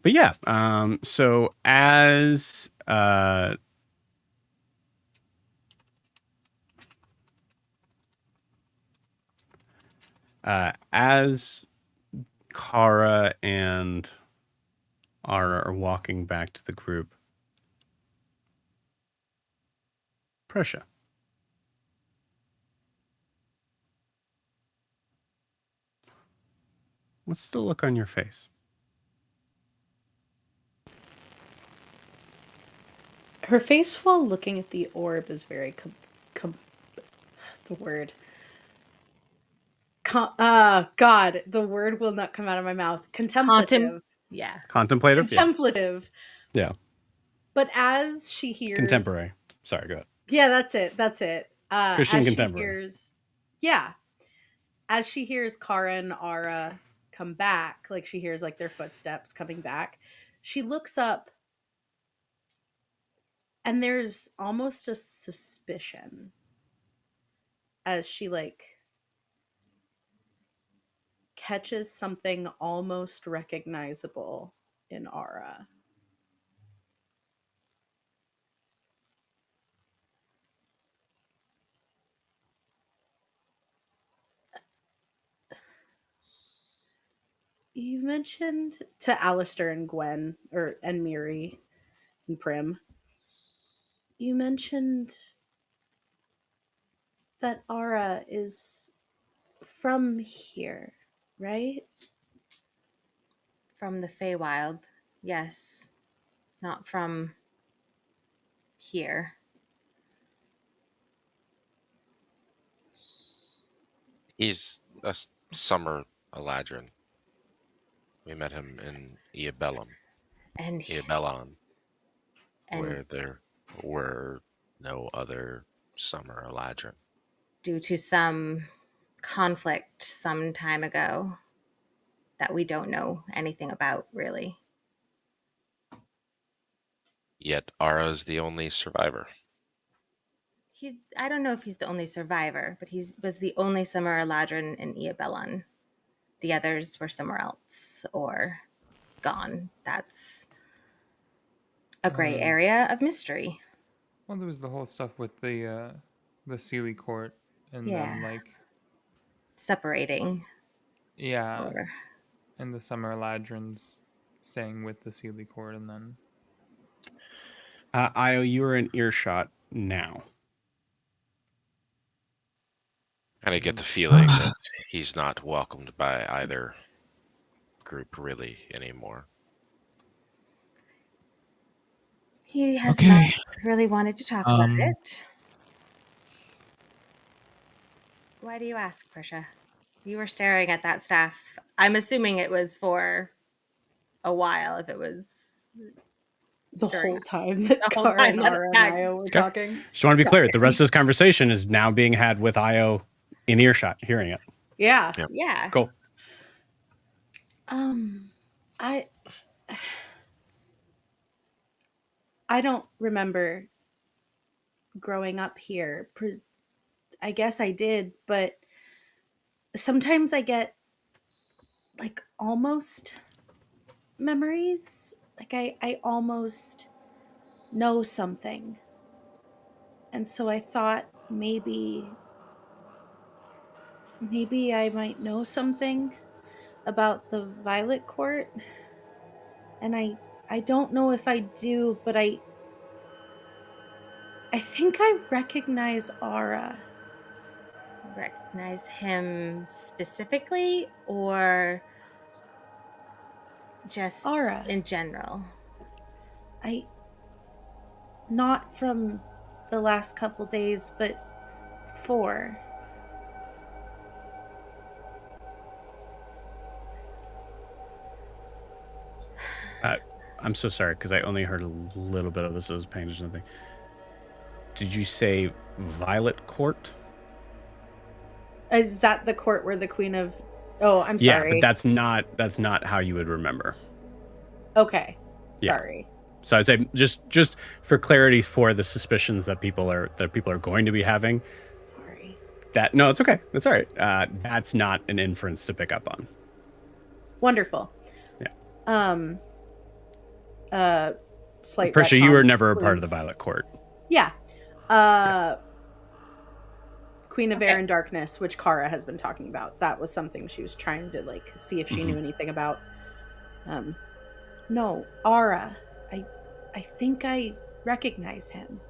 but yeah, so as Kara and Ara are walking back to the group, Prussia, what's the look on your face? Her face while looking at the orb is very the word. God, the word will not come out of my mouth. Contemplative. Yeah. Contemplative? Contemplative. Yeah. But as she hears Contemporary. Sorry, go ahead. Yeah, that's it. Christian As contemporary. as she hears Kara and Ara come back, like she hears like their footsteps coming back, she looks up and there's almost a suspicion as she like catches something almost recognizable in Ara. You mentioned to Alistair and Gwen, and Miri and Prim, you mentioned that Ara is from here, right? From the Feywild, yes. Not from here. He's a summer Eladrin. We met him in Iabellum, And Iabellon, and where there were no other summer Eladrin. due to some conflict some time ago that we don't know anything about, really. Yet Ara's the only survivor. I don't know if he's the only survivor, but he was the only summer Eladrin in Iabellon. The others were somewhere else or gone. That's a gray area of mystery. Well, there was the whole stuff with the Sealy Court and them Yeah. like Separating. yeah, Or and the Summer Ladrins staying with the Sealy Court, and then Io, you are in earshot now. And I get the feeling that he's not welcomed by either group really anymore. he has not really wanted to talk about it. Why do you ask, Prisha? You were staring at that staff. I'm assuming it was for a while, if it was The during whole time that the whole Kara time and that- Ara and that- Io were talking. Just want to be clear. The rest of this conversation is now being had with Io in earshot, hearing it. Yeah. Yep. Yeah. Cool. I don't remember growing up here. I guess I did, but sometimes I get like almost memories. Like I almost know something. And so I thought maybe I might know something about the Violet Court. And I don't know if I do, but I think I recognize Ara. Recognize him specifically or just Ara. in general? Not from the last couple days, but before. I'm so sorry because I only heard a little bit of this. I was paying attention to nothing. Did you say Violet Court? Is that the court where the Queen of Oh, I'm Yeah, sorry. but that's not how you would remember. Okay. Yeah. Sorry. So I'd say just for clarity for the suspicions that people are going to be having. Sorry. No, it's okay. That's all right. That's not an inference to pick up on. Wonderful. Yeah. Slight Prisha, you retcon. were never a part of the Violet Court. Yeah. Queen of Air and Darkness, which Kara has been talking about. That was something she was trying to like see if she knew anything about. No, Ara. I think I recognize him.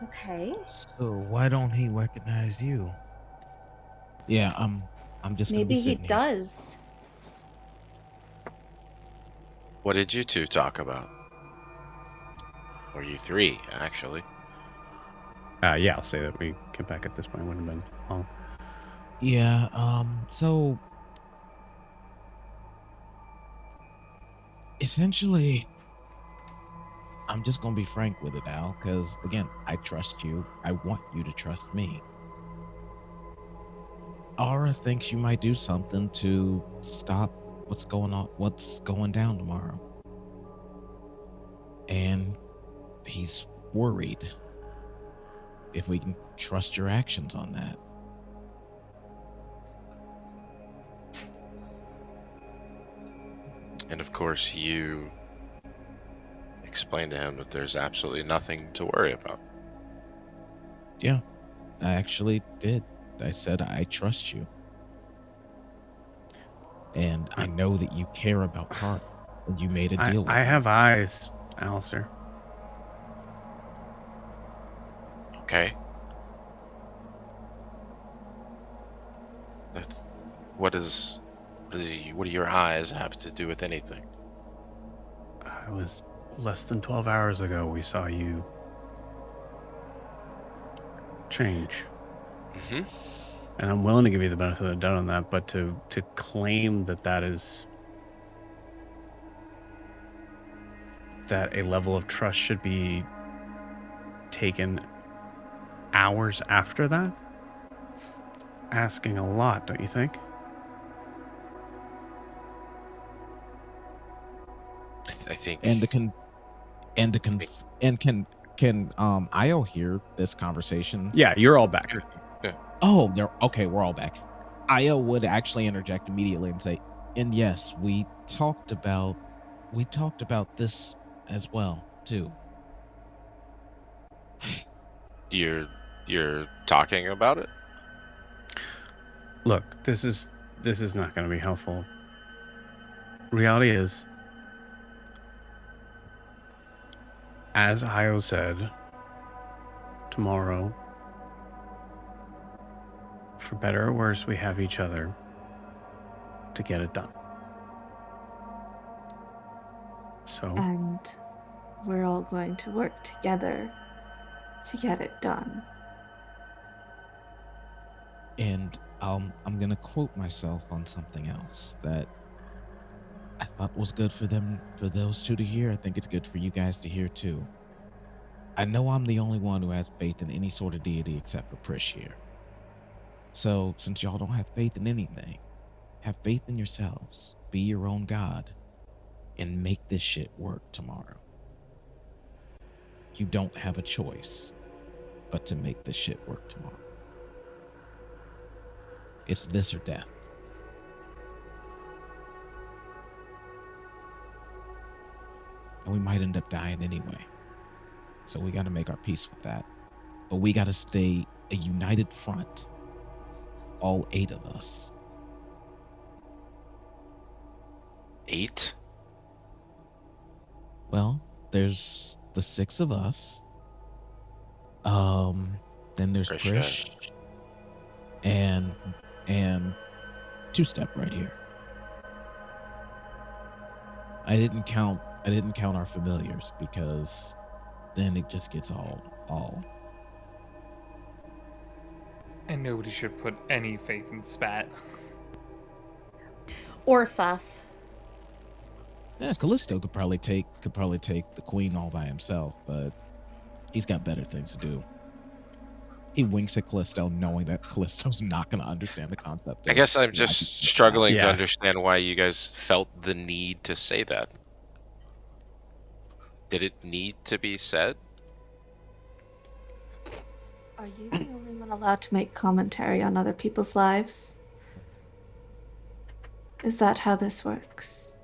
Okay. So why don't he recognize you? Yeah, I'm just gonna be Maybe he sitting here. does. What did you two talk about? Or you three, actually? Yeah, I'll say that we get back at this point. Wouldn't have been long. Yeah, so essentially, I'm just gonna be frank with it, Al, because again, I trust you. I want you to trust me. Aura thinks you might do something to stop what's going down tomorrow. And he's worried if we can trust your actions on that. And of course, you explained to him that there's absolutely nothing to worry about. Yeah, I actually did. I said, I trust you. And I know that you care about Carl, and you made a deal with I him. have eyes, Alistair. Okay. What do your eyes have to do with anything? It was less than 12 hours ago we saw you change. Mm-hmm. And I'm willing to give you the benefit of the doubt on that, but to claim that a level of trust should be taken hours after that, asking a lot, don't you think? I think. Can Io hear this conversation? Yeah, you're all back. Yeah. Oh, we're all back. Io would actually interject immediately and say, and yes, we talked about this as well, too. You're talking about it? Look, this is not going to be helpful. Reality is, as Io said, tomorrow, for better or worse, we have each other to get it done. So, And we're all going to work together to get it done. And I'm gonna quote myself on something else that I thought was good for those two to hear. I think it's good for you guys to hear too. I know I'm the only one who has faith in any sort of deity except for Prish here. So since y'all don't have faith in anything, have faith in yourselves. Be your own god, and make this shit work tomorrow. You don't have a choice but to make this shit work tomorrow. It's this or death. And we might end up dying anyway. So we got to make our peace with that. But we got to stay a united front. All 8 of us. 8? Well, there's the 6 of us. Then there's Prish. And Two-Step right here. I didn't count our familiars because then it just gets all. And nobody should put any faith in Spat. Or Fuff. Yeah, Callisto could probably take the queen all by himself, but he's got better things to do. He winks at Callisto, knowing that Callisto's not going to understand the concept. I guess I'm why just he's doing struggling to Yeah. understand why you guys felt the need to say that. Did it need to be said? Are you the only one allowed to make commentary on other people's lives? Is that how this works?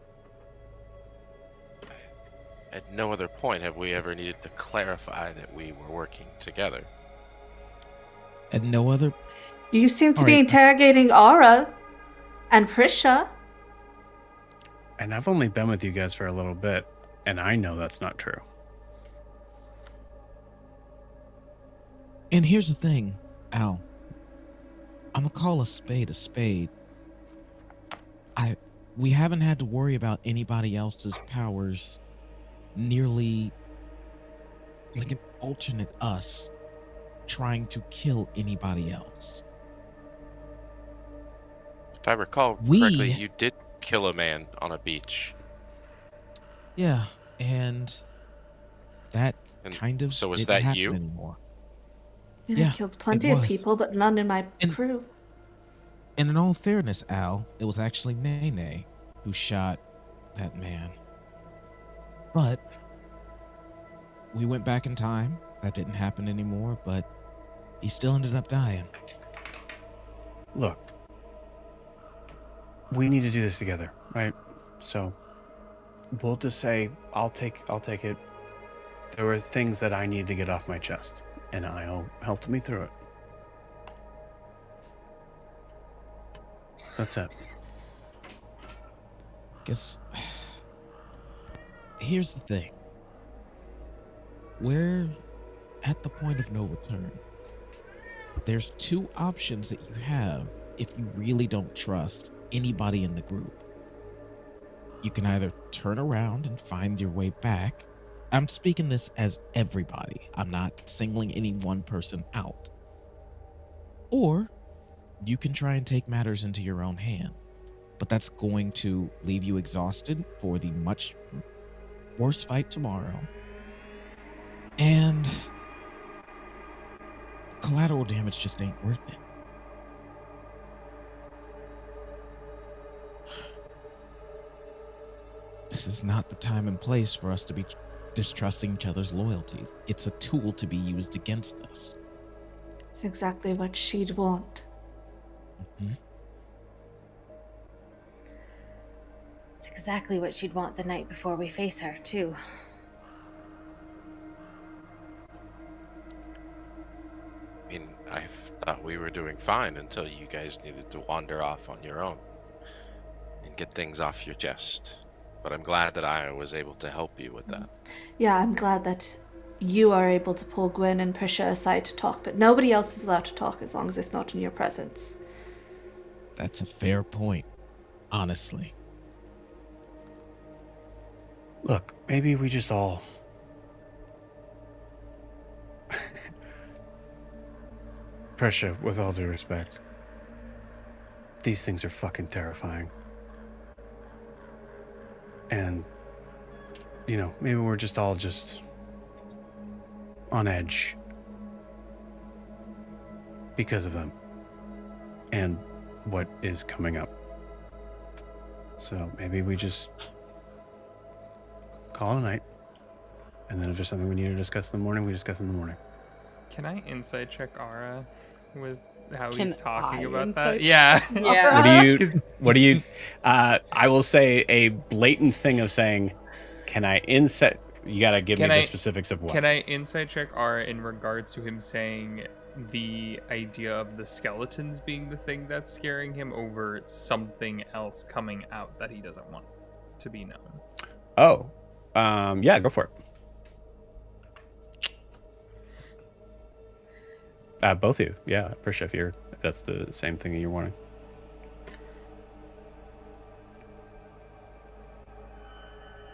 At no other point have we ever needed to clarify that we were working together. that. And no other. You seem to All be right. interrogating Aura and Prisha. And I've only been with you guys for a little bit, and I know that's not true. And here's the thing, Al. I'm gonna call a spade a spade. We haven't had to worry about anybody else's powers nearly like an alternate us trying to kill anybody else. If I recall correctly, you did kill a man on a beach. Yeah, and that And kind of so was didn't that happen you? anymore. I mean, Yeah, I killed plenty it of was. people, but none in my And- crew. And in all fairness, Al, it was actually Nene who shot that man. But we went back in time. That didn't happen anymore, but he still ended up dying. Look, we need to do this together, right? So we'll just say I'll take it. There were things that I needed to get off my chest, and Io helped me through it. That's it. Guess here's the thing. We're at the point of no return. There's two options that you have if you really don't trust anybody in the group. You can either turn around and find your way back. I'm speaking this as everybody. I'm not singling any one person out. Or you can try and take matters into your own hand. But that's going to leave you exhausted for the much worse fight tomorrow. And collateral damage just ain't worth it. This is not the time and place for us to be distrusting each other's loyalties. It's a tool to be used against us. It's exactly what she'd want. Mhm. It's exactly what she'd want the night before we face her, too. I mean, I thought we were doing fine until you guys needed to wander off on your own and get things off your chest. But I'm glad that I was able to help you with that. Yeah, I'm glad that you are able to pull Gwen and Prisha aside to talk, but nobody else is allowed to talk as long as it's not in your presence. That's a fair point, honestly. Look, maybe we just all... Prisha, with all due respect, these things are fucking terrifying. And, you know, maybe we're just all on edge because of them and what is coming up. So maybe we just call it a night, and then if there's something we need to discuss in the morning, we discuss in the morning. Can I insight check Ara with how Can he's talking I about insight that? Yeah. Yeah. What do you I will say a blatant thing of saying, can I insight? You gotta give me the specifics of what. Can I insight check Ara in regards to him saying the idea of the skeletons being the thing that's scaring him over something else coming out that he doesn't want to be known? Oh, yeah, go for it. Both of you, yeah, Prisha, if that's the same thing that you're wanting.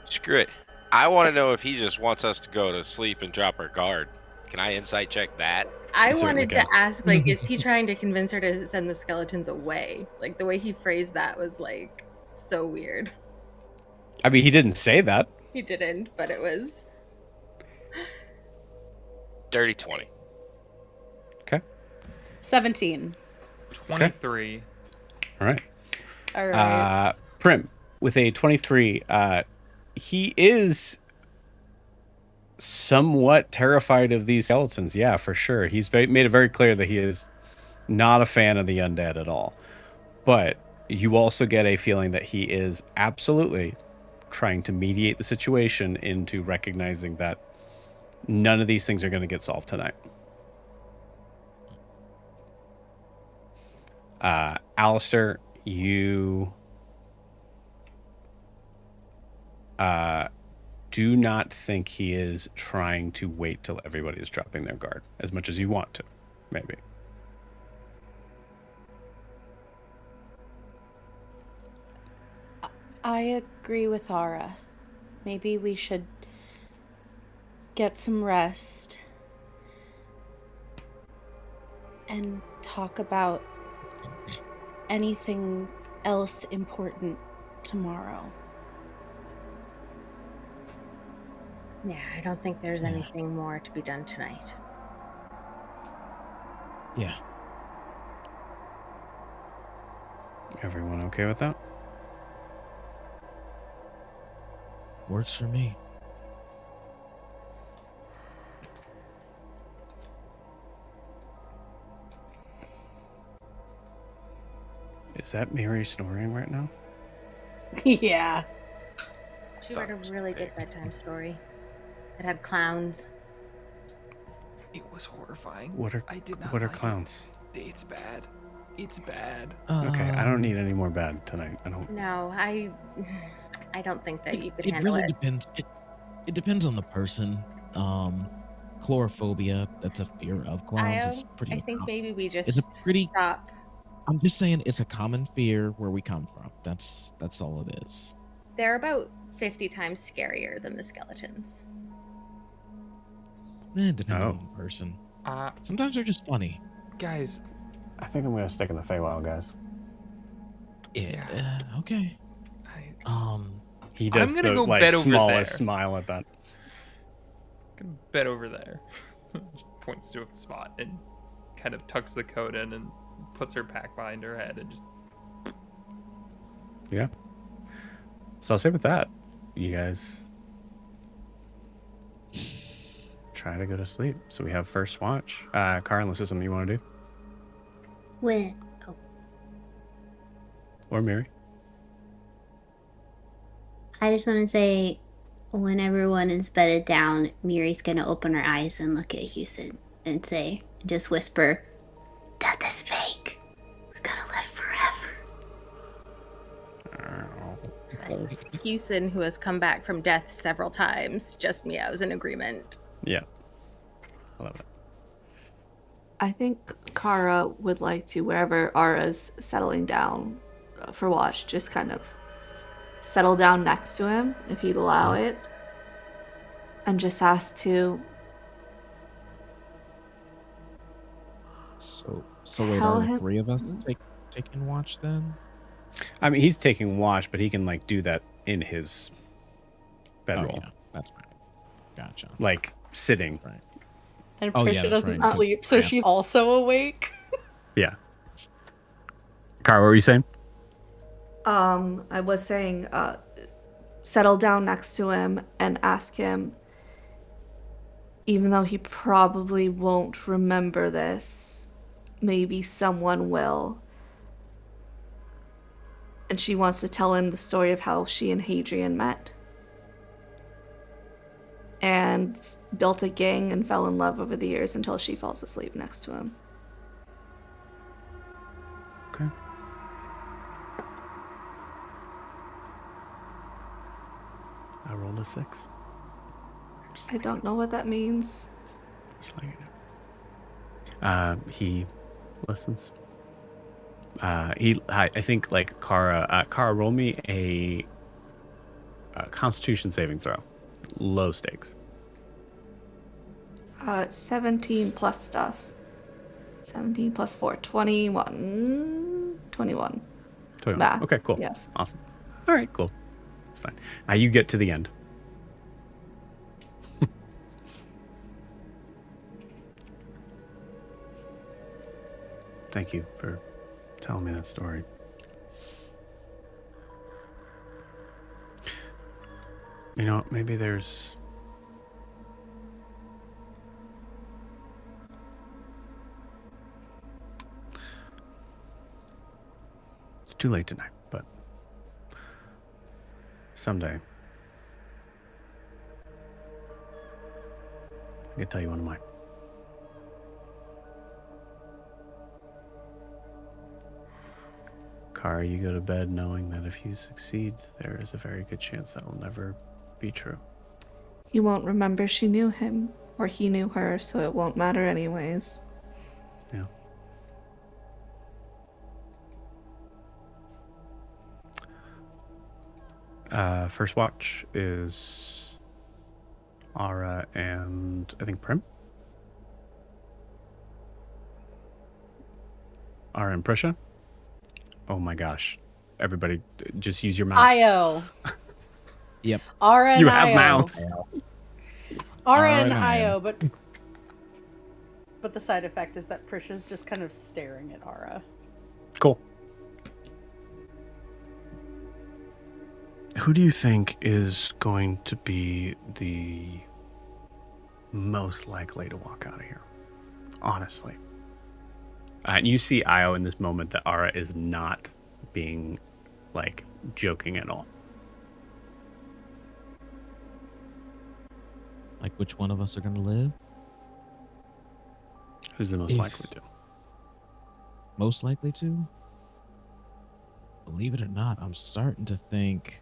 Screw it. I want to know if he just wants us to go to sleep and drop our guard. Can I insight check that? I You certainly wanted to can. ask, like, is he trying to convince her to send the skeletons away? Like, the way he phrased that was, like, so weird. I mean, he didn't say that. He didn't, but it was... Dirty 20. Okay. 17. 23. All right. All right. Prim, with a 23, he is somewhat terrified of these skeletons. Yeah, for sure. He's made it very clear that he is not a fan of the undead at all. But you also get a feeling that he is absolutely trying to mediate the situation into recognizing that none of these things are going to get solved tonight. Alistair, you do not think he is trying to wait till everybody is dropping their guard as much as you want to, maybe. I agree with Ara. Maybe we should get some rest and talk about anything else important tomorrow. Yeah, I don't think there's anything more to be done tonight. Yeah. Everyone okay with that? Works for me. Is that Mary snoring right now? Yeah. She read a really good bedtime story. It had clowns. It was horrifying. What are I did not what are like clowns? it. It's bad. It's bad. Okay, I don't need any more bad tonight. I don't. No, I don't think that you could It handle really it. depends. It depends on the person. Chlorophobia, that's a fear of clowns. It's pretty. I think maybe we just It's a pretty. stop. I'm just saying, it's a common fear where we come from. That's all it is. They're about 50 times scarier than the skeletons. Depending Oh. on the person. Uh, Sometimes they're just funny. guys, I think I'm gonna stick in the Feywild, guys. Yeah. Okay. I, He does I'm gonna the go like bet over smallest there. smile at that. can bet over there. Points to a spot and kind of tucks the coat in and puts her pack behind her head and just. Yeah. So I'll say with that, you guys try to go to sleep. So we have first watch. Car, unless there's something you want to do, When? Oh, or Mary. I just want to say, when everyone is bedded down, Miri's gonna open her eyes and look at Houston and say, just whisper, "Death is fake. We're gonna live forever." Houston, who has come back from death several times, just meows in agreement. Yeah. I love it. I think Kara would like to, wherever Ara's settling down for watch, just kind of settle down next to him, if he'd allow it, and just ask to So wait, tell are the him. three of us taking watch then? I mean, he's taking watch, but he can like do that in his bedroll, yeah, that's right. Gotcha. like sitting. Right. And Oh, Prisha yeah, that's doesn't right. sleep, so Yeah. she's also awake. Yeah. Car, what were you saying? I was saying, settle down next to him and ask him, even though he probably won't remember this, maybe someone will. And she wants to tell him the story of how she and Hadrian met. And built a gang and fell in love over the years until she falls asleep next to him. Okay. I rolled a 6. I don't know what that means. Just letting you know. He listens. I think like Kara. Kara, roll me a Constitution saving throw. Low stakes. 17 plus stuff. 17 plus 4. 21. 21. 21. Math. Okay, cool. Yes. Awesome. All right, cool. That's fine. You get to the end. Thank you for telling me that story. You know, maybe there's... It's too late tonight, but someday I can tell you one of mine. Kara, you go to bed knowing that if you succeed, there is a very good chance that will never be true. He won't remember she knew him, or he knew her, so it won't matter anyways. Yeah. First watch is Ara and I think Prim. Ara and Prisha. Oh my gosh. Everybody just use your mouse. Io. Yep. Ara and You have Io. mounts. Ara Ara and and Io. Io, but the side effect is that Prisha's just kind of staring at Ara. Cool. Who do you think is going to be the most likely to walk out of here? Honestly. And you see Io in this moment that Ara is not being, like, joking at all. Like, which one of us are going to live? Who's the most likely to? Most likely to? Believe it or not, I'm starting to think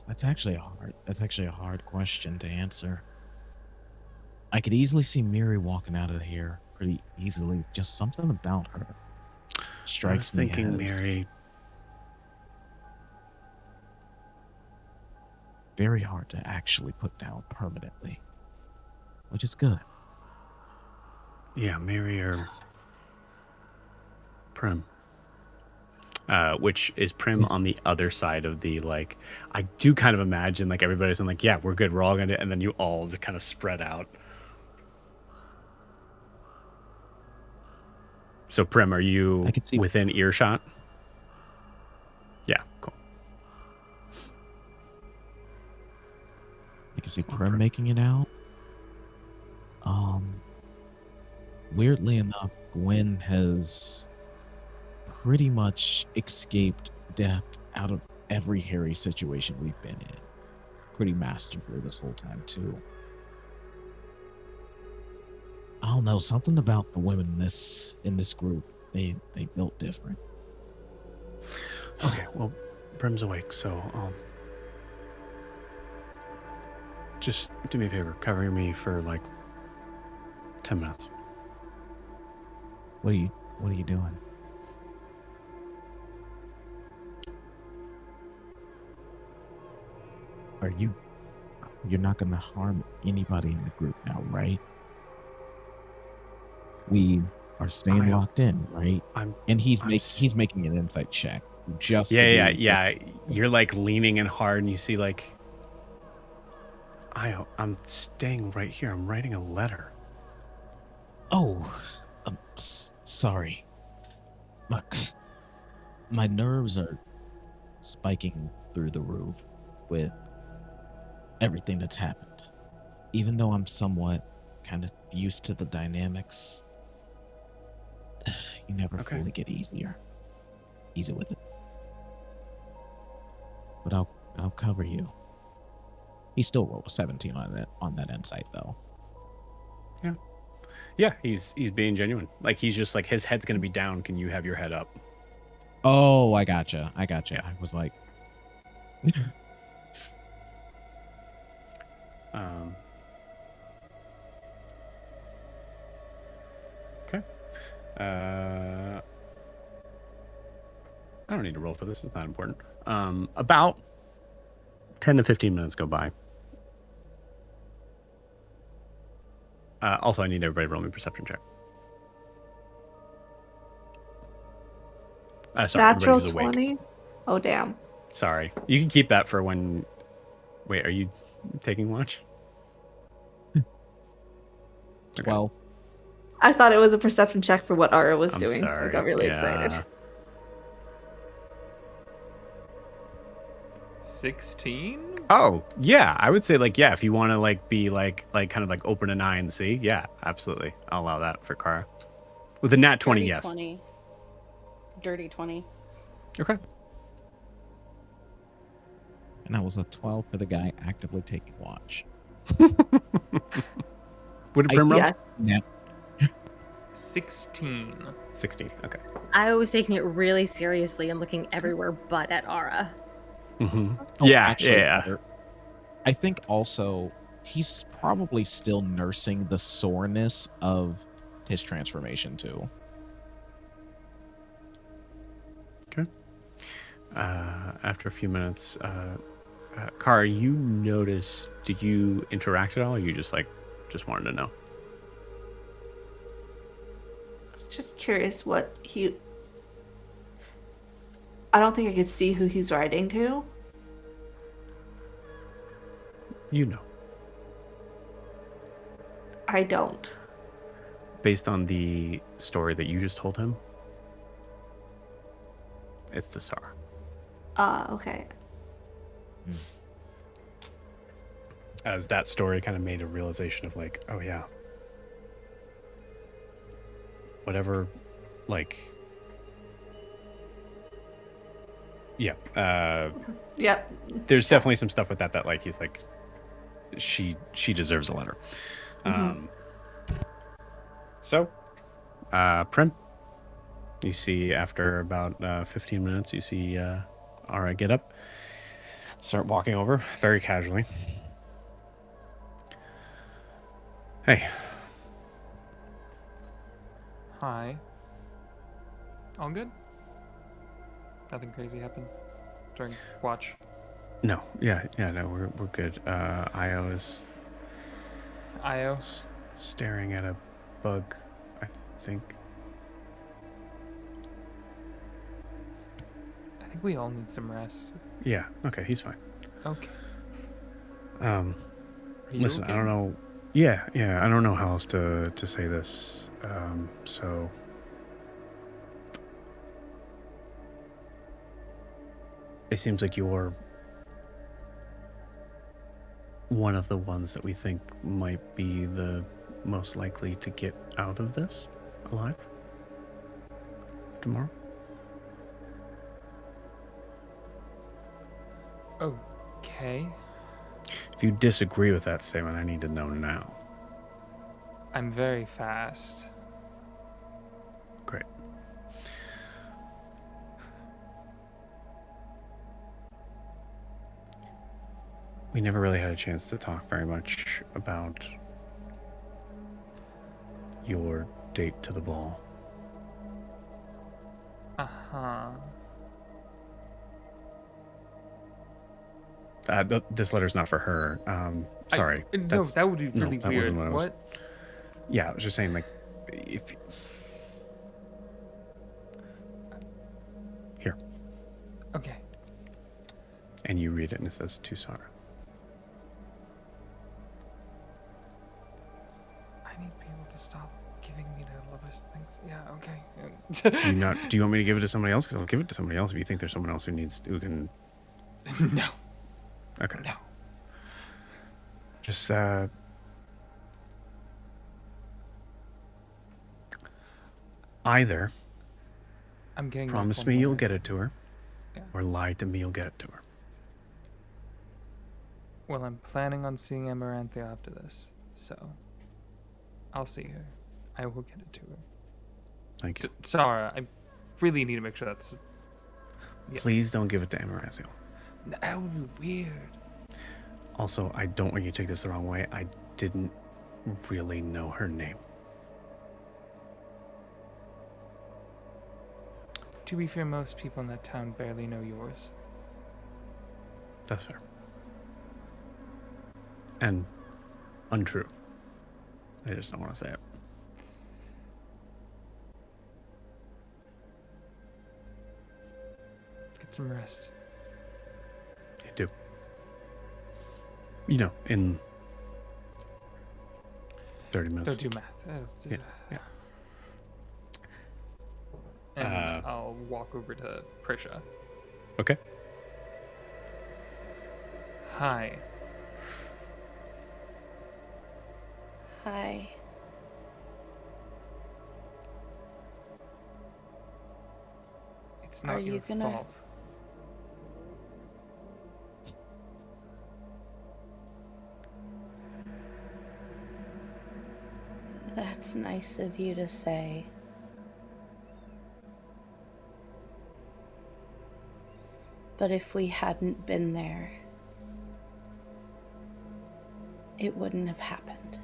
that's actually a hard question to answer. I could easily see Miri walking out of here pretty easily. Just something about her strikes me thinking as Miri. very hard to actually put down permanently, which is good. Yeah, Miri or Prim. Which is Prim on the other side of the, like, I do kind of imagine, like, everybody's like, yeah, we're good, we're all gonna, and then you all just kind of spread out. So, Prim, are you I can see within earshot? Yeah, cool. I can see Prim making it out. Weirdly enough, Gwen has pretty much escaped death out of every hairy situation we've been in. Pretty masterfully this whole time too. I don't know, something about the women in this group. They built different. Okay, well, Prim's awake, so just do me a favor, cover me for like 10 minutes. What are you doing? You're not gonna harm anybody in the group now, right? We are staying locked in, right? He's making an insight check. Just yeah. You're like leaning in hard, and you see like, I'm staying right here. I'm writing a letter. Oh, I'm sorry. Look, my nerves are spiking through the roof with everything that's happened. Even though I'm somewhat kind of used to the dynamics, you never fully get easy with it. But I'll cover you. He still rolled a 17 on that insight though. Yeah, he's being genuine. Like, he's just like, his head's gonna be down. Can you have your head up? Oh, I gotcha. Yeah. I was like, okay. I don't need to roll for this. It's not important. About 10 to 15 minutes go by. Also, I need everybody to roll me a perception check. Sorry, Natural everybody who's awake. 20? Oh, damn. Sorry. You can keep that for when... Wait, are you taking watch? 12. I thought it was a perception check for what Ara was I'm doing, so I sorry. got really Yeah. excited. 16? Oh, yeah. I would say if you want to be kind of open an eye and see. Yeah, absolutely. I'll allow that for Kara. With a nat 20, Dirty yes. 20. Dirty 20. Okay. And that was a 12 for the guy actively taking watch. What did Brim roll? Yes. Yeah. 16. 16. Okay. I was taking it really seriously and looking everywhere but at Ara. Mm-hmm. Oh, Yeah, actually, yeah. I think also he's probably still nursing the soreness of his transformation too. Okay. After a few minutes, Kara, you notice, did you interact at all, or you just wanted to know? I was just curious what he... I don't think I could see who he's writing to. You know. I don't. Based on the story that you just told him, it's the Star. Okay. As that story kind of made a realization of oh yeah, whatever, yeah, Yep. there's definitely some stuff with that he's she deserves a letter. So Prim, you see after about 15 minutes, you see Ara get up, start walking over very casually. Hey. Hi. All good? Nothing crazy happened during watch? No, no, we're good. Io is Io? staring at a bug, I think. I think we all need some rest. Yeah, okay, he's fine. Okay. Listen, okay? I don't know. Yeah, I don't know how else to say this. So it seems like you're one of the ones that we think might be the most likely to get out of this alive tomorrow. Okay. If you disagree with that statement, I need to know now. I'm very fast. Great. We never really had a chance to talk very much about your date to the ball. Uh-huh. This letter's not for her. Sorry. No, that would be really that weird. wasn't what I was- What? Yeah, I was just saying, if... Here. Okay. And you read it, and it says, to Sarah. I need people to stop giving me their lovers things. Yeah, okay. Do you want me to give it to somebody else? Because I'll give it to somebody else if you think there's someone else who can... No. Okay. No. Just, either I'm getting promise me you'll get it to her, or lie to me you'll get it to her. Well, I'm planning on seeing Amaranthia after this, so I'll see her. I will get it to her. Thank you. Sarah, I really need to make sure that's... Yeah. Please don't give it to Amaranthio. That would be weird. Also, I don't want you to take this the wrong way. I didn't really know her name. To be fair, most people in that town barely know yours. That's fair. And untrue. I just don't want to say it. Get some rest. You do. In 30 minutes. Don't do math. Yeah. And I'll walk over to Prisha. Okay. Hi. Hi. It's Are not your you gonna- fault. That's nice of you to say. But if we hadn't been there, it wouldn't have happened.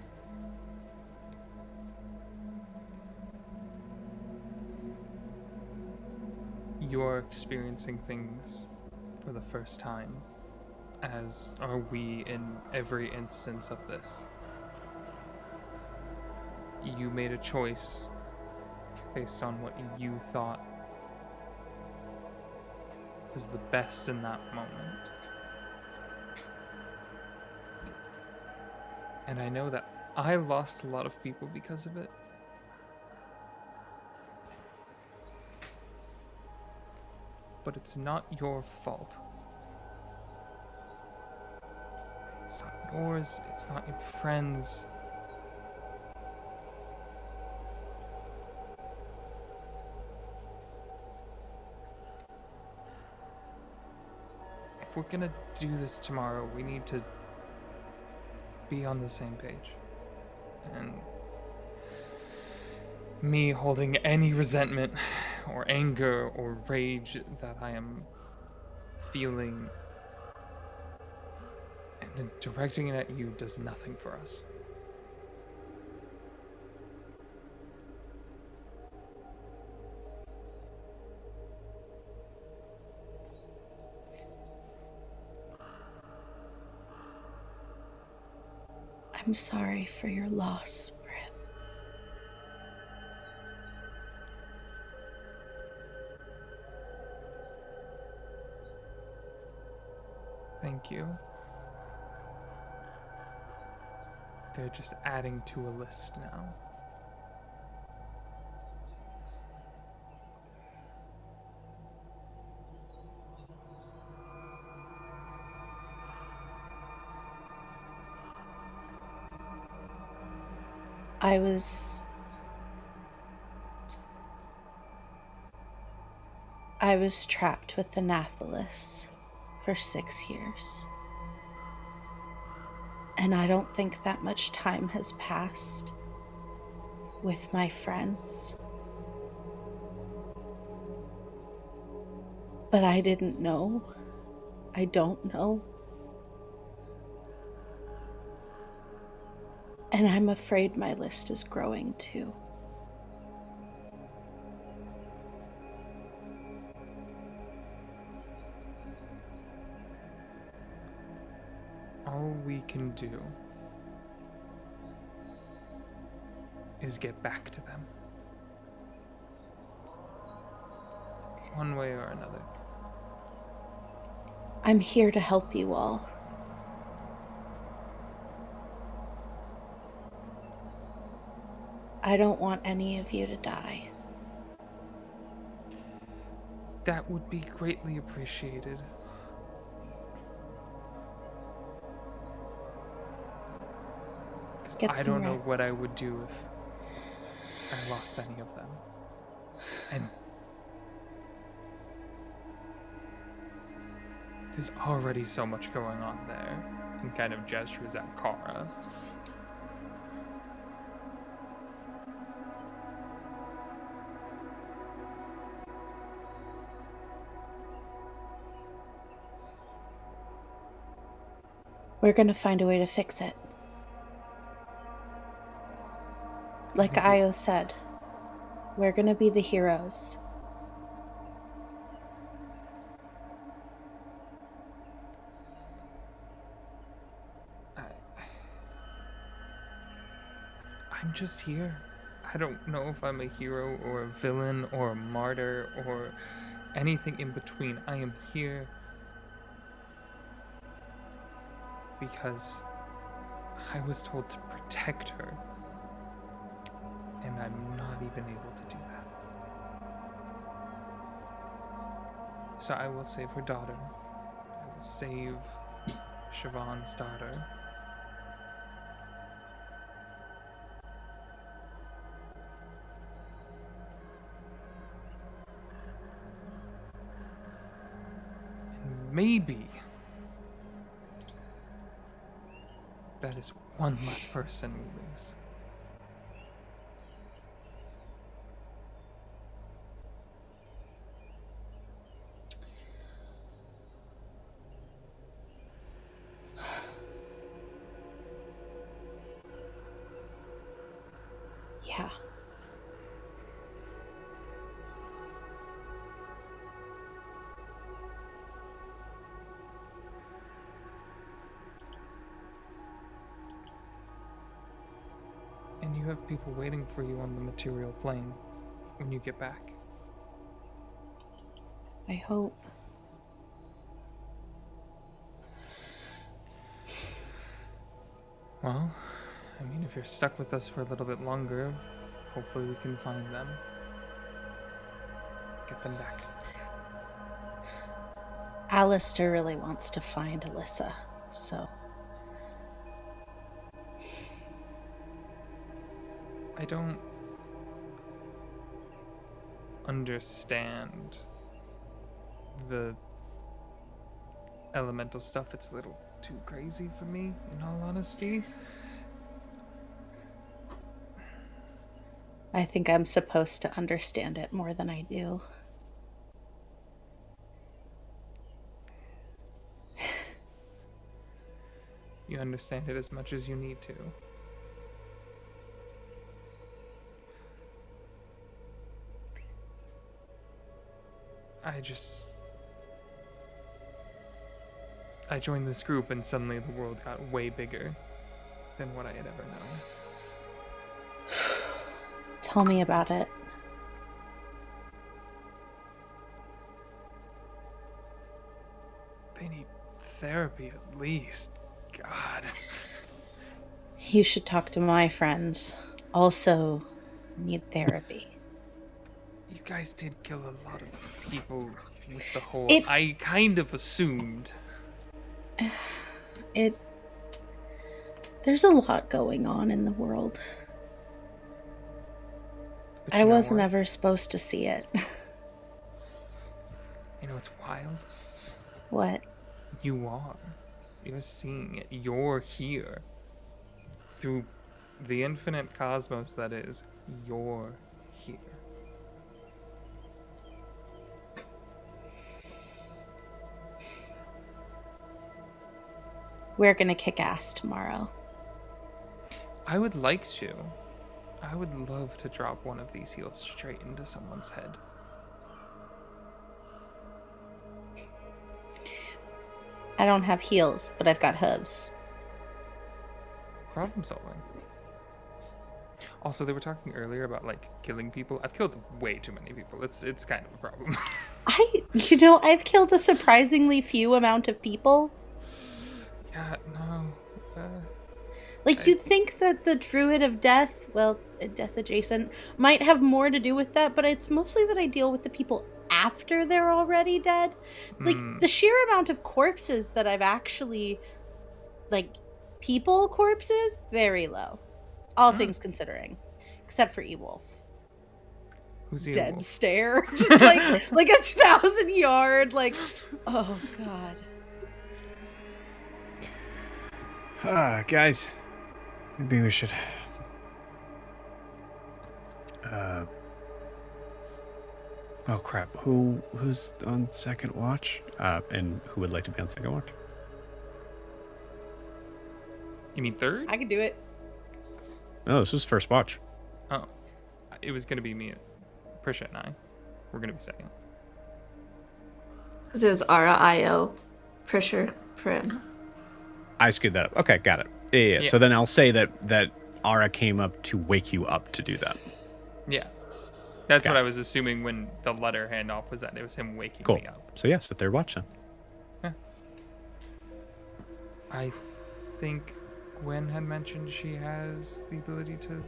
You're experiencing things for the first time, as are we in every instance of this. You made a choice based on what you thought was the best in that moment. And I know that I lost a lot of people because of it. But it's not your fault. It's not yours, it's not your friends. If we're gonna do this tomorrow, we need to be on the same page. And me holding any resentment or anger or rage that I am feeling and then directing it at you does nothing for us. I'm sorry for your loss, Britt. Thank you. They're just adding to a list now. I was trapped with the Nathalis for 6 years. And I don't think that much time has passed with my friends. But I didn't know. I don't know. And I'm afraid my list is growing too. All we can do is get back to them. One way or another. I'm here to help you all. I don't want any of you to die. That would be greatly appreciated. Get I some don't know rest. what I would do if I lost any of them. And there's already so much going on there. And kind of gestures at Kara. We're gonna find a way to fix it. Like Io said, we're gonna be the heroes. I'm just here. I don't know if I'm a hero or a villain or a martyr or anything in between. I am here because I was told to protect her. And I'm not even able to do that. So I will save her daughter. I will save Siobhan's daughter. And maybe that is one less person we lose. Yeah. And you have people waiting for you on the material plane when you get back. I hope. Well, I mean, if you're stuck with us for a little bit longer, hopefully we can find them. Get them back. Alistair really wants to find Alyssa, so. I don't understand the elemental stuff. It's a little too crazy for me, in all honesty. I think I'm supposed to understand it more than I do. You understand it as much as you need to. I joined this group and suddenly the world got way bigger than what I had ever known. Tell me about it. They need therapy at least. God. You should talk to my friends. Also need therapy. You guys did kill a lot of people with the whole... It- I kind of assumed. There's a lot going on in the world. But I you know was what? never supposed to see it. You know what's wild? What? You are. You're seeing it. You're here. Through the infinite cosmos that is, you're here. We're gonna kick ass tomorrow. I would like to. I would love to drop one of these heels straight into someone's head. I don't have heels, but I've got hooves. Problem solving. Also, they were talking earlier about like killing people. I've killed way too many people. It's kind of a problem. I've killed a surprisingly few amount of people. Yeah, no. You'd think that the Druid of Death, well, death adjacent, might have more to do with that, but it's mostly that I deal with the people after they're already dead. The sheer amount of corpses that I've actually, people corpses, very low. All things considering. Except for Ewolf. Who's Dead Ewolf? stare. Just like a 1,000-yard, oh god. Guys, maybe we should. Oh crap! Who's on second watch? And who would like to be on second watch? You mean third? I can do it. No, this was first watch. Oh. It was going to be me, Prisha, and I. We're going to be second. Because it was Ara, Io, Prisher, Prim. I screwed that up. Okay, got it. Yeah. So then I'll say that Ara came up to wake you up to do that. Yeah. That's Got what it. I was assuming when the letter handoff was that it was him waking Cool. me up. So yes, the third watch then. I think Gwen had mentioned she has the ability to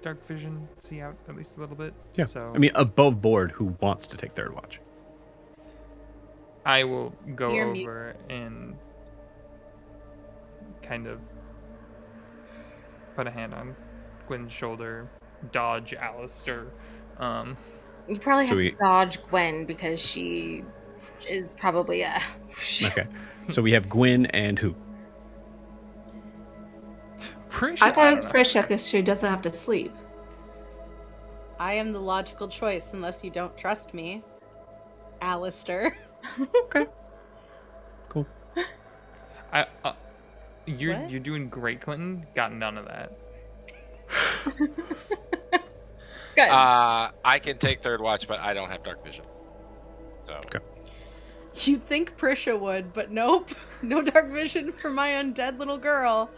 dark vision, see out at least a little bit. Yeah. So I mean, above board, who wants to take third watch? I will go You're mute. over and kind of put a hand on Gwen's shoulder, dodge Alistair. You probably So have we- to dodge Gwen because she is probably a. Okay. So we have Gwyn and who? Prisha, I thought it was don't know. Prisha because she doesn't have to sleep. I am the logical choice unless you don't trust me. Alistair. Okay. Cool. You're What? you're doing great, Clinton. Got none of that. Good. I can take third watch, but I don't have dark vision. So Okay. You'd think Prisha would, but nope. No dark vision for my undead little girl.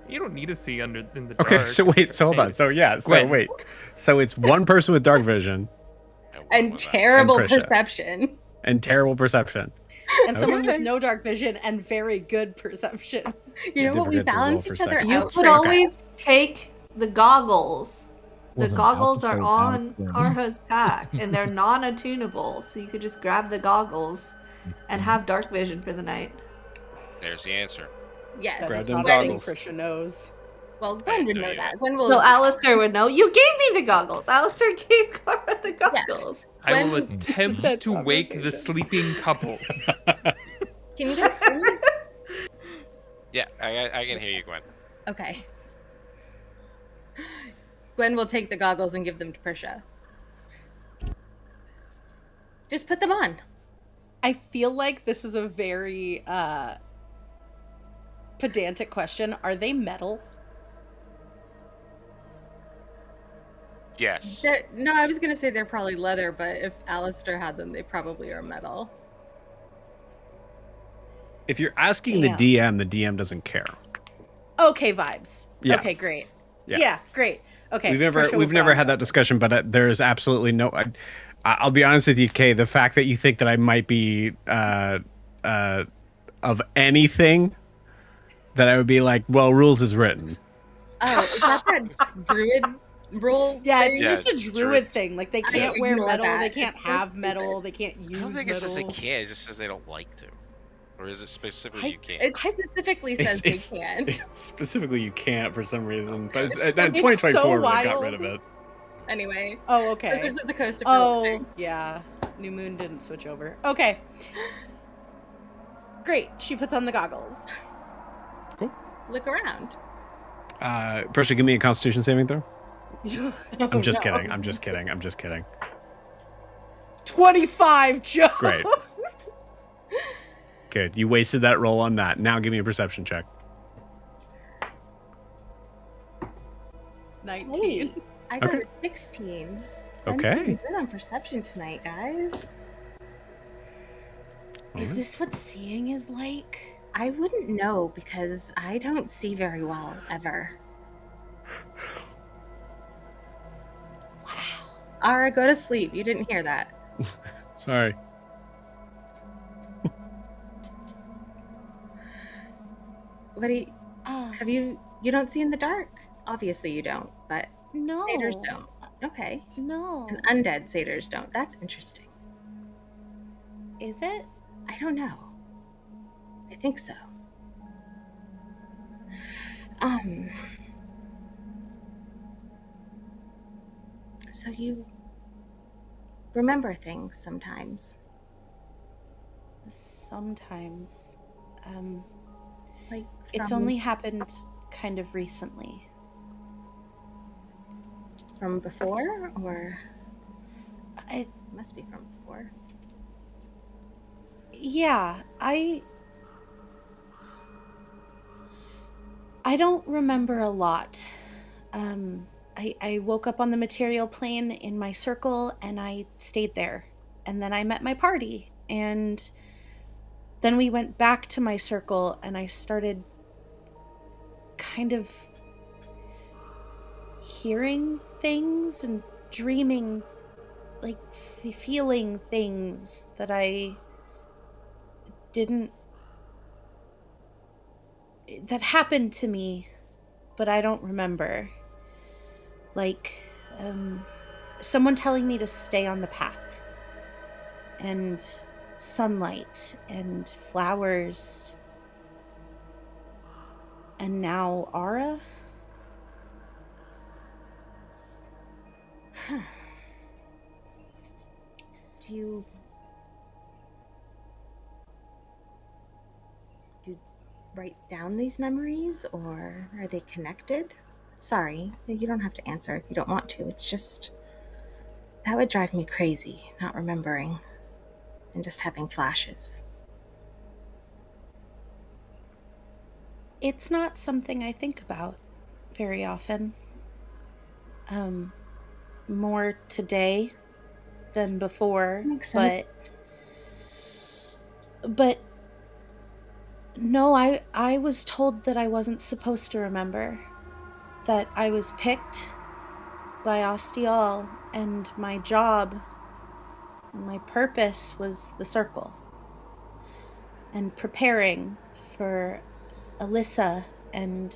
You don't need to see in the Okay. dark. So wait. So hold on. So yeah. So Gwen. wait. So it's one person with dark vision one and without. terrible And Prisha. perception. and terrible perception. And someone with Okay. no dark vision and very good perception. You know what? We Different to roll balance for each other second. You out. could for- always take the goggles. The Wasn't about to goggles say are that, on but- Kara's pack, and they're non-attunable, so you could just grab the goggles and have dark vision for the night. There's the answer. Yes. That's Grab them not a thing goggles. Prisha knows. Well, Gwen would know know you. that. Gwen will. So Alistair would know. You gave me the goggles. Alistair gave Kara the goggles. I will Gwen- attempt Dead to wake the conversation. sleeping couple. Can you guys hear me? Yeah, I can hear you, Gwen. Okay. Gwen will take the goggles and give them to Prisha. Just put them on. I feel like this is a very pedantic question. Are they metal? Yes. No, I was gonna say they're probably leather, but if Alistair had them, they probably are metal. If you're asking Damn. the DM doesn't care. Okay, vibes. Yeah. Okay, great. Yeah. Yeah, great. Okay. We've never Prisha will we've put never on had that discussion, but there's absolutely no. I'll be honest with you, Kay. The fact that you think that I might be of anything, that I would be like, well, rules is written. Oh, is that druid rule? Yeah, thing? it's Yeah, just a druid druid. thing. Like, they I can't wear ignore metal, that. they can't It's so have metal, stupid. they can't use I don't think it metal. says they can. It just says they don't like to. Or is it specifically you can't? It specifically says they can't. Specifically, you can't for some reason, but it's, It's in so 2024 we got wild. rid of it. Anyway, Oh, okay. Wizards of the Coast of Oh, yeah. New Moon didn't switch over. Okay. Great. She puts on the goggles. Look around. Prisha, give me a Constitution saving throw. I'm just Oh, no. kidding. I'm just kidding. I'm just kidding. 25, Joe. Great. Good. You wasted that roll on that. Now give me a perception check. 19. Hey, I got Okay. a 16. Okay. I'm doing good on perception tonight, guys. Is this what seeing is like? I wouldn't know because I don't see very well ever. Wow. Ara, go to sleep. You didn't hear that. Sorry. What do you Uh, have you don't see in the dark? Obviously you don't, but no. satyrs don't. Okay. No. And undead satyrs don't. That's interesting. Is it? I don't know. I think so. So you remember things sometimes. Sometimes. Like It's from- only happened kind of recently. from before, or I, must be from before. yeah, I don't remember a lot. I woke up on the material plane in my circle and I stayed there. And then I met my party. And then we went back to my circle and I started kind of hearing things and dreaming, like feeling things that I didn't, that happened to me, but I don't remember. like someone telling me to stay on the path, and sunlight and flowers, and now Ara. Do you write down these memories, or are they connected? Sorry, you don't have to answer if you don't want to. It's just that would drive me crazy, not remembering and just having flashes. It's not something I think about very often. More today than before, Makes sense. but no, I was told that I wasn't supposed to remember, that I was picked by Ostial, and my job, my purpose was the circle, and preparing for Alyssa and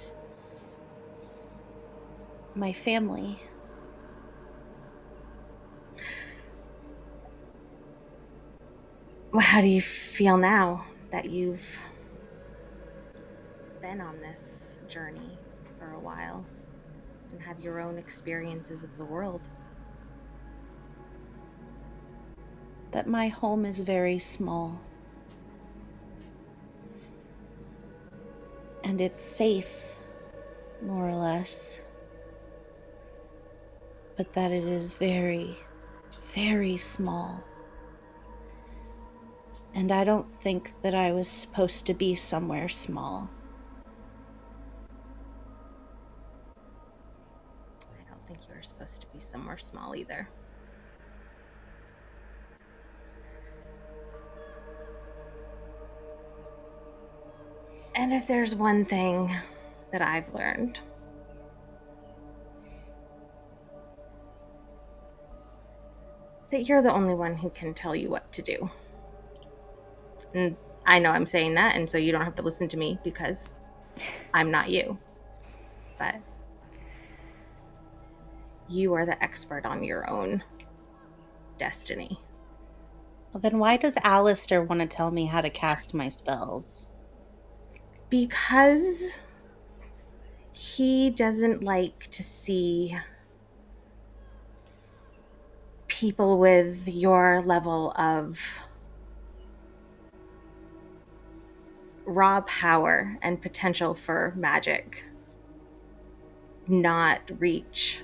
my family. Well, how do you feel now that you've been on this journey for a while and have your own experiences of the world? That my home is very small. And it's safe, more or less. But that it is very, very small. And I don't think that I was supposed to be somewhere small. I don't think you were supposed to be somewhere small either. And if there's one thing that I've learned, that you're the only one who can tell you what to do. And I know I'm saying that, and so you don't have to listen to me because I'm not you. But you are the expert on your own destiny. Well, then why does Alistair want to tell me how to cast my spells? Because he doesn't like to see people with your level of raw power and potential for magic not reach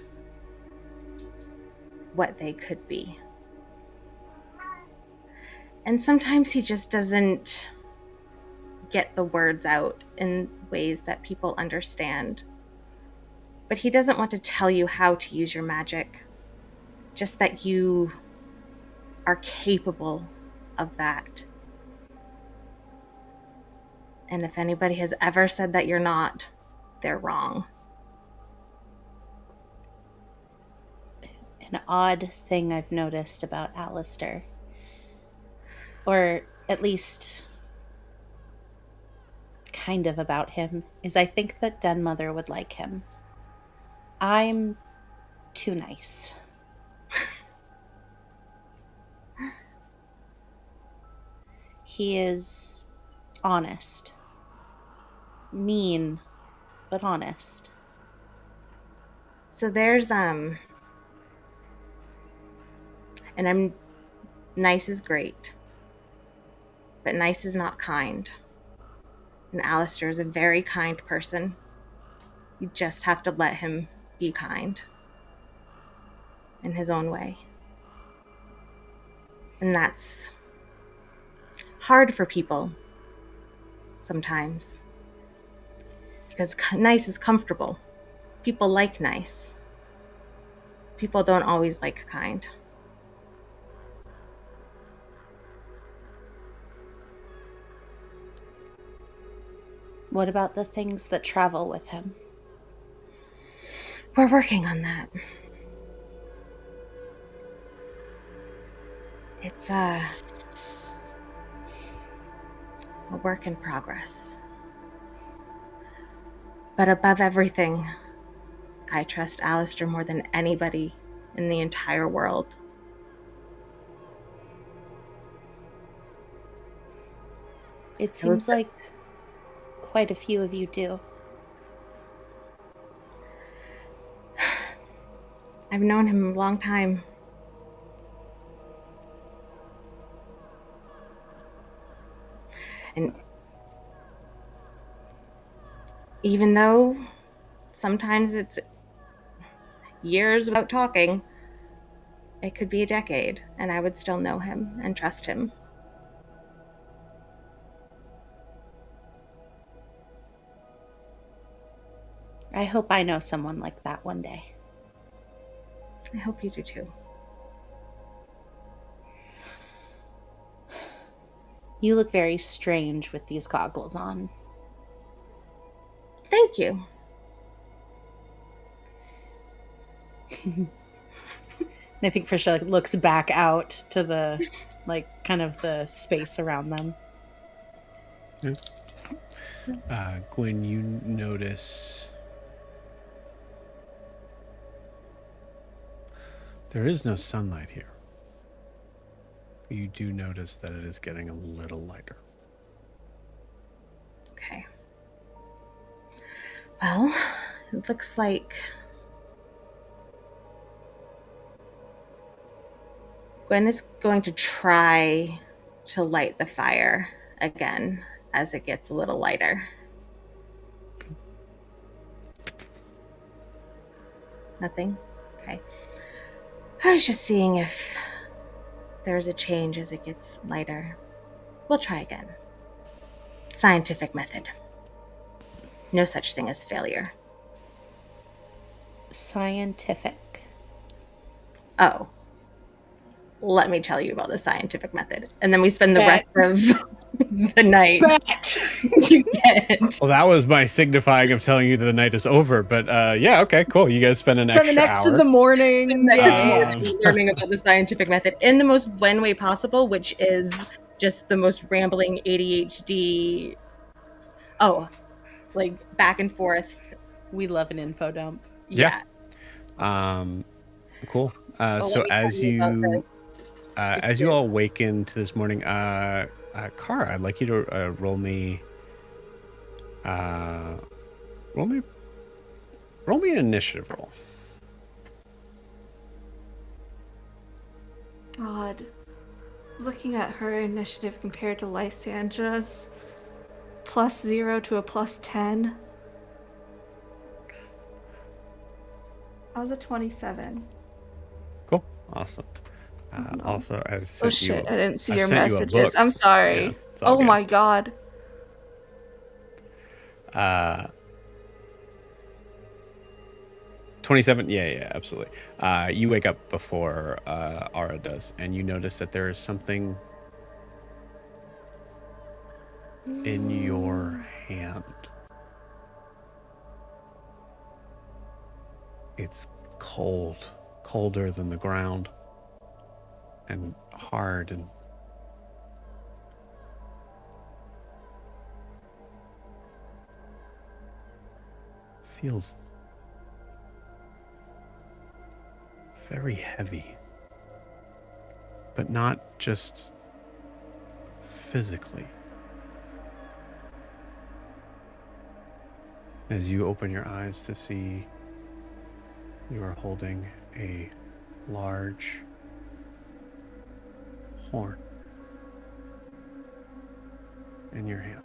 what they could be. And sometimes he just doesn't get the words out in ways that people understand. But he doesn't want to tell you how to use your magic, just that you are capable of that. And if anybody has ever said that you're not, they're wrong. An odd thing I've noticed about Alistair, or at least kind of about him, is I think that Den Mother would like him. I'm too nice. He is honest. Mean, but honest. So there's and I'm nice is great, but nice is not kind. And Alistair is a very kind person. You just have to let him be kind in his own way. And that's hard for people sometimes, because nice is comfortable. People like nice. People don't always like kind. What about the things that travel with him? We're working on that. It's a work in progress. But above everything, I trust Alistair more than anybody in the entire world. It seems like quite a few of you do. I've known him a long time. And even though sometimes it's years without talking, it could be a decade, and I would still know him and trust him. I hope I know someone like that one day. I hope you do too. You look very strange with these goggles on. Thank you. And I think Frisha looks back out to the, kind of the space around them. Gwen, you notice there is no sunlight here. You do notice that it is getting a little lighter. Okay. Well, it looks like Gwen is going to try to light the fire again as it gets a little lighter. Nothing? Okay. I was just seeing if there's a change as it gets lighter. We'll try again. Scientific method. No such thing as failure. Scientific. Oh. Let me tell you about the scientific method. And then we spend the Bet. rest of the night to get... Well, that was my signifying of telling you that the night is over. But yeah, okay, cool. You guys spend an For extra the next hour. of the morning. Yeah. learning about the scientific method in the most Gwen way possible, which is just the most rambling ADHD. Oh, like back and forth. We love an info dump. Yeah. Cool. So as you all awaken to this morning, Kara, I'd like you to roll me an initiative roll. God. Looking at her initiative compared to Lysandra's +0 to a +10. I was a 27. Cool. Awesome. Also, I sent Oh shit, I didn't see I your sent you a messages. book. I'm sorry. Yeah, it's all Oh good. my god. 27. Yeah, absolutely. You wake up before Ara does, and you notice that there is something in your hand. It's cold, colder than the ground, and hard, and feels very heavy, but not just physically. As you open your eyes to see, you are holding a large horn in your hand.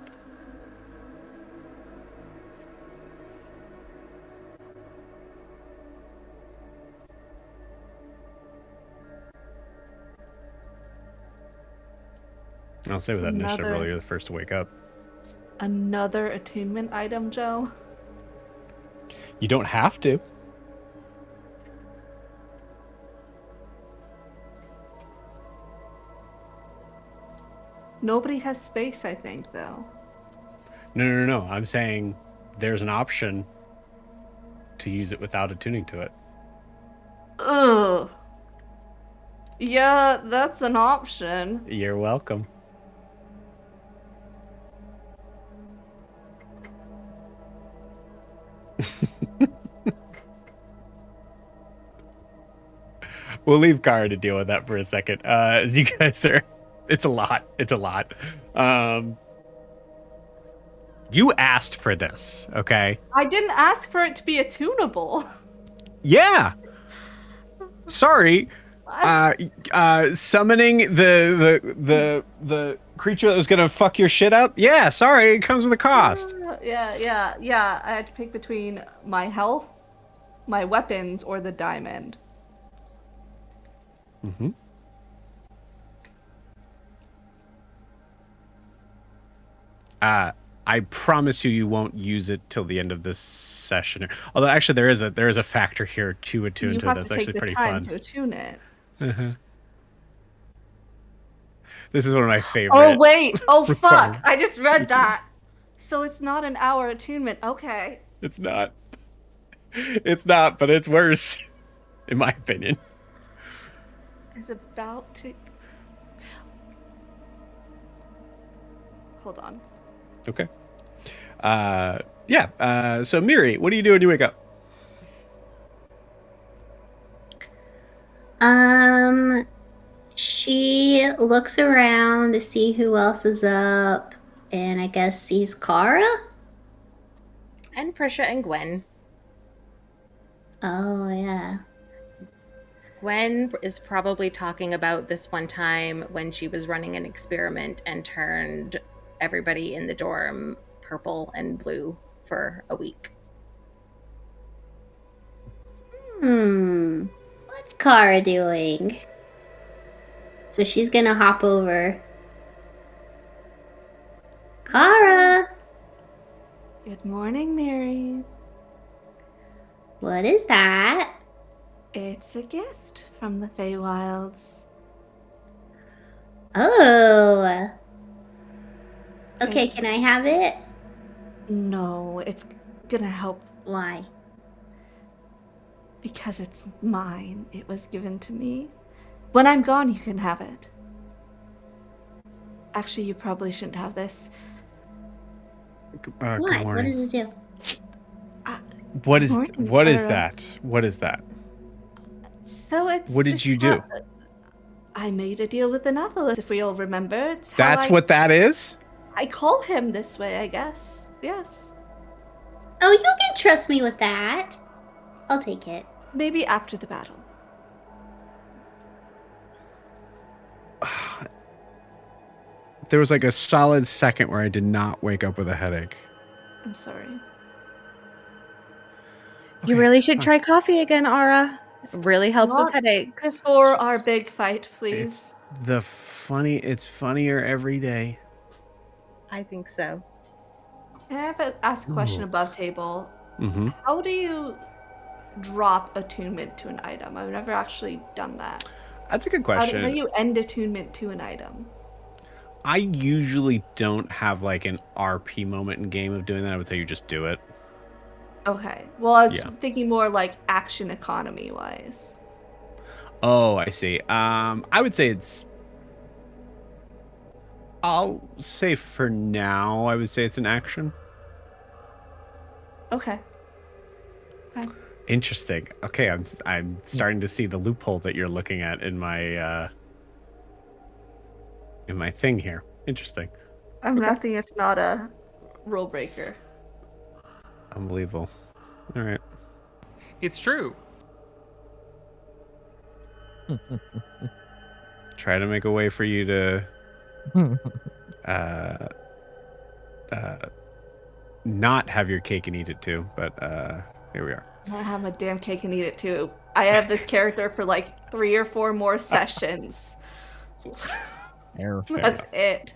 I'll say with that initiative roll, you're the first to wake up. Another attunement item, Joe? You don't have to. Nobody has space, I think, though. No. I'm saying there's an option to use it without attuning to it. Ugh. Yeah, that's an option. You're welcome. We'll leave Kara to deal with that for a second. As you guys are, it's a lot. It's a lot. You asked for this, okay? I didn't ask for it to be attunable. Yeah. Sorry. Summoning the creature that was gonna fuck your shit up. Yeah. Sorry. It comes with a cost. Yeah. I had to pick between my health, my weapons, or the diamond. Mm-hmm. I promise you won't use it till the end of this session. Although actually there is a factor here to attune You to have that's to take actually the pretty time fun. to attune it. Uh-huh. This is one of my favorite. Oh wait! Oh fuck! requirements. I just read that. So it's not an hour attunement. Okay. It's not. It's not, but it's worse, in my opinion. Is about to. Hold on. Okay. Yeah. So Miri, what do you do when you wake up? She looks around to see who else is up, and I guess sees Kara. And Prisha and Gwen. Oh yeah. Gwen is probably talking about this one time when she was running an experiment and turned everybody in the dorm purple and blue for a week. What's Kara doing? So she's gonna hop over. Kara! Good morning, Mary. What is that? It's a gift from the Feywilds. Oh. Okay, It's- can I have it? No, it's gonna help Why? because it's mine. It was given to me. When I'm gone, you can have it. Actually, you probably shouldn't have this. Good What? What morning. does it do? What is morning, what is Kara. that? What is that? So it's. What did it's you do? how- I made a deal with Anatholis, if we all remember. It's how That's I, what that is? I call him this way, I guess. Yes. Oh, you can trust me with that. I'll take it. Maybe after the battle. There was like a solid second where I did not wake up with a headache. I'm sorry. You really should try coffee again, Ara. It really helps with Not headaches. Before our big fight, please. It's funnier every day. I think so. Can I ask a question above table? Mm-hmm. How do you drop attunement to an item? I've never actually done that. That's a good How question. do you end attunement to an item? I usually don't have like an RP moment in game of doing that. I would say you just do it. Okay. Well, I was Yeah. thinking more like action economy wise. Oh, I see. I would say I'll say for now, I would say it's an action. Okay. Okay. Interesting. Okay, I'm starting to see the loophole that you're looking at in my thing here. Interesting. I'm nothing if not a rule breaker. Unbelievable. All right. It's true. Try to make a way for you to not have your cake and eat it too, but here we are. I have my damn cake and eat it too. I have this character for like 3 or 4 more sessions. Fair. That's it.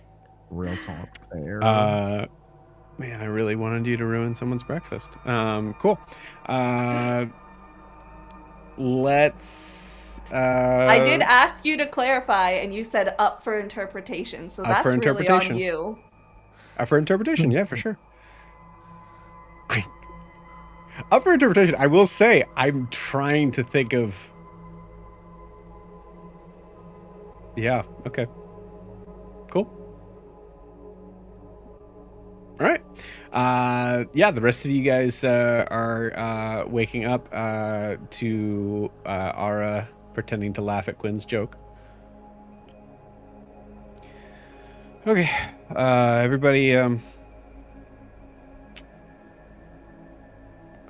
Real talk. Fair. Man, I really wanted you to ruin someone's breakfast. Cool. Let's. I did ask you to clarify, and you said up for interpretation, so Up that's for really on interpretation. you. For interpretation, yeah, for sure. Up for interpretation. I will say, I'm trying to think of. Yeah. Okay. Cool. All right. Yeah, the rest of you guys are waking up to Ara pretending to laugh at Quinn's joke. Okay, everybody.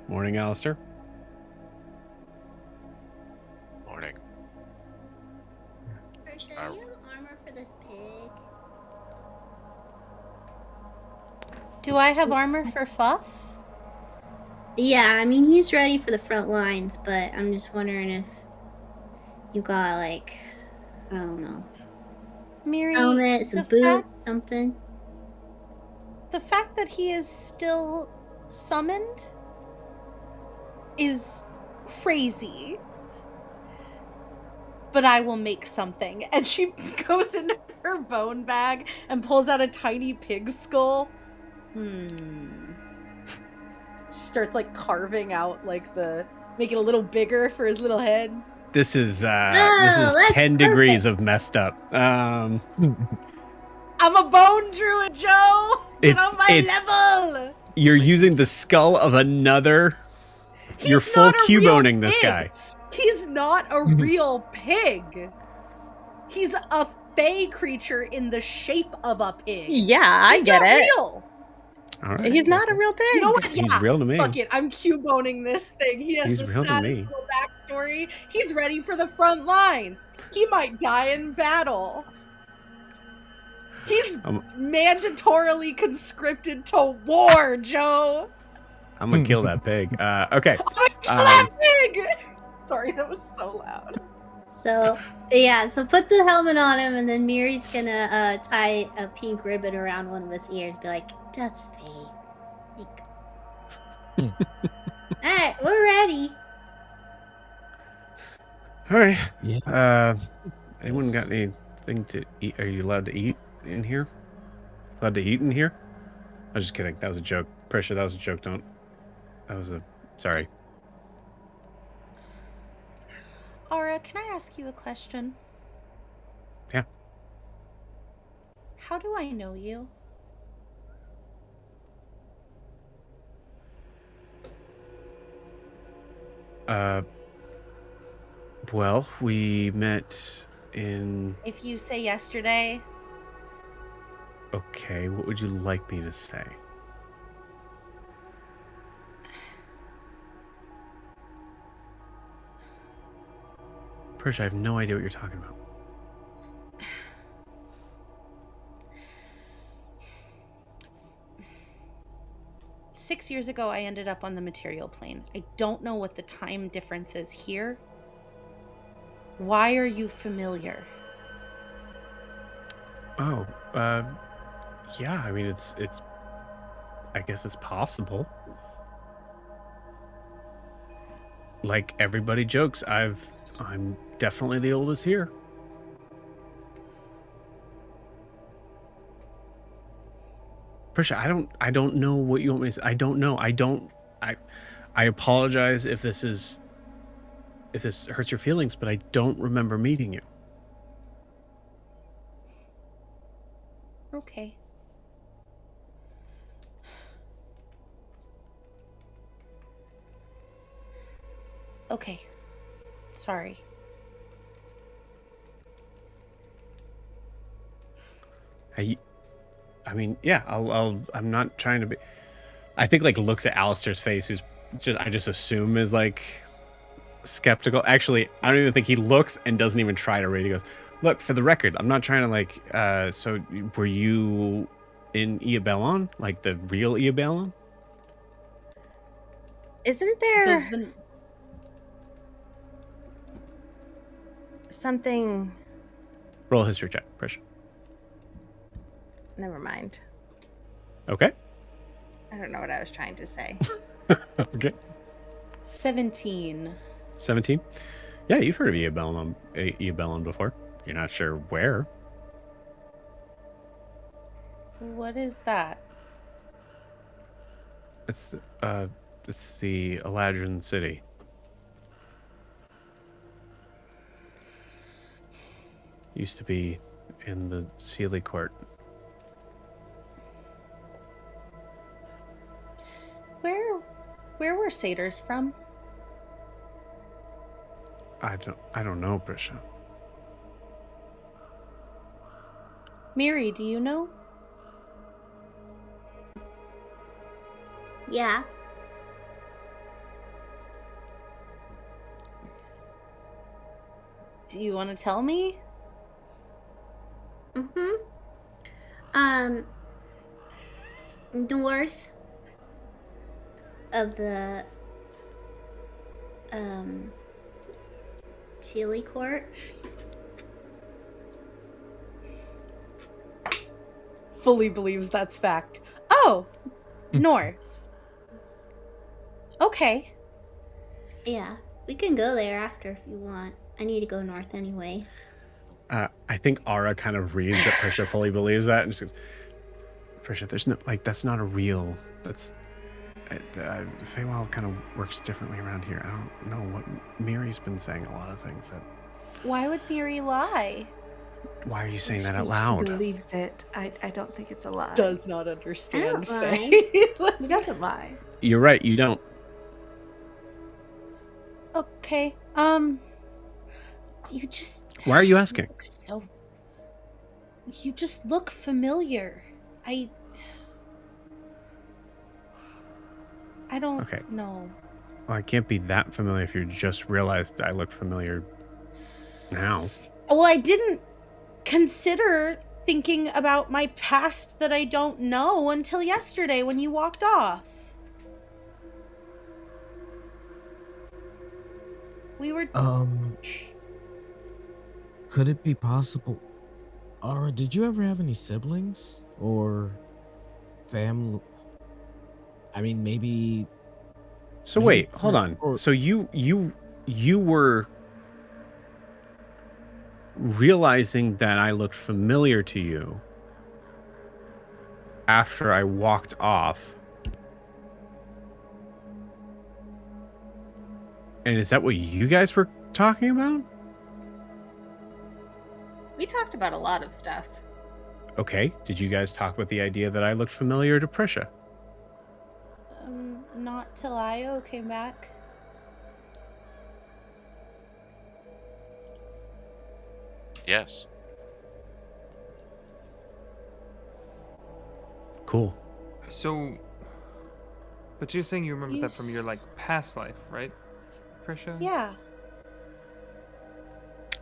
Morning, Alistair. Morning. Should you have armor for this pig? Do I have armor for Fuff? Yeah, I mean he's ready for the front lines, but I'm just wondering if you got like, I don't know, Miri, helmet, some the boots, something. The fact that he is still summoned is crazy. But I will make something. And she goes into her bone bag and pulls out a tiny pig skull. She starts like carving out like make it a little bigger for his little head. This is that's 10 degrees of messed up. I'm a bone druid, Joe. Get on my level. You're using the skull of another. You're full Cuboning this guy. He's not a real pig. He's a fey creature in the shape of a pig. Yeah, I He's get not it. real. All right. He's not a real pig. You know what? He's real to me. Fuck it. I'm Cuboning this thing. He has He's the real to saddest me. little backstory. He's ready for the front lines. He might die in battle. He's mandatorily conscripted to war, Joe. I'm gonna kill that pig. Okay. Kill that pig! Sorry, that was so loud. So yeah, so put the helmet on him, and then Miri's gonna tie a pink ribbon around one of his ears, be like, "That's fake." All right, we're ready. All right. Yeah. Anyone got anything to eat? Are you allowed to eat in here? Allowed to eat in here? I was just kidding. That was a joke. Pressure. That was a joke. Sorry. Aura, can I ask you a question? Yeah. How do I know you? Well, we met in... If you say yesterday... Okay, what would you like me to say? Persh, I have no idea what you're talking about. Six years ago, I ended up on the material plane. I don't know what the time difference is here. Why are you familiar? Oh, yeah, I mean, it's I guess it's possible. Like everybody jokes, I'm definitely the oldest here. Prisha, I don't know what you want me to say. I don't know. I apologize if this hurts your feelings, but I don't remember meeting you. Okay. Okay. Sorry. I mean, yeah, I'm not trying to be... I think, like, looks at Alistair's face, who's I just assume is, like, skeptical. Actually, I don't even think he looks and doesn't even try to read. He goes, look, for the record, I'm not trying to, like, so were you in Iabellon? Like, the real Iabellon? Isn't there something... Roll a history check, Prisha. Never mind. Okay. I don't know what I was trying to say. Okay. 17. 17? Yeah, you've heard of Iabellon before. You're not sure where. What is that? It's the Eladrin city. Used to be in the Sealy Court. Where were satyrs from? I don't know, Prisha. Miri, do you know? Yeah. Do you want to tell me? Mm-hmm. North of the Tilly Court. Fully believes that's fact. Oh, north. Okay. Yeah, we can go there after if you want. I need to go north anyway. I think Ara kind of reads that Prisha fully believes that and just goes, Prisha, there's no, like, that's not a real, that's, the Feywild kind of works differently around here. I don't know what, Miri's been saying a lot of things that, Why would Miri lie? why are you saying that out She loud? believes it. I don't think it's a lie. Does not understand I don't lie. Faye. He doesn't lie. You're right, you don't. Okay. You just Why are you asking? look so. You just look familiar. I don't Okay. know. Well, I can't be that familiar if you just realized I look familiar now. Well, I didn't consider thinking about my past that I don't know until yesterday when you walked off. We were Could it be possible? Ara, did you ever have any siblings or family? I mean, maybe. So maybe wait, hold on. or- So you were realizing that I looked familiar to you after I walked off. And is that what you guys were talking about? We talked about a lot of stuff. Okay. Did you guys talk about the idea that I looked familiar to Prisha? Not till Io came back. Yes. Cool. So, but you're saying you remember You that from your like past life, right, Prisha? Yeah.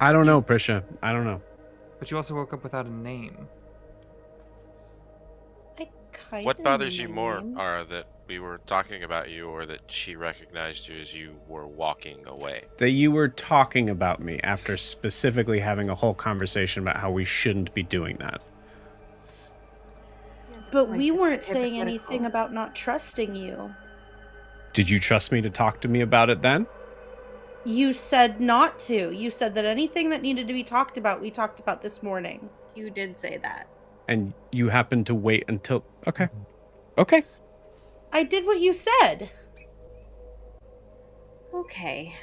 I don't know, Prisha. I don't know. But you also woke up without a name. I kind What bothers you more, Ara, that we were talking about you or that she recognized you as you were walking away? That you were talking about me after specifically having a whole conversation about how we shouldn't be doing that. But we weren't saying anything about not trusting you. Did you trust me to talk to me about it then? You said not to. You said that anything that needed to be talked about, we talked about this morning. You did say that. And you happened to wait until... Okay. Okay. I did what you said. Okay.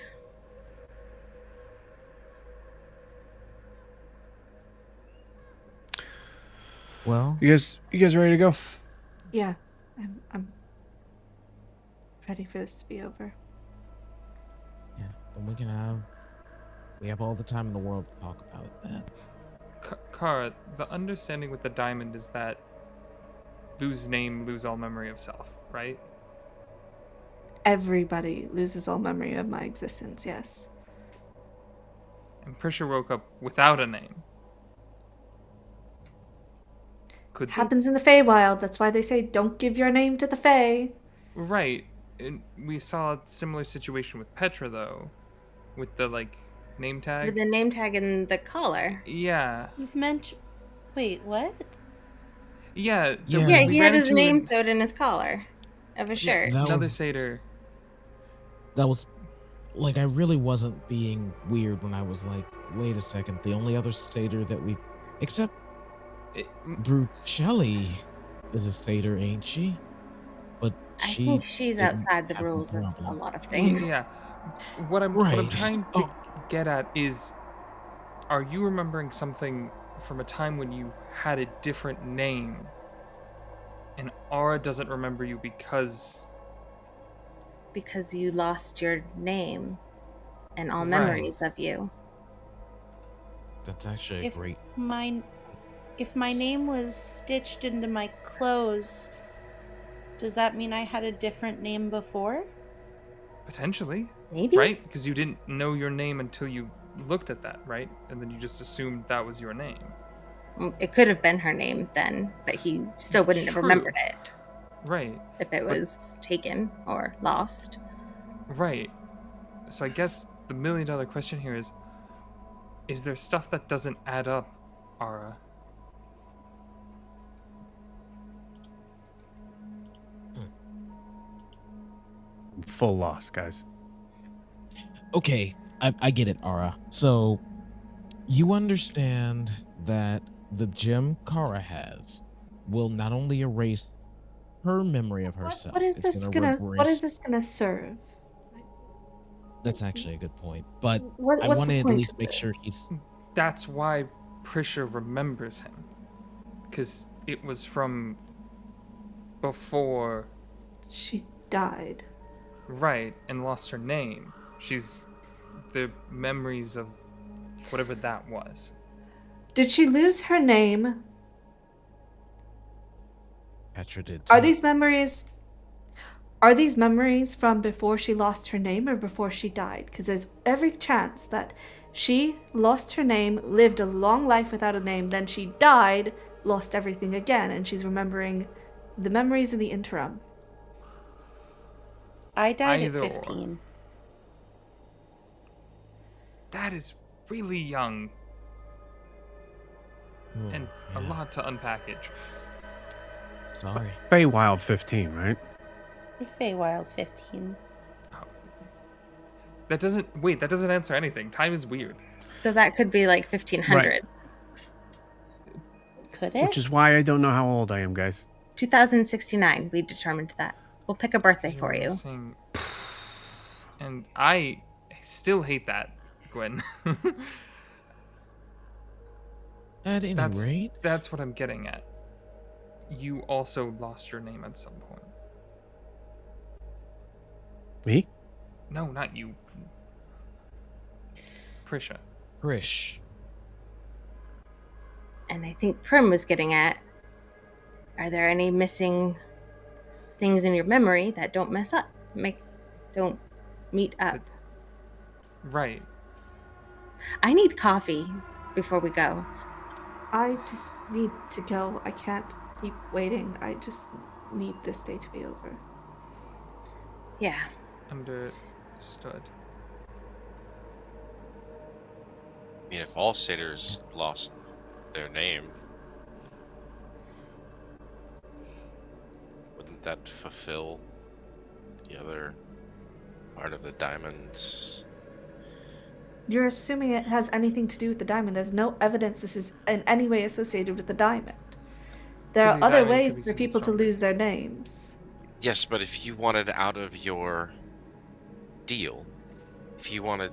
Well, You guys ready to go? Yeah, I'm ready for this to be over. yeah, then we have all the time in the world to talk about it then. Kara, the understanding with the diamond is that lose name, lose all memory of self, right? Everybody loses all memory of my existence, yes. And Prisha woke up without a name. Could they- Happens in the Feywild. That's why they say don't give your name to the Fey. Right. And we saw a similar situation with Petra, though, with the like name tag. With the name tag and the collar. Yeah. You've mentioned. Wait, what? Yeah. Yeah. Yeah, we he ran had his into name an- sewed in his collar of a shirt. that Another was- satyr. That was like, I really wasn't being weird when I was like, wait a second, the only other satyr that we've, except Brucelli is a satyr, ain't she? But I think she's didn't outside the have a rules of a problem. lot of things. Yeah. What I'm Right. trying to Oh. get at is, are you remembering something from a time when you had a different name, and Aura doesn't remember you because Because you lost your name and all Right. memories of you. That's actually a If great. my name was stitched into my clothes, does that mean I had a different name before? Potentially. Maybe? Right? Because you didn't know your name until you looked at that, right? And then you just assumed that was your name. It could have been her name then, but he still wouldn't have True. remembered it Right. if it But- was taken or lost. Right. So I guess the $1 million question here is there stuff that doesn't add up, Ara? Full loss, guys. Okay, I get it, Ara. So you understand that the gem Kara has will not only erase her memory of herself. What is it's this gonna gonna? What is erase- this gonna serve? That's actually a good point. But What, I what's want the to at point least of make this? sure he's. That's why Prisha remembers him. Because it was from before, She died. right, and lost her name. She's the memories of whatever that was. Did she lose her name? Petra did Are too. these memories? Are these memories from before she lost her name or before she died? Because there's every chance that she lost her name, lived a long life without a name, then she died, lost everything again, and she's remembering the memories in the interim. I died Either or. at 15. That is really young Oh, and a yeah. lot to unpackage. Sorry. Feywild 15, right? Feywild 15. That doesn't answer anything. Time is weird. So that could be like 1500. Could it? Which is why I don't know how old I am, guys. 2069, we determined that. We'll pick a birthday for you. Missing- And I still hate that, Gwen. At any rate, That's what I'm getting at. You also lost your name at some point. Me? No, not you. Prisha. Krish. And I think Prim was getting at, are there any missing things in your memory that don't mess up? Don't meet up? Right. I need coffee before we go. I just need to go. I can't keep waiting. I just need this day to be over. Yeah. Understood. I mean, if all satyrs lost their name, wouldn't that fulfill the other part of the diamonds? You're assuming it has anything to do with the diamond. There's no evidence this is in any way associated with the diamond. There Could are be other diamond, could ways be for something people to stronger. lose their names. Yes, but if you wanted out of your deal, if you wanted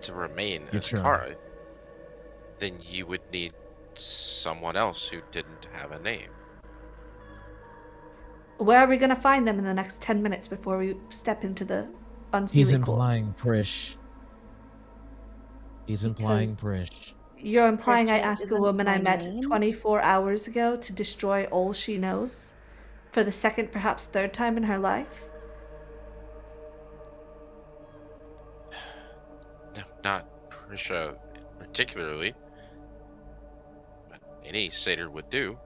to remain You're as trying. Kara, then you would need someone else who didn't have a name. Where are we going to find them in the next 10 minutes before we step into the He's unseelie court? implying Krish. He's implying Because- Krish. You're implying I Bridget, asked a isn't woman I my met name? 24 hours ago to destroy all she knows for the second, perhaps third time in her life? No, not Prisha particularly, but any satyr would do.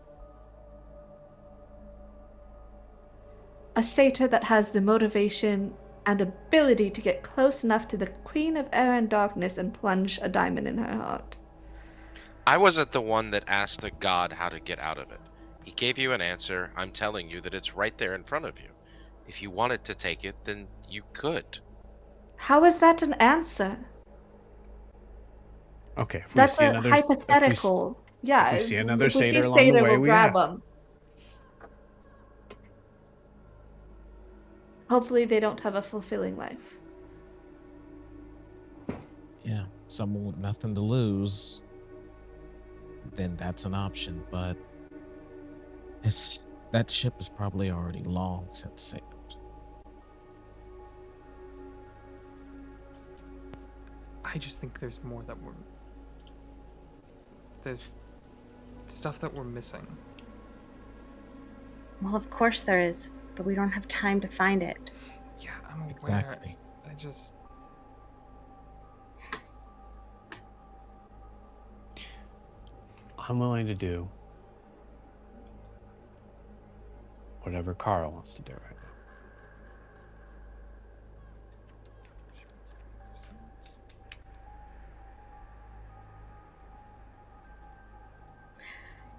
A satyr that has the motivation and ability to get close enough to the Queen of Air and Darkness and plunge a diamond in her heart. I wasn't the one that asked the god how to get out of it. He gave you an answer. I'm telling you that it's right there in front of you. If you wanted to take it, then you could. How is that an answer? Okay. If we That's see a another, hypothetical. Yeah, if we see another if we see satyr a along the satyr, way, we'll we grab ask. them. Hopefully they don't have a fulfilling life. Yeah, someone with nothing to lose. Then that's an option, but that ship is probably already long since sailed. I just think there's more that we're... There's stuff that we're missing. Well, of course there is, but we don't have time to find it. Yeah, I'm aware. Exactly. I just... I'm willing to do whatever Kara wants to do right now.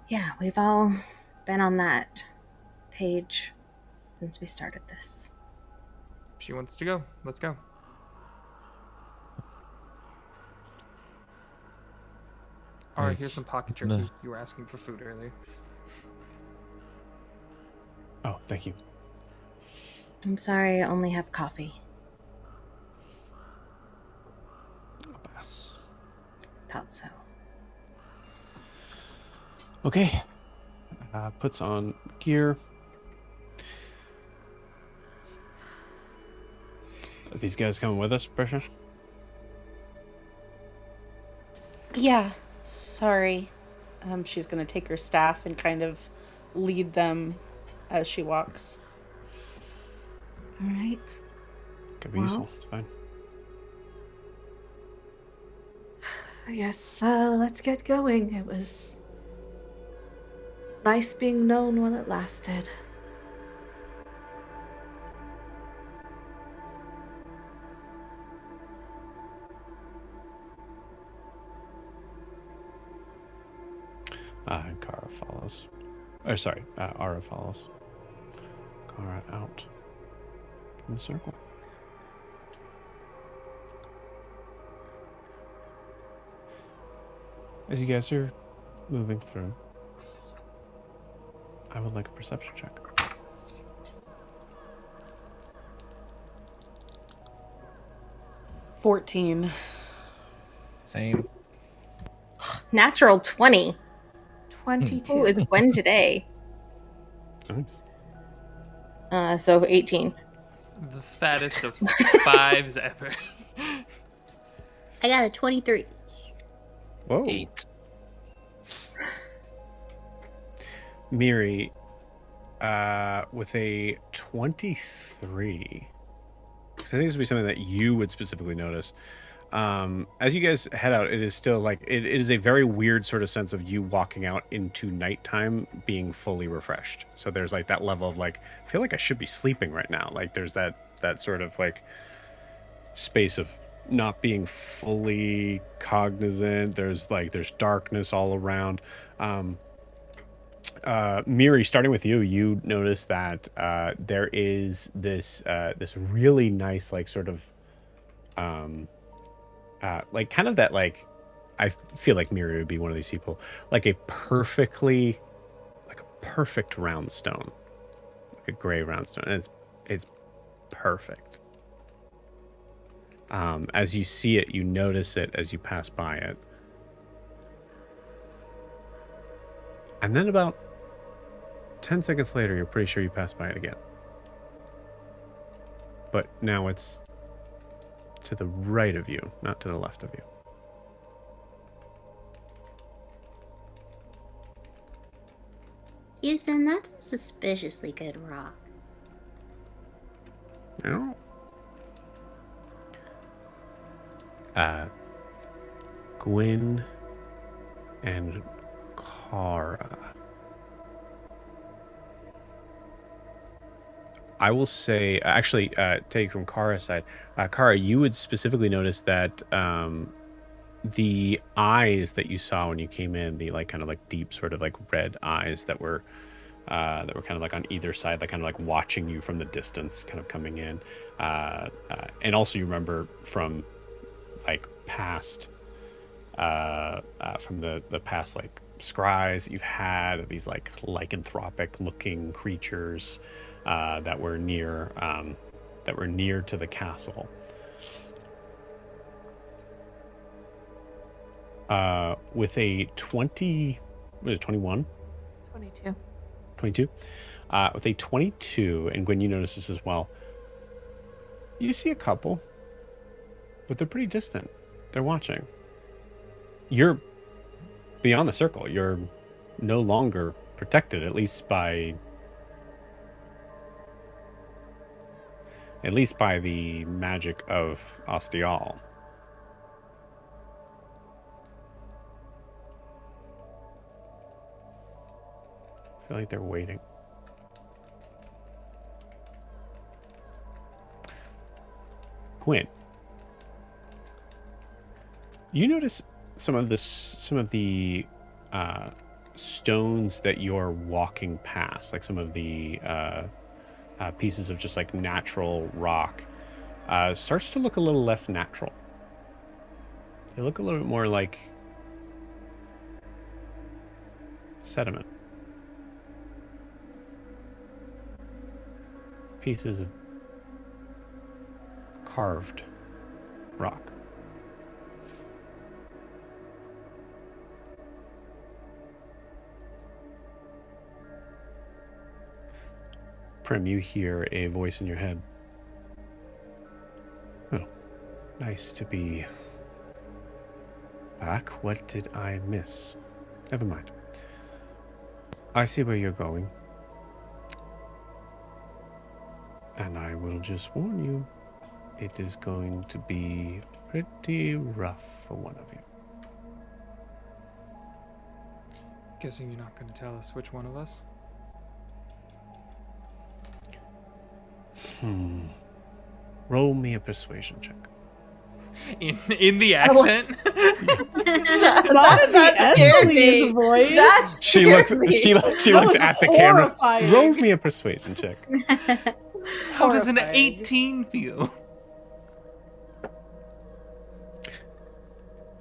Yeah, we've all been on that page since we started this. She wants to go. Let's go. All right, here's some pocket It's gonna- jerky. You were asking for food earlier. Oh, thank you. I'm sorry, I only have coffee. Abbas. Thought so. Okay. Puts on gear. Are these guys coming with us, Brescia? Yeah, sorry. She's gonna take her staff and kind of lead them as she walks. All right. Could be Well. useful. It's fine. I guess let's get going. It was nice being known while it lasted. And Kara follows. Or sorry, Ara follows. Kara out in the circle. As you guys are moving through, I would like a perception check. $14. Same. Natural 20. 22. Who is Gwen today? Nice. So 18. The fattest of fives ever. I got a 23. Whoa. 8. Miri, with a 23. Because I think this would be something that you would specifically notice. As you guys head out, it is still like it is a very weird sort of sense of you walking out into nighttime being fully refreshed. So there's like that level of like, I feel like I should be sleeping right now. Like there's that sort of like space of not being fully cognizant. There's darkness all around. Miri, starting with you, you notice that there is this really nice like sort of like kind of that like I feel like Miri would be one of these people, like a perfect round stone, like a gray round stone, and it's perfect. As you see it, you notice it as you pass by it, and then about 10 seconds later, you're pretty sure you passed by it again. But now it's to the right of you, not to the left of you. Houston, that's a suspiciously good rock. Gwyn and Kara. I will say, actually, take from Kara's side. Kara, you would specifically notice that the eyes that you saw when you came in, the like kind of like deep sort of like red eyes that were kind of like on either side, like kind of like watching you from the distance, kind of coming in. And also you remember from like past, from the past like scries that you've had, these like lycanthropic looking creatures that were near to the castle. With a 20, what is it, 21? 22. 22. With a 22, and Gwen, you notice this as well. You see a couple, but they're pretty distant. They're watching. You're beyond the circle. You're no longer protected, at least by the magic of Ostial. I feel like they're waiting. Gwyn, you notice some of the stones that you're walking past, like some of the pieces of just like natural rock, starts to look a little less natural. They look a little bit more like sediment. Pieces of carved rock. Prim, you hear a voice in your head. Well, nice to be back. What did I miss? Never mind. I see where you're going. And I will just warn you, it is going to be pretty rough for one of you. Guessing you're not going to tell us which one of us? Roll me a persuasion check. In the accent? That's Ashley's voice. That's She looks at the camera. horrifying. Roll me a persuasion check. How does an Horrifying. 18 feel?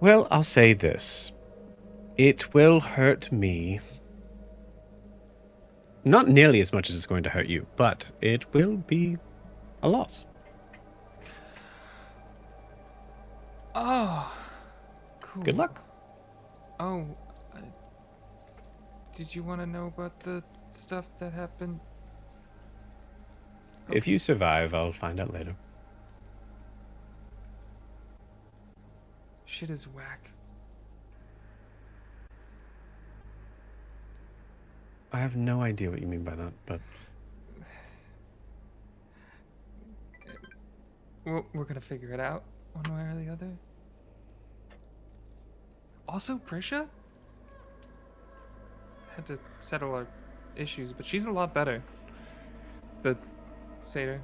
Well, I'll say this. It will hurt me. Not nearly as much as it's going to hurt you, but it will be a loss. Oh, cool. Good luck. Oh, did you want to know about the stuff that happened? If you survive, I'll find out later. Shit is whack. I have no idea what you mean by that, but We're gonna figure it out one way or the other. Also, Prisha had to settle our issues, but she's a lot better. The satyr.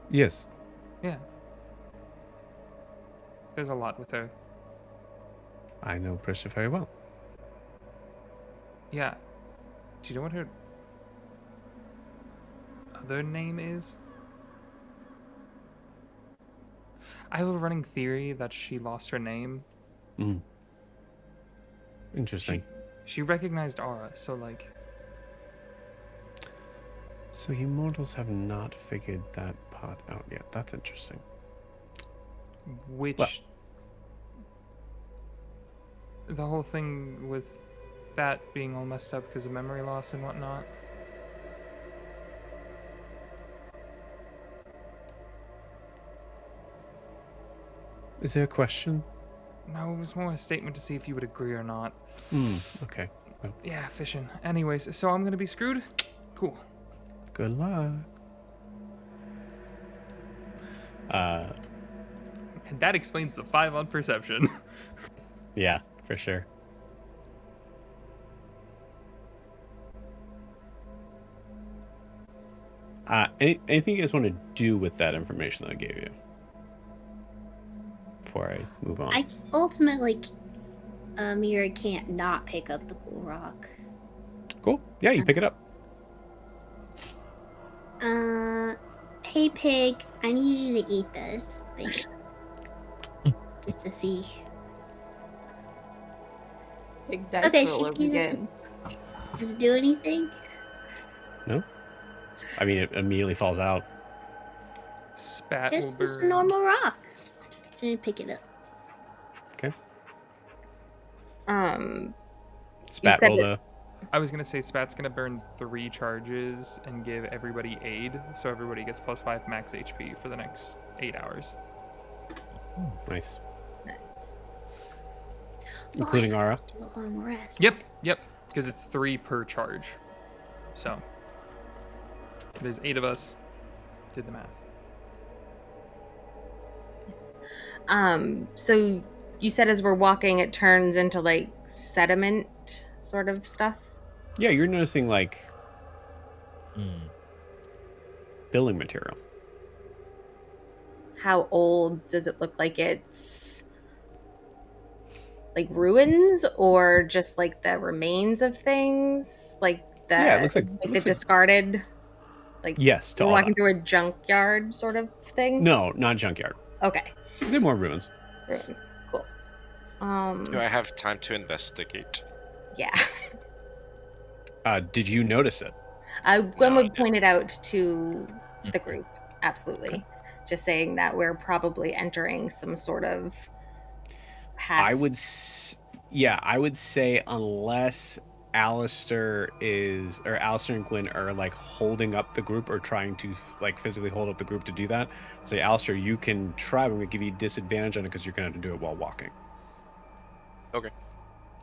yes. Yeah. There's a lot with her. I know Prisha very well. Yeah. Do you know what her other name is? I have a running theory that she lost her name. Interesting. She recognized Aura, so like... So you mortals have not figured that part out yet. That's interesting. Which... Well- The whole thing with that being all messed up because of memory loss and whatnot. Is there a question? No, it was more a statement to see if you would agree or not. Okay. Well, Yeah, fishing. Anyways, so I'm gonna be screwed? Cool. good luck. And that explains the 5 on perception. Yeah, for sure. Anything you guys want to do with that information that I gave you? Before I move on. Ultimately, Mira can't not pick up the cool rock. Cool. Yeah, you pick it up. Hey pig, I need you to eat this thing. Just to see. Big dice Okay, she roller uses it. begins. Does it do anything? No? I mean, it immediately falls out. Spat It's will just a burn. normal rock. Should pick it up. Okay. Spat said rolled it- a... I was gonna say Spat's gonna burn 3 charges and give everybody aid, so everybody gets +5 max HP for the next 8 hours. Nice. Including Well, I Ara? have to do a long rest. Yep. Because it's 3 per charge. So there's 8 of us. Did the math. So you said as we're walking, it turns into like sediment sort of stuff. Yeah, you're noticing like Mm. building material. How old does it look like? It's like ruins or just like the remains of things, like Yeah, it looks like the discarded, like yes to we're all walking that. through a junkyard sort of thing. No, not junkyard. Okay, They're more ruins. ruins. Cool. Do I have time to investigate? Yeah. Did you notice it? Gwen No, I would point it out to the Mhm. group. Absolutely. Just saying that we're probably entering some sort of past. I would say unless Alistair and Gwen are like holding up the group or trying to like physically hold up the group to do that. Say, Alistair, you can try, but I'm gonna give you disadvantage on it because you're gonna have to do it while walking. Okay.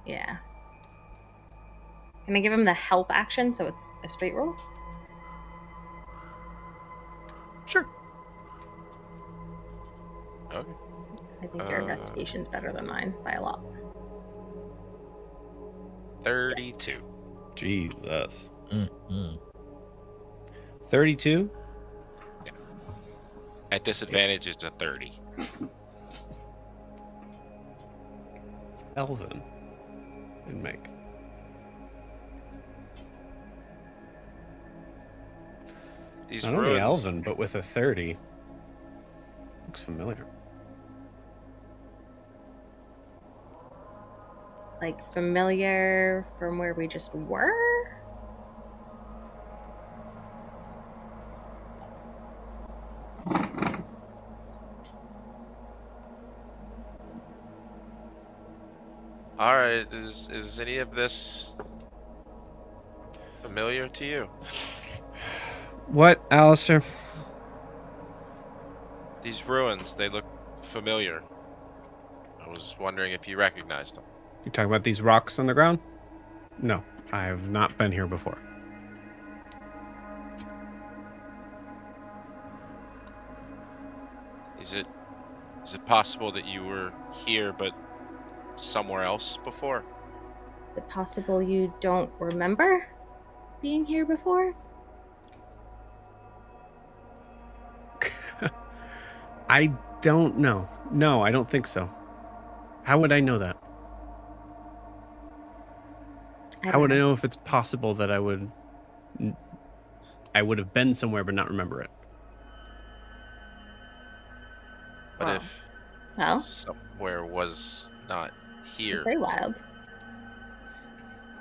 Yeah. Can I give him the help action so it's a straight roll? Sure. Okay. I think your investigation's better than mine by a lot. 32. Jesus. Mm-mm. 32? At disadvantage is a 30. It's Elven. And make. These Not only ruins. Elven, but with a 30. Looks familiar. Like familiar from where we just were? All right. Is any of this familiar to you? What, Alistair? These ruins, they look familiar. I was wondering if you recognized them. You talking about these rocks on the ground? No, I have not been here before. Is it possible that you were here but somewhere else before? Is it possible you don't remember being here before? I don't know. No, I don't think so. How would I know that? How would I know if it's possible that I would have been somewhere but not remember it? But Wow. if Well, somewhere was not here, very wild.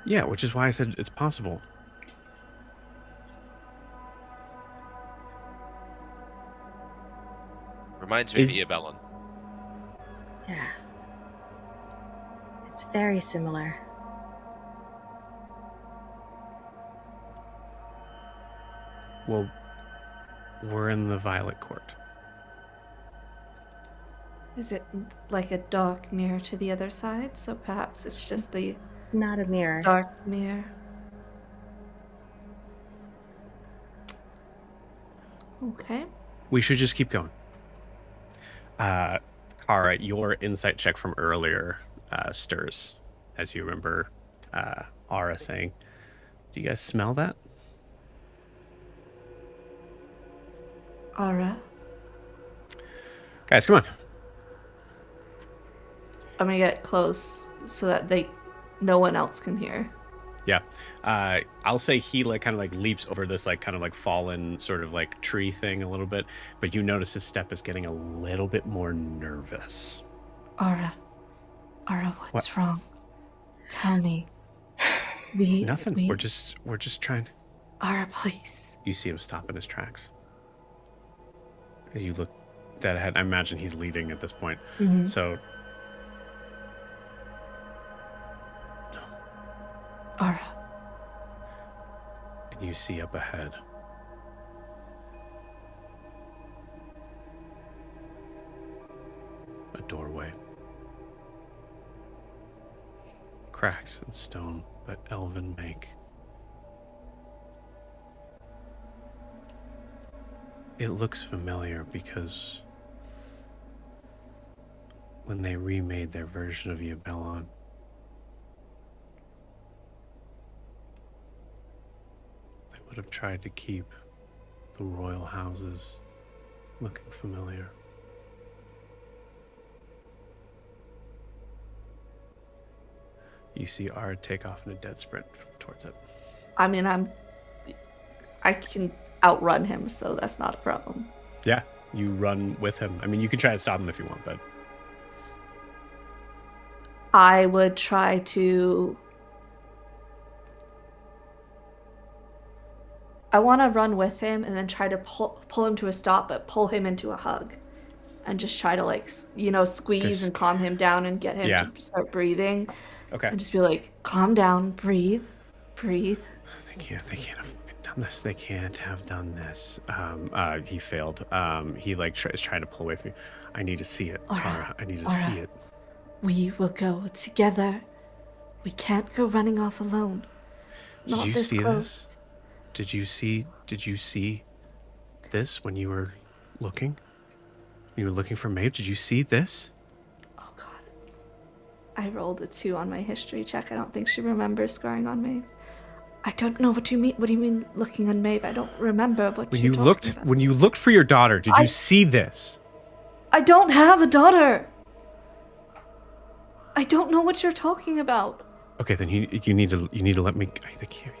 Yeah, which is why I said it's possible. reminds me of Eobellon. Yeah. It's very similar. Well, we're in the Violet Court. Is it like a dark mirror to the other side? So perhaps it's just the Not a mirror. dark mirror. Okay. We should just keep going. Kara, your insight check from earlier stirs as you remember Ara saying, "Do you guys smell that?" Ara. Guys, come on. I'm gonna get close so that no one else can hear. Yeah. I'll say he kind of leaps over this kind of fallen sort of tree thing a little bit, but you notice his step is getting a little bit more nervous. Ara, what's wrong? Tell me. Nothing. We're just trying. Ara, please. You see him stop in his tracks. As you look dead ahead, I imagine he's leading at this point. Mhm. So, Ara. and you see up ahead a doorway. cracked in stone, but elven make. It looks familiar because when they remade their version of Yabellon, they would have tried to keep the royal houses looking familiar. You see Ara take off in a dead sprint towards it. I mean, I can outrun him, so that's not a problem. Yeah, you run with him. I mean, you can try to stop him if you want, but I would try to... I want to run with him and then try to pull him to a stop, but pull him into a hug. And just try to, like, squeeze and calm him down and get him to start breathing. Okay. And just be like, calm down, breathe. They can't have done this. They can't have done this. He failed. He is trying to pull away from you. I need to see it, Kara. I need to see it. We will go together. We can't go running off alone. Not Did you this see close. this? Did you see this when you were looking? You were looking for Maeve. Did you see this? Oh God. I rolled a 2 on my history check. I don't think she remembers scoring on Maeve. I don't know what you mean. What do you mean looking on Maeve? I don't remember what When you're you talking about. When you looked for your daughter, did you see this? I don't have a daughter. I don't know what you're talking about. Okay, then you need to let me. I can't.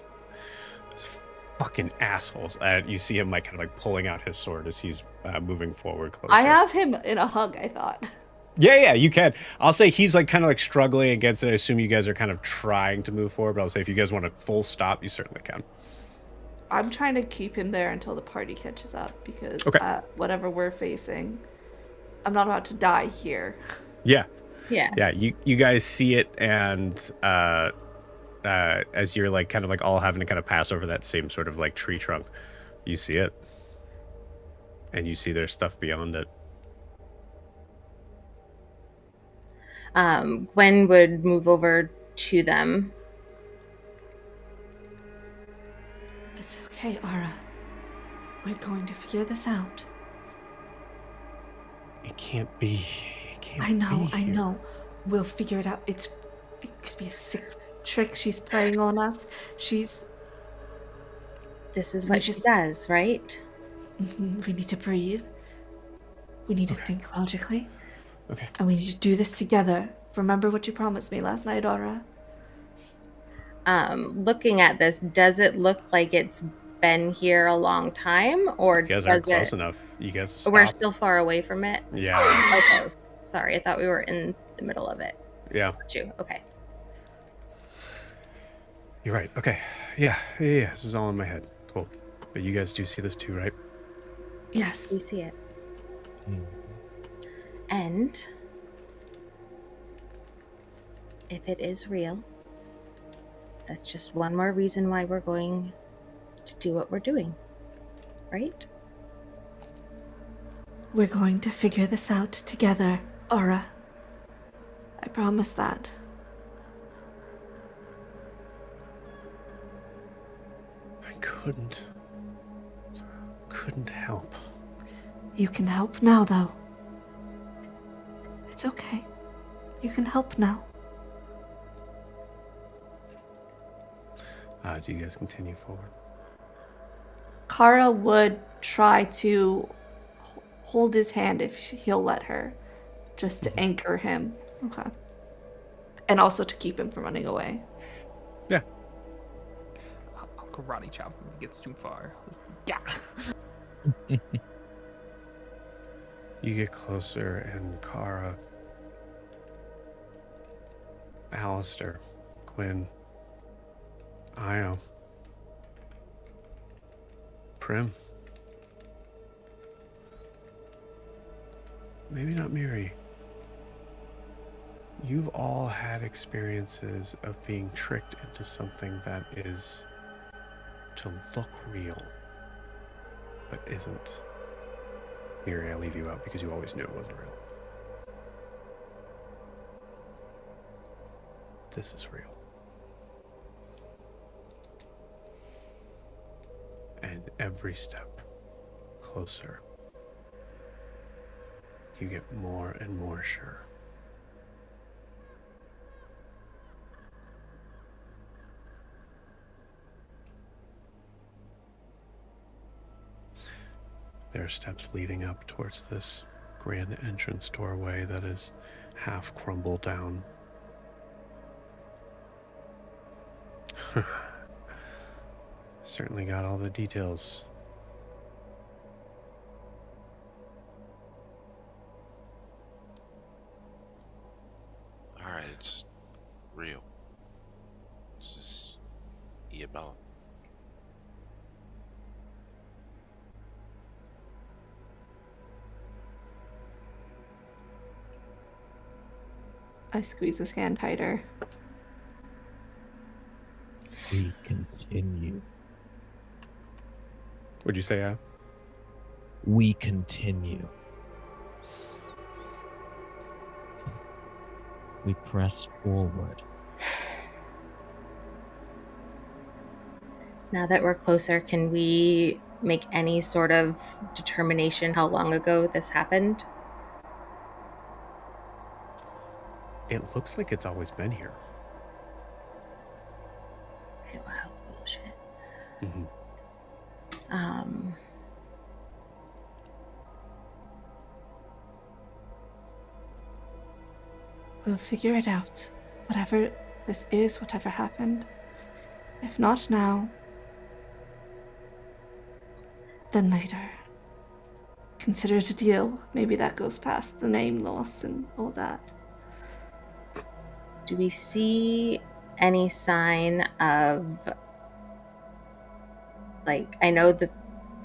Fucking assholes! You see him kind of pulling out his sword as he's moving forward closer. I have him in a hug, I thought. Yeah, you can. I'll say he's kind of struggling against it. I assume you guys are kind of trying to move forward, but I'll say if you guys want a full stop, you certainly can. I'm trying to keep him there until the party catches up because whatever we're facing, I'm not about to die here. Yeah. Yeah. You guys see it, and as you're all having to kind of pass over that same sort of tree trunk, you see it, and you see there's stuff beyond it. Gwen would move over to them. It's okay, Ara. We're going to figure this out. It can't be. I know. We'll figure it out. It could be a sick trick she's playing on us. This is what she does, right? We need to breathe. We need to think logically. Okay. And we need to do this together. Remember what you promised me last night, Aura? Looking at this, does it look like it's been here a long time, or you guys aren't close enough? You guys have we're stopped. still far away from it? Yeah. Okay. Sorry, I thought we were in the middle of it. Yeah. Okay. You're right. Okay. Yeah. This is all in my head. Cool. But you guys do see this too, right? Yes. We see it. And if it is real, that's just one more reason why we're going to do what we're doing, right? We're going to figure this out together, Aura. I promise that. I couldn't help. You can help now, though. It's okay. You can help now. Do you guys continue forward? Kara would try to hold his hand if he'll let her, just to anchor him. Okay. And also to keep him from running away. Yeah. I'll karate chop him if he gets too far. Yeah. You get closer, and Kara, Alistair, Quinn, Io, Prim. Maybe not Miri. You've all had experiences of being tricked into something that is to look real, but isn't. Miri, I leave you out because you always knew it wasn't real. this is real. And every step closer, you get more and more sure. There are steps leading up towards this grand entrance doorway that is half crumbled down. Certainly got all the details. All right, it's real. This is Isabella. I squeeze his hand tighter. We continue. Would you say, Al? We continue. We press forward. Now that we're closer, can we make any sort of determination how long ago this happened? It looks like it's always been here. Wow, bullshit. Mm-hmm. We'll figure it out. Whatever this is, whatever happened. If not now, then later. Consider it a deal. Maybe that goes past the name loss and all that. Do we see any sign of, like, I know that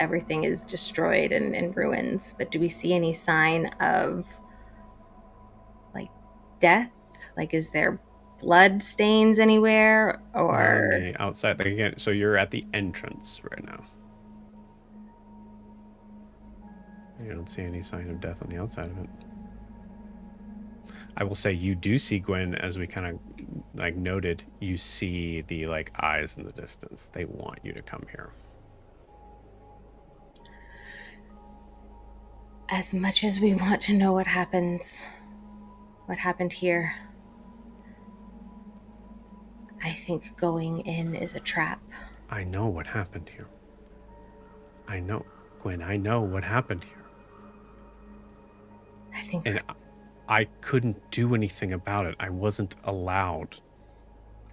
everything is destroyed and in ruins, but do we see any sign of, like, death? Like, is there blood stains anywhere? Or On the outside, like again, so you're at the entrance right now. You don't see any sign of death on the outside of it. I will say you do see Gwen, as we kind of like noted, you see the like eyes in the distance. They want you to come here. as much as we want to know what happened here, I think going in is a trap. I know what happened here. I know, Gwen, I know what happened here. I think... And I couldn't do anything about it. I wasn't allowed.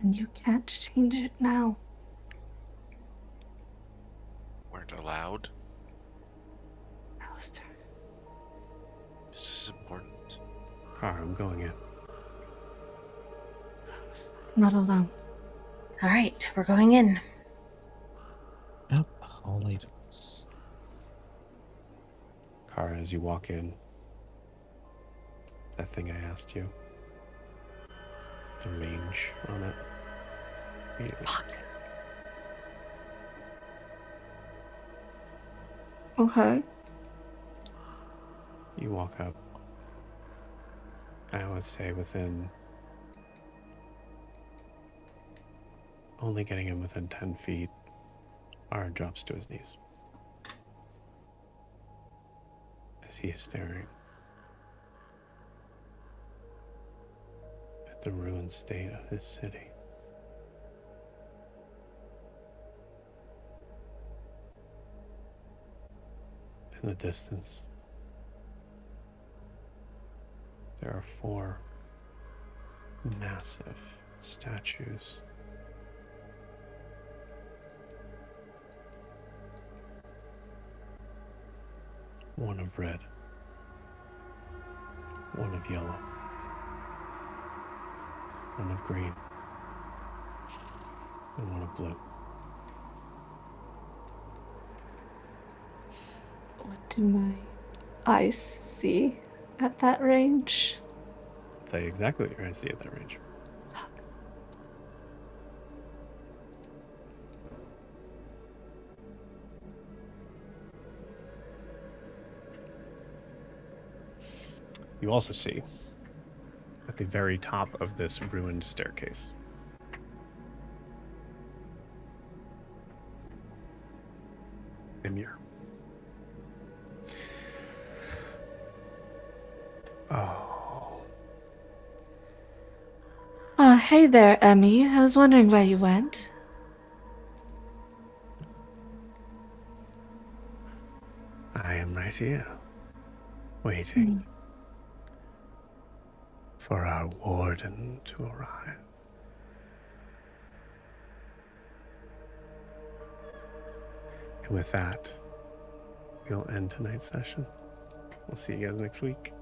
And you can't change it now. Weren't allowed? Alistair. This is important. Kara, I'm going in. Not alone. All right, we're going in. Yep, all 8 of us. Kara, as you walk in, that thing I asked you, the range on it. Fuck. Okay. You walk up, I would say within, only getting him within 10 feet, Ara drops to his knees. As he is staring at the ruined state of his city. In the distance, there are 4 massive statues. One of red, one of yellow, one of green, and one of blue. What do my eyes see at that range? I'll tell you exactly what you're going to see at that range. Fuck. You also see, at at the very top of this ruined staircase. Emir. Oh. Oh, hey there, Emmy. I was wondering where you went. I am right here, waiting for our warden to arrive. And with that, we'll end tonight's session. We'll see you guys next week.